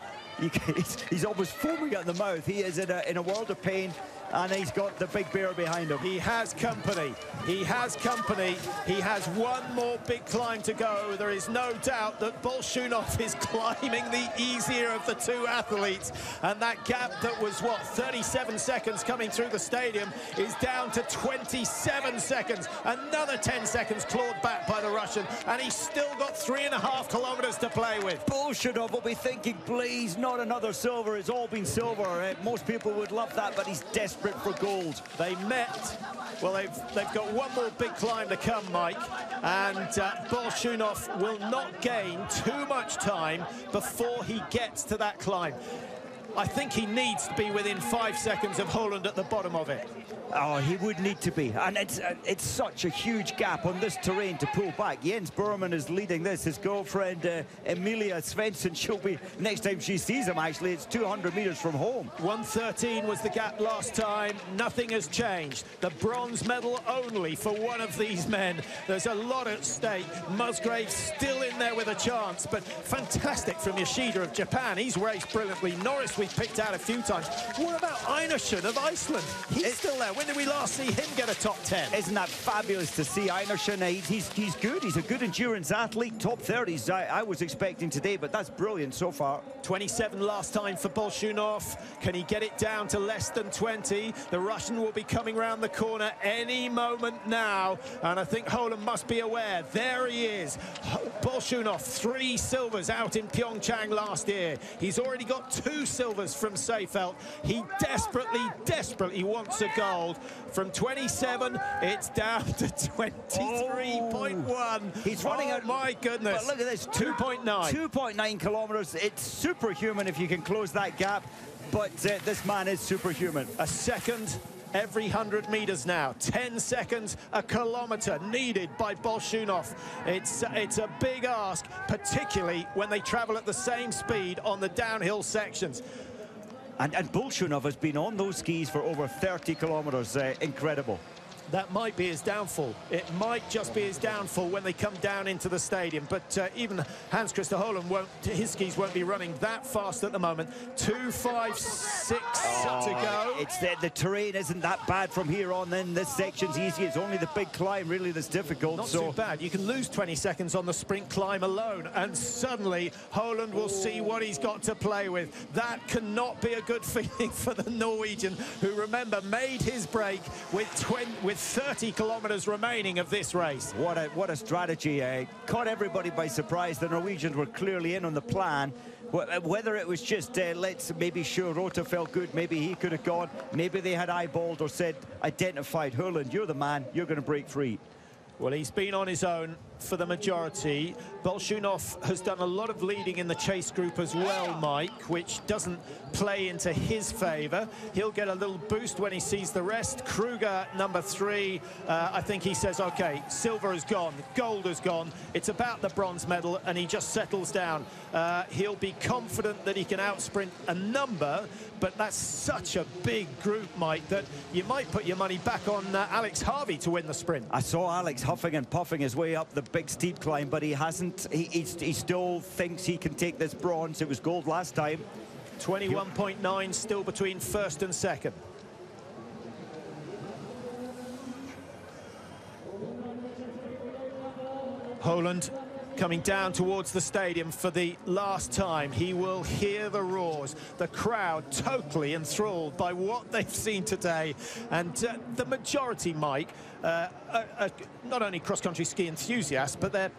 He's almost foaming at the mouth. He is in a world of pain, and he's got the big bear behind him. He has company. He has company. He has one more big climb to go. There is no doubt that Bolshunov is climbing the easier of the 2 athletes, and that gap that was, what, 37 seconds coming through the stadium is down to 27 seconds. Another 10 seconds clawed back by the Russian, and he's still got 3.5 kilometers to play with. Bolshunov will be thinking, please, not another silver. It's all been silver. Most people would love that, but he's desperate for gold. They met. Well, they've got one more big climb to come, Mike, and Bolshunov will not gain too much time before he gets to that climb. I think he needs to be within 5 seconds of Holland at the bottom of it. Oh, he would need to be, and it's such a huge gap on this terrain to pull back. Jens Berman is leading this. His girlfriend Emilia Svensson, she'll be, next time she sees him, actually, it's 200 meters from home. 1:13 was the gap last time. Nothing has changed. The bronze medal only for one of these men. There's a lot at stake. Musgrave still in there with a chance, but fantastic from Yoshida of Japan. He's raced brilliantly. Norris we've picked out a few times. What about Einarsson of Iceland? He's still there. When did we last see him get a top 10? Isn't that fabulous to see? Einarsson, he's good. He's a good endurance athlete. Top 30s I was expecting today, but that's brilliant so far. 27 last time for Bolshunov. Can he get it down to less than 20? The Russian will be coming round the corner any moment now, and I think Holland must be aware. There he is. Bolshunov, 3 silvers out in Pyeongchang last year. He's already got 2 silvers silvers from Seefeld. He desperately wants a gold. From 27, it's down to 23.1. He's running out. My goodness. But look at this, 2.9. 2.9 kilometers. It's superhuman if you can close that gap. But this man is superhuman. A second every 100 meters now. 10 seconds a kilometer needed by Bolshunov. It's a big ask, particularly when they travel at the same speed on the downhill sections. And Bolshunov has been on those skis for over 30 kilometers. Incredible. That might be his downfall. It might just be his downfall when they come down into the stadium. But even Hans-Christer Holund his skis won't be running that fast at the moment. 2.56 to go. It's the terrain isn't that bad from here on. Then this section's easy. It's only the big climb really that's difficult. Not too bad. You can lose 20 seconds on the sprint climb alone, and suddenly Holund will see what he's got to play with. That cannot be a good feeling for the Norwegian, who, remember, made his break with 30 kilometers remaining of this race. What a strategy. Caught everybody by surprise. The Norwegians were clearly in on the plan. Whether it was just let's maybe sure Rota felt good, maybe he could have gone, maybe they had eyeballed or said, identified, Holund, you're the man, you're going to break free. Well, he's been on his own for the majority. Bolshunov has done a lot of leading in the chase group as well, Mike, which doesn't play into his favour. He'll get a little boost when he sees the rest. Kruger, number 3, I think he says, OK, silver is gone, gold is gone. It's about the bronze medal, and he just settles down. He'll be confident that he can outsprint a number, but that's such a big group, Mike, that you might put your money back on Alex Harvey to win the sprint. I saw Alex huffing and puffing his way up the big steep climb, but he hasn't. He still thinks he can take this bronze. It was gold last time. 21.9 still between first and second. Holund coming down towards the stadium for the last time. He will hear the roars. The crowd totally enthralled by what they've seen today. And the majority, Mike, not only cross-country ski enthusiasts, but they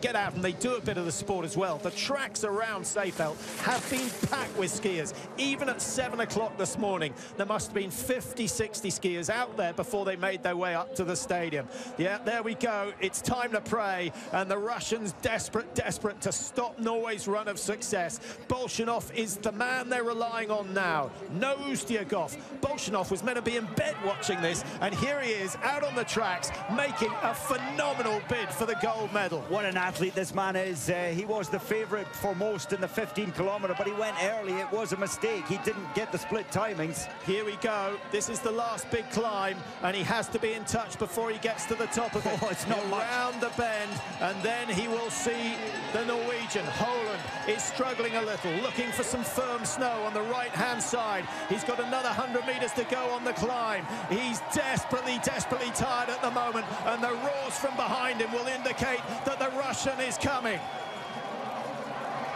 get out and they do a bit of the sport as well. The tracks around Seefeld have been packed with skiers. Even at 7 o'clock this morning, there must have been 50, 60 skiers out there before they made their way up to the stadium. Yeah, there we go. It's time to pray. And the Russians desperate to stop Norway's run of success. Bolshunov is the man they're relying on now. No Ustiakov. Bolshunov was meant to be in bed watching this, and here he is out on the tracks making a phenomenal bid for the gold medal. What an athlete this man is. He was the favourite for most in the 15-kilometre, but he went early. It was a mistake. He didn't get the split timings. Here we go. This is the last big climb, and he has to be in touch before he gets to the top of it. Oh, it's not much. Around the bend, and then he will see the Norwegian. Holund is struggling a little, looking for some firm snow on the right-hand side. He's got another 100 metres to go on the climb. He's desperately tired at the moment, and the roars from behind him will indicate that the Russian is coming.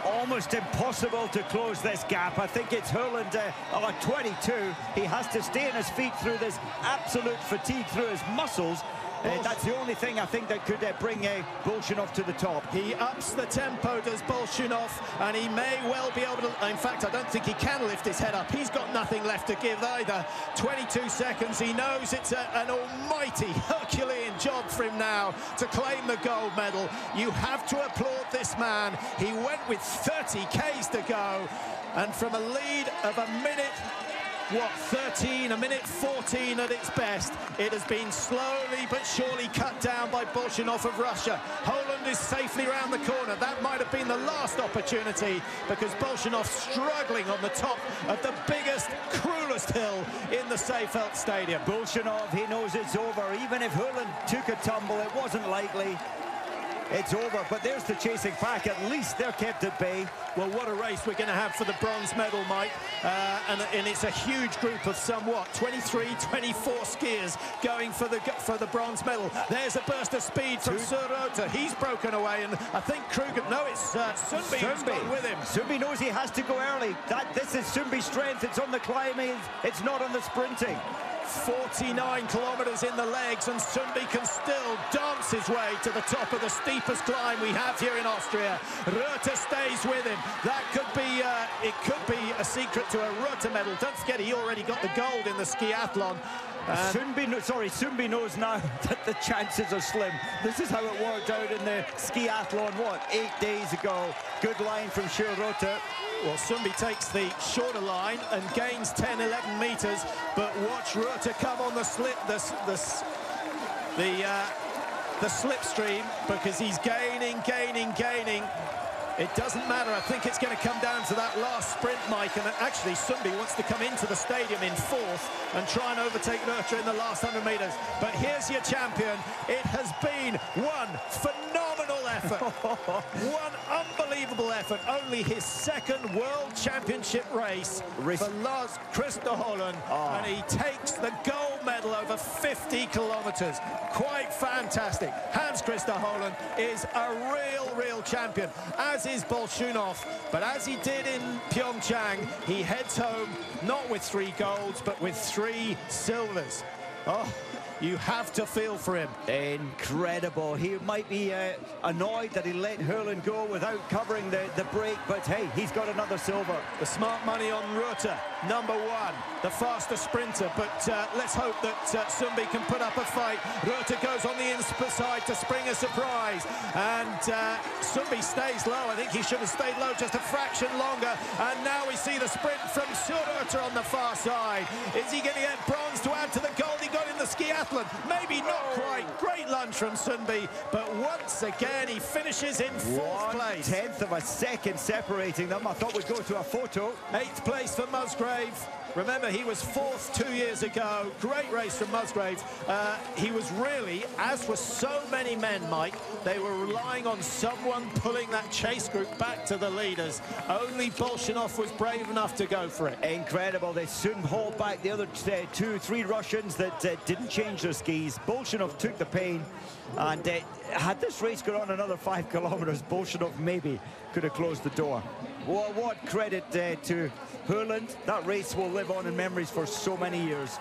Almost impossible to close this gap. I think it's Holund at 22. He has to stay on his feet through this absolute fatigue through his muscles. That's the only thing I think that could bring Bolshunov to the top. He ups the tempo, does Bolshunov, and he may well be able to... In fact, I don't think he can lift his head up. He's got nothing left to give either. 22 seconds. He knows it's an almighty Herculean job for him now to claim the gold medal. You have to applaud this man. He went with 30 Ks to go, and from a lead of a minute... What, 13, a minute 14 at its best. It has been slowly but surely cut down by Bolshunov of Russia. Holund is safely around the corner. That might have been the last opportunity, because Bolshunov struggling on the top of the biggest, cruelest hill in the Seefeld Stadium. Bolshunov, he knows it's over. Even if Holund took a tumble, it wasn't likely. It's over, but there's the chasing pack. At least they're kept at bay. Well, what a race we're going to have for the bronze medal, Mike. And it's a huge group of somewhat 23, 24 skiers going for the bronze medal. There's a burst of speed from Rota. He's broken away, and I think Kruger... No, it's Sundby who's gone with him. Sundby knows he has to go early. This is Sundby's strength. It's on the climbing. It's not on the sprinting. 49 kilometres in the legs, and Sundby can still dance his way to the top of the steepest climb we have here in Austria. Reuter stays with him. That could be, it could be a secret to a Reuter medal. Don't forget, he already got the gold in the skiathlon. Sundby knows now that the chances are slim. This is how it worked out in the skiathlon, what, 8 days ago. Good line from Reuter. Well, Sundby takes the shorter line and gains 10, 11 metres, but watch Reuter come on the slipstream, because he's gaining. It doesn't matter. I think it's going to come down to that last sprint, Mike, and actually Sundby wants to come into the stadium in fourth and try and overtake Reuter in the last 100 metres. But here's your champion. It has been one phenomenal effort. One unbelievable effort. Only his second World Championship race for Lars Christer Holland, and he takes the gold medal over 50 kilometres. Quite fantastic. Hans Christer Holland is a real champion, as is Bolshunov, but as he did in Pyeongchang, he heads home not with 3 golds, but with 3 silvers. Oh, you have to feel for him. Incredible. He might be annoyed that he let Hurlin go without covering the break, but hey, he's got another silver. The smart money on Reuter, number 1, the faster sprinter, but let's hope that Sundby can put up a fight. Reuter goes on the inside to spring a surprise, and Sundby stays low. I think he should have stayed low just a fraction longer, and now we see the sprint from Reuter on the far side. Is he going to get bronze to add to the gold he got in the skiathlon? Maybe not quite. Great lunge from Sundby, but once again he finishes in 4th place. 1/10 of a second separating them. I thought we'd go to a photo. 8th place for Musgrave. Remember, he was 4th 2 years ago. Great race from Musgrave. He was really, as were so many men, Mike, they were relying on someone pulling that chase group back to the leaders. Only Bolshunov was brave enough to go for it. Incredible. They soon hauled back the other 2, 3 Russians that didn't change their skis. Bolshunov took the pain, and had this race gone on another 5 kilometres, Bolshunov maybe could have closed the door. Well, what credit to Hurland. That race will live on in memories for so many years.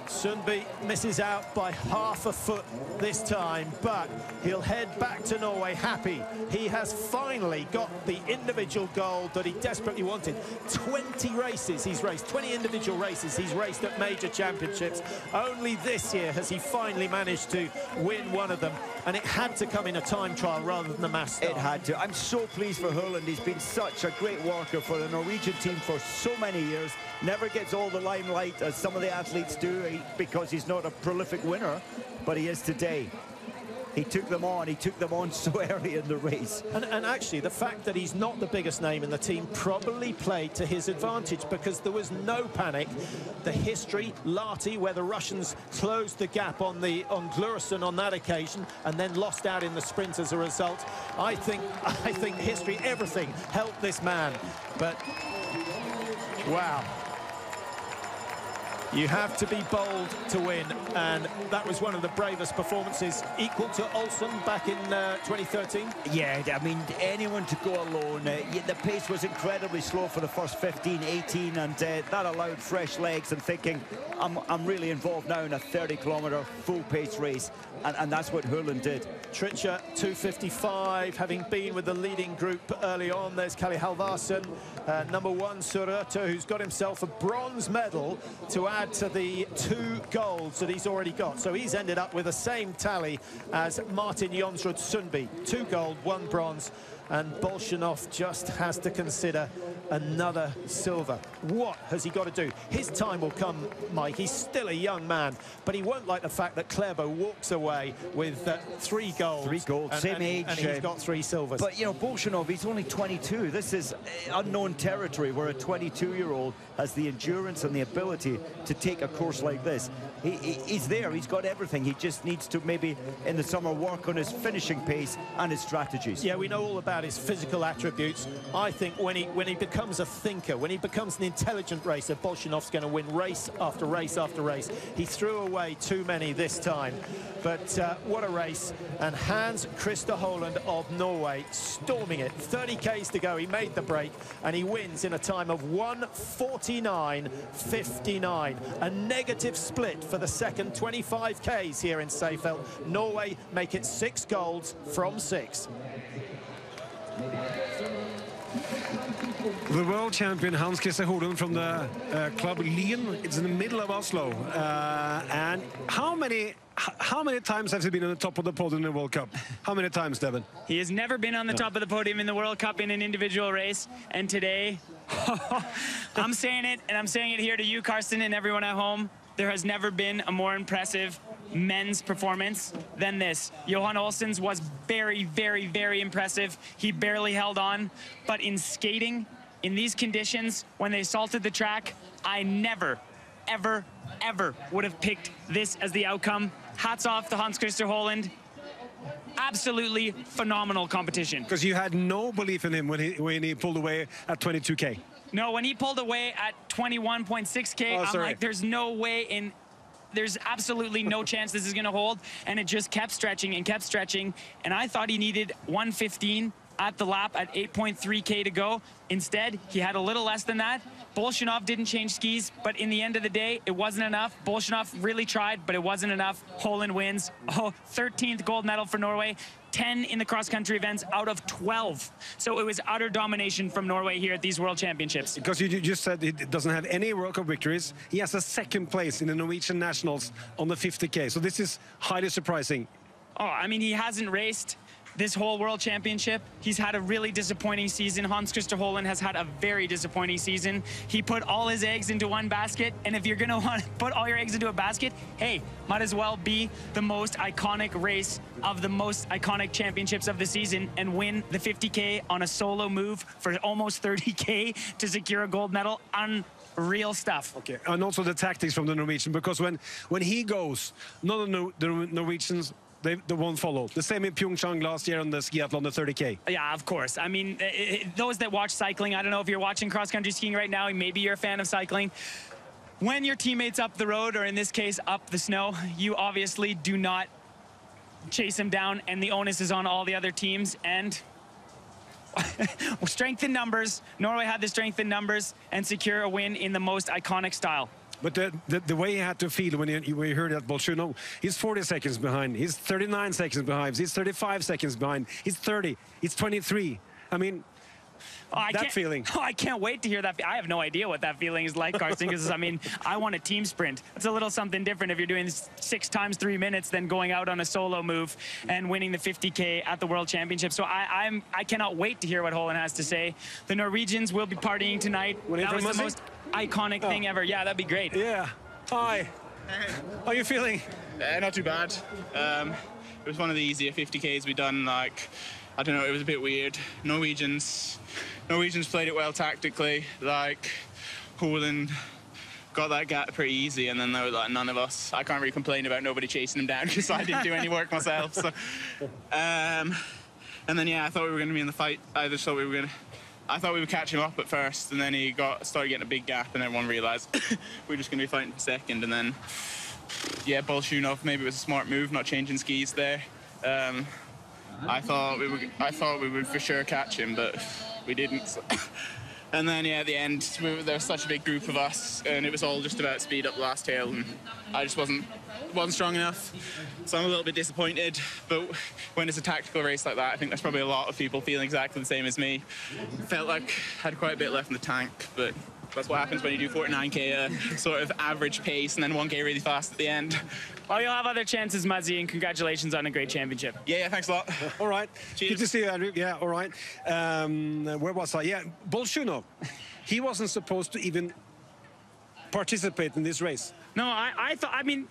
Sundby misses out by half a foot this time, but he'll head back to Norway happy. He has finally got the individual gold that he desperately wanted. 20 races he's raced, 20 individual races he's raced at major championships. Only this year has he finally managed to win one of them, and it had to come in a time trial rather than a mass start. It had to. I'm so pleased for Hurland. He's been such a great worker for the Norwegian team for so many years. Never gets all the limelight as some of the athletes do because he's not a prolific winner, but he is today. He took them on. He took them on so early in the race. And actually, the fact that he's not the biggest name in the team probably played to his advantage, because there was no panic. The history, Lahti, where the Russians closed the gap on Gluresson on that occasion and then lost out in the sprint as a result. I think history, everything helped this man. But wow. You have to be bold to win, and that was one of the bravest performances, equal to Olsen back in 2013. Yeah, I mean, anyone to go alone. The pace was incredibly slow for the first 15, 18, and that allowed fresh legs and thinking, I'm really involved now in a 30-kilometre full-pace race, and that's what Hurland did. Tritcher, 2:55, having been with the leading group early on. There's Kalle Halvarsen, number 1, Reuter, who's got himself a bronze medal to add to the 2 golds that he's already got. So he's ended up with the same tally as Martin Jonsrud Sundby. 2 gold, 1 bronze, and Bolshunov just has to consider another silver. What has he got to do? His time will come, Mike. He's still a young man, but he won't like the fact that Klæbo walks away with 3 golds. 3 golds, same age. And he's got 3 silvers. But, you know, Bolshunov, he's only 22. This is unknown territory where a 22-year-old has the endurance and the ability to take a course like this. He's there. He's got everything. He just needs to maybe, in the summer, work on his finishing pace and his strategies. Yeah, we know all about about his physical attributes. I think when he becomes a thinker, when he becomes an intelligent racer, Bolshunov's going to win race after race after race. He threw away too many this time, but what a race. And Hans Christer Holland of Norway storming it. 30 Ks to go. He made the break, and he wins in a time of 1:49.59. A negative split for the second 25 Ks here in Seefeld. Norway make it 6 golds from 6. The world champion Hans Christer Holland from the club Lyn. It's in the middle of Oslo. And how many times has he been on the top of the podium in the World Cup? How many times, Devin? He has never been on the top of the podium in the World Cup in an individual race. And today, I'm saying it, and I'm saying it here to you, Karsten, and everyone at home. There has never been a more impressive men's performance than this. Johan Olsen's was very, very, very impressive. He barely held on. But in skating, in these conditions, when they salted the track, I never, ever, ever would have picked this as the outcome. Hats off to Hans Christer Holland. Absolutely phenomenal competition. Because you had no belief in him when he pulled away at 22K. No, when he pulled away at 21.6K, I'm like, there's no way in... There's absolutely no chance this is going to hold. And it just kept stretching and kept stretching. And I thought he needed 1:15 at the lap at 8.3K to go. Instead, he had a little less than that. Bolshunov didn't change skis, but in the end of the day, it wasn't enough. Bolshunov really tried, but it wasn't enough. Holland wins. Oh, 13th gold medal for Norway. 10 in the cross-country events out of 12. So it was utter domination from Norway here at these World Championships. Because you just said he doesn't have any World Cup victories. He has a second place in the Norwegian Nationals on the 50K. So this is highly surprising. Oh, I mean, he hasn't raced this whole World Championship. He's had a really disappointing season. Hans Christer Holland has had a very disappointing season. He put all his eggs into one basket, and if you're going to want to put all your eggs into a basket, hey, might as well be the most iconic race of the most iconic championships of the season and win the 50K on a solo move for almost 30K to secure a gold medal. Unreal stuff. Okay, and also the tactics from the Norwegian, because when he goes, none of the Norwegians, they won't follow. The same in Pyeongchang last year on the skiathlon, the 30K. Yeah, of course. I mean, those that watch cycling, I don't know if you're watching cross-country skiing right now, maybe you're a fan of cycling. When your teammates up the road, or in this case, up the snow, you obviously do not chase them down, and the onus is on all the other teams. And strength in numbers, Norway had the strength in numbers and secure a win in the most iconic style. But the way he had to feel when he heard that Bolshunov, he's 40 seconds behind, he's 39 seconds behind, he's 35 seconds behind, he's 30, he's 23. I mean, that feeling. Oh, I can't wait to hear that. I have no idea what that feeling is like, Karsten, because, I mean, I want a team sprint. It's a little something different if you're doing 6 times 3 minutes than going out on a solo move and winning the 50K at the World Championship. So I cannot wait to hear what Holland has to say. The Norwegians will be partying tonight. That was the most iconic thing ever. Yeah, that'd be great. Yeah. Hi. Hey. How are you feeling? Not too bad. It was one of the easier 50Ks we done. Like, I don't know, it was a bit weird. Norwegians played it well tactically. Like, Holland got that gap pretty easy, and then there was like none of us. I can't really complain about nobody chasing him down because I didn't do any work myself. So, and then yeah, I thought we were going to be in the fight. I thought we would catch him up at first, and then he started getting a big gap, and everyone realised we were just going to be fighting for second. And then, yeah, Bolshunov, maybe it was a smart move not changing skis there. I thought we would for sure catch him, but we didn't. So. And then, yeah, at the end, there was such a big group of us, and it was all just about speed up the last tail, and I just wasn't strong enough. So I'm a little bit disappointed, but when it's a tactical race like that, I think there's probably a lot of people feeling exactly the same as me. Felt like I had quite a bit left in the tank, but that's what happens when you do 49K, sort of average pace, and then 1K really fast at the end. Well, you'll have other chances, Muzzy, and congratulations on a great championship. Yeah, thanks a lot. All right. Cheers. Good to see you, Andrew. Yeah, all right. Where was I? Yeah, Bolshunov. He wasn't supposed to even participate in this race. No, I mean,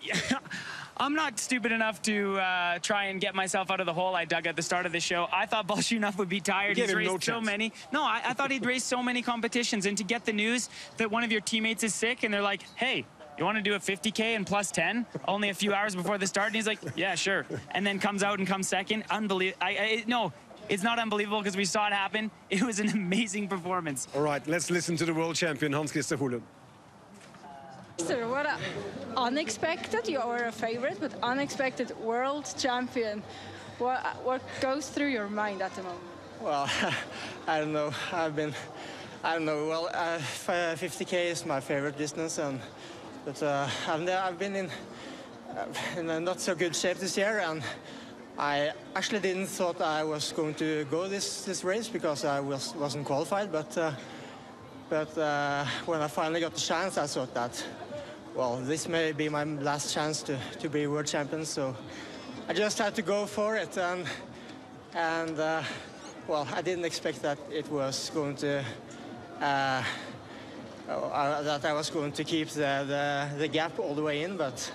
I'm not stupid enough to try and get myself out of the hole I dug at the start of the show. I thought Bolshunov would be tired. He's raced so many. No, I thought he'd raced so many competitions, and to get the news that one of your teammates is sick, and they're like, hey, you want to do a 50K and plus 10 only a few hours before the start? And he's like, yeah, sure. And then comes out and comes second. Unbelievable. No, It's not unbelievable because we saw it happen. It was an amazing performance. All right, let's listen to the world champion, Hans-Christer Holund. What unexpected, you are a favorite, but unexpected world champion. What goes through your mind at the moment? Well, I don't know. Well, 50K is my favorite distance, but I've been in a not so good shape this year, and I actually didn't thought I was going to go this race because I wasn't qualified. But when I finally got the chance, I thought that, well, this may be my last chance to be world champion. So I just had to go for it, and well, I didn't expect that it was going to that I was going to keep the gap all the way in, but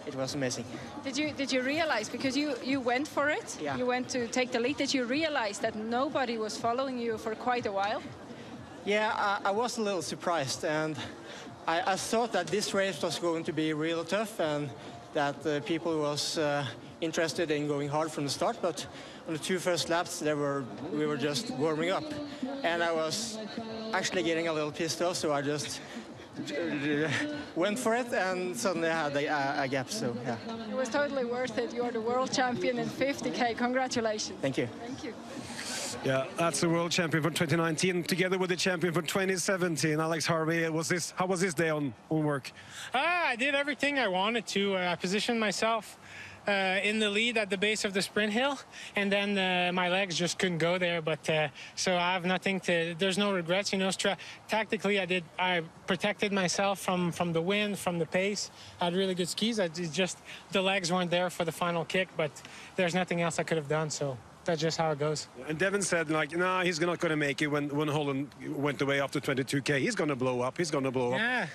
it was amazing. Did you realize, because you went for it, yeah. You went to take the lead, did you realize that nobody was following you for quite a while? Yeah, I was a little surprised, and I thought that this race was going to be real tough and that people was interested in going hard from the start, but on the 2 first laps we were just warming up, and I was actually getting a little pissed off, so I just went for it, and suddenly I had a gap. So yeah, it was totally worth it. You're the world champion in 50K. Congratulations. Thank you. Thank you. Yeah, that's the world champion for 2019, together with the champion for 2017, Alex Harvey. How was this day on work? I did everything I wanted to. I positioned myself in the lead at the base of the sprint hill, and then my legs just couldn't go there. But so I have nothing to. There's no regrets, you know. Tactically, I protected myself from the wind, from the pace. I had really good skis. Just the legs weren't there for the final kick, but there's nothing else I could have done. So that's just how it goes. And Devin said, like, no, he's not going to make it when Holland went away after 22K. He's going to blow up. He's going to blow up. Yeah.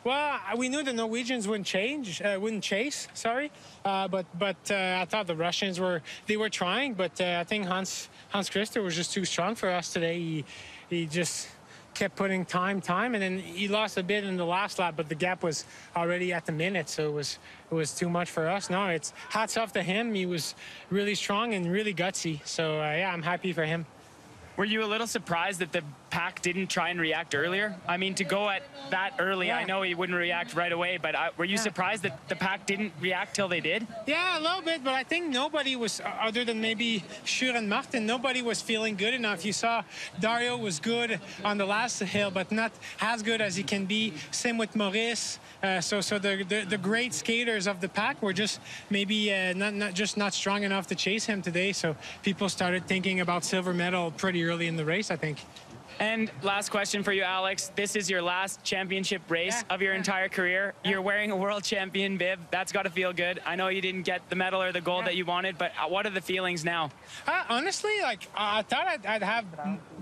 Well, we knew the Norwegians wouldn't chase. Sorry, but I thought the Russians were trying, but I think Hans-Christer was just too strong for us today. He just kept putting time, and then he lost a bit in the last lap, but the gap was already at the minute, so it was too much for us. No, it's hats off to him. He was really strong and really gutsy. So yeah, I'm happy for him. Were you a little surprised that the pack didn't try and react earlier? I mean, to go at that early, yeah. I know he wouldn't react right away, but were you surprised that the pack didn't react till they did? Yeah, a little bit, but I think nobody was, other than maybe Sjur and Martin, nobody was feeling good enough. You saw Dario was good on the last hill, but not as good as he can be. Same with Maurice. So the great skaters of the pack were just maybe not strong enough to chase him today. So people started thinking about silver medal pretty early in the race, I think. And last question for you, Alex. This is your last championship race of your entire career. You're wearing a world champion bib. That's got to feel good. I know you didn't get the medal or the gold that you wanted, but what are the feelings now? Honestly, like I thought I'd have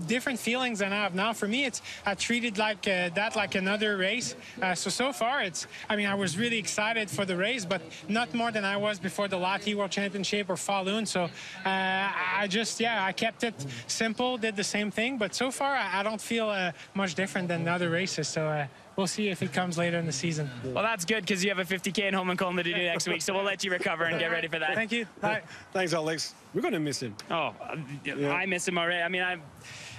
different feelings than I have now. For me, I treated like that like another race. So far, I was really excited for the race, but not more than I was before the Lahti World Championship or Falun. So I kept it simple, did the same thing, but so far I don't feel much different than the other races. So we'll see if it comes later in the season. Well, that's good because you have a 50K in Holmenkollen to do next week. So we'll let you recover and get ready for that. Thank you. Bye. Thanks, Alex. We're going to miss him. Oh, yeah. I miss him already. I mean,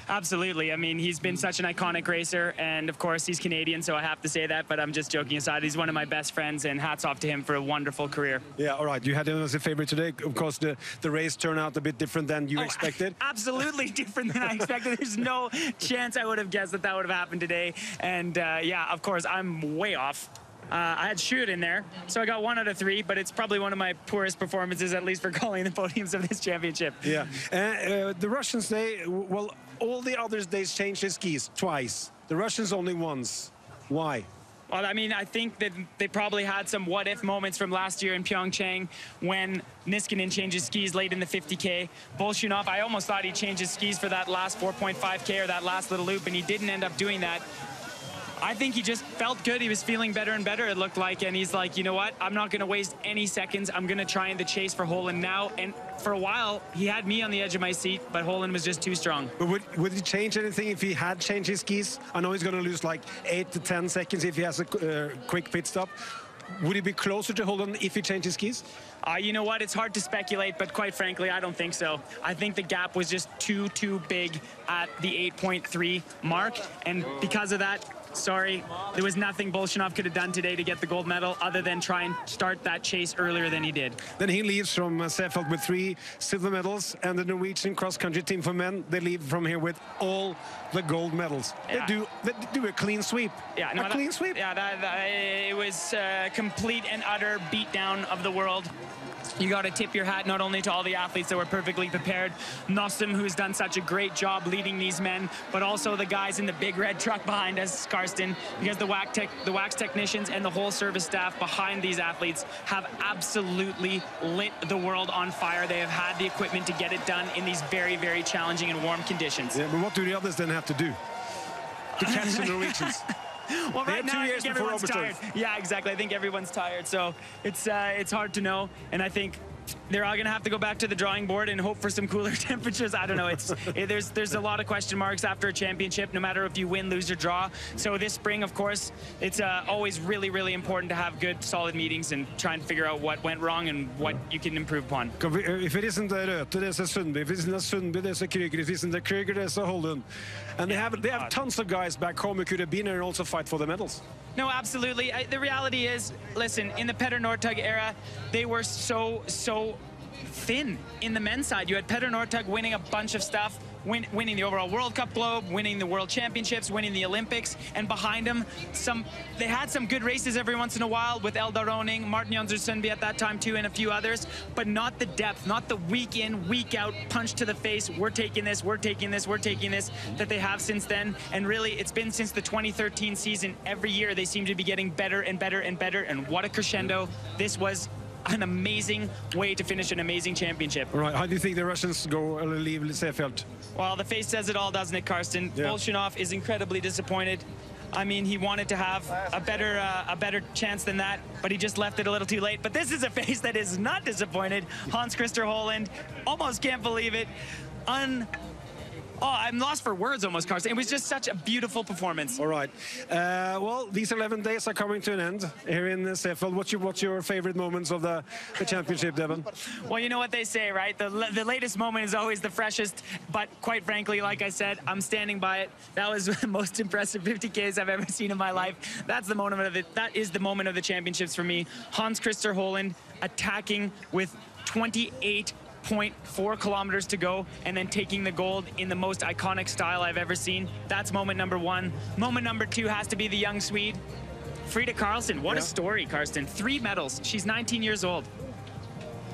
absolutely. I mean, he's been such an iconic racer, and of course he's Canadian, so I have to say that, but I'm just joking aside. He's one of my best friends, and hats off to him for a wonderful career. Yeah, all right. You had him as a favorite today. Of course, the race turned out a bit different than you expected. Absolutely different than I expected. There's no chance I would have guessed that would have happened today. And yeah, of course, I'm way off. I had Sjur in there, so I got 1 out of 3, but it's probably one of my poorest performances, at least for calling the podiums of this championship. Yeah, the Russians, all the others, they changed their skis twice. The Russians only once. Why? Well, I mean, I think that they probably had some what-if moments from last year in Pyeongchang when Niskanen changed his skis late in the 50K. Bolshunov, I almost thought he'd change his skis for that last 4.5K or that last little loop, and he didn't end up doing that. I think he just felt good. He was feeling better and better, it looked like. And he's like, you know what? I'm not going to waste any seconds. I'm going to try in the chase for Holland now. And for a while, he had me on the edge of my seat, but Holland was just too strong. But would he change anything if he had changed his skis? I know he's going to lose like 8 to 10 seconds if he has a quick pit stop. would he be closer to Holden if he changed his skis? You know what? It's hard to speculate, but quite frankly, I don't think so. I think the gap was just too big at the 8.3 mark, and because of that, sorry, there was nothing Bolshunov could have done today to get the gold medal other than try and start that chase earlier than he did. Then he leaves from Seefeld with 3 silver medals, and the Norwegian cross-country team for men, they leave from here with all the gold medals. Yeah. They do a clean sweep. Yeah, no, clean sweep. Yeah, it was a complete and utter beatdown of the world. You got to tip your hat not only to all the athletes that were perfectly prepared, Nossum, who's done such a great job leading these men, but also the guys in the big red truck behind us, Karsten, because the wax technicians and the whole service staff behind these athletes have absolutely lit the world on fire. They have had the equipment to get it done in these very, very challenging and warm conditions. Yeah, but what do the others then have to do to catch the Norwegians? Well, right now, I think everyone's tired. Oberstdorf. Yeah, exactly. I think everyone's tired, so it's hard to know. And I think they're all going to have to go back to the drawing board and hope for some cooler temperatures. I don't know. There's a lot of question marks after a championship, no matter if you win, lose, or draw. So this spring, of course, it's always really, really important to have good, solid meetings and try and figure out what went wrong and what you can improve upon. If it isn't Røthe, there's a Sundby. If it isn't a Sundby, there's a Krüger. If it isn't a Krüger, there's a Holden. And they have tons of guys back home who could have been there and also fight for the medals. No, absolutely. The reality is, listen, in the Petter Northug era, they were so thin in the men's side. You had Petter Northug winning a bunch of stuff, winning the overall World Cup globe, winning the World Championships, winning the Olympics, and behind him, they had some good races every once in a while with Eldar Roning, Martin Jonsrud Sundby at that time too, and a few others, but not the depth, not the week in, week out punch to the face, we're taking this, we're taking this, we're taking this, that they have since then. And really, it's been since the 2013 season. Every year, they seem to be getting better and better and better, and what a crescendo. This was an amazing way to finish an amazing championship. All right, how do you think the Russians go leave Seefeld? Well, the face says it all, doesn't it, Karsten? Yeah. Bolshunov is incredibly disappointed. I mean, he wanted to have a better chance than that, but he just left it a little too late. But this is a face that is not disappointed. Hans Christer Holland, almost can't believe it. I'm lost for words almost, Karsten. It was just such a beautiful performance. All right. Well, these 11 days are coming to an end here in Seefeld. What's your favorite moments of the championship, Devon? Well, you know what they say, right? The latest moment is always the freshest. But quite frankly, like I said, I'm standing by it. That was the most impressive 50Ks I've ever seen in my life. That's the moment of it. That is the moment of the championships for me. Hans Christer Holland attacking with 28.4 kilometers to go and then taking the gold in the most iconic style I've ever seen. That's moment number one. Moment number two has to be the young Swede, Frida Karlsson. What a story, Karsten. 3 medals. She's 19 years old.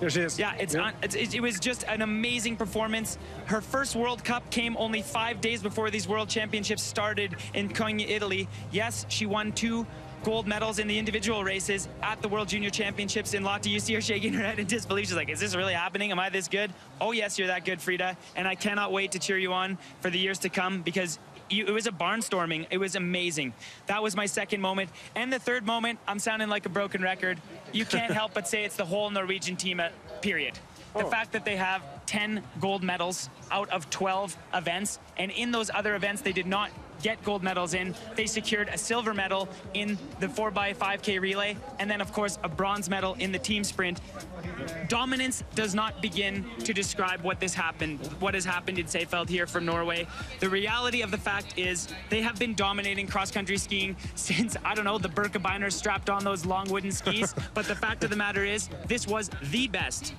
There she is. Yeah, it was just an amazing performance. Her first World Cup came only 5 days before these World Championships started in Cogna, Italy. Yes, she won 2 gold medals in the individual races at the World Junior Championships in Lotte. You see her shaking her head in disbelief. She's like, is this really happening? Am I this good? Oh, yes, you're that good, Frida. And I cannot wait to cheer you on for the years to come because it was a barnstorming. It was amazing. That was my second moment. And the third moment, I'm sounding like a broken record. You can't help but say it's the whole Norwegian team, period. The fact that they have 10 gold medals out of 12 events, and in those other events, they did not get gold medals in. They secured a silver medal in the 4x5K relay, and then, of course, a bronze medal in the team sprint. Dominance does not begin to describe what has happened in Seefeld here from Norway. The reality of the fact is they have been dominating cross-country skiing since, I don't know, the Birkebeiners strapped on those long wooden skis. But the fact of the matter is, this was the best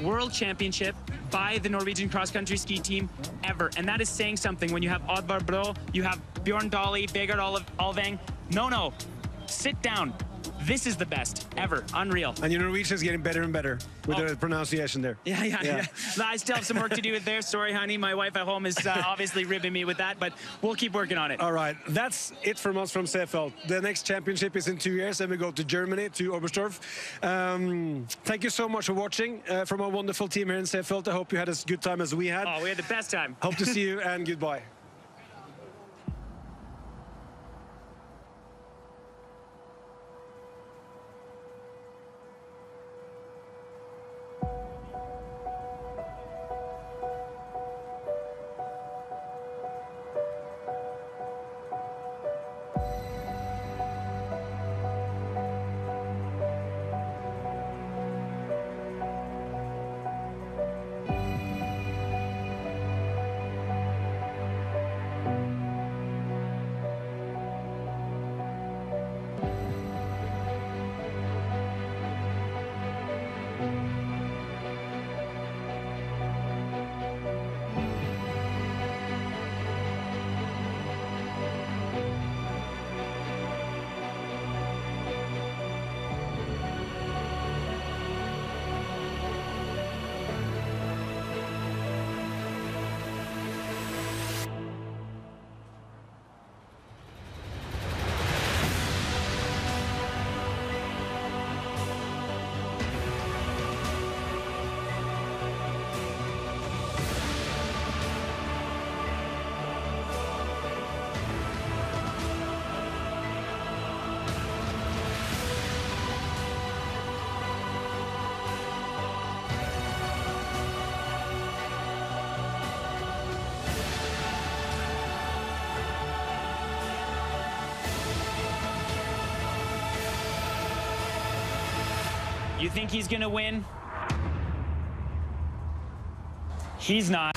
world championship by the Norwegian cross-country ski team ever. And that is saying something when you have Oddvar Bro, you have Bjorn Dali, Vegard Alveng. No, sit down. This is the best ever. Unreal. And your Norwegian is getting better and better with the pronunciation there. Yeah. I still have some work to do with there. Sorry, honey. My wife at home is obviously ribbing me with that, but we'll keep working on it. All right. That's it from us from Seefeld. The next championship is in 2 years, and we go to Germany, to Oberstdorf. Thank you so much for watching from our wonderful team here in Seefeld. I hope you had as good time as we had. Oh, we had the best time. Hope to see you, and goodbye. You think he's gonna win? He's not.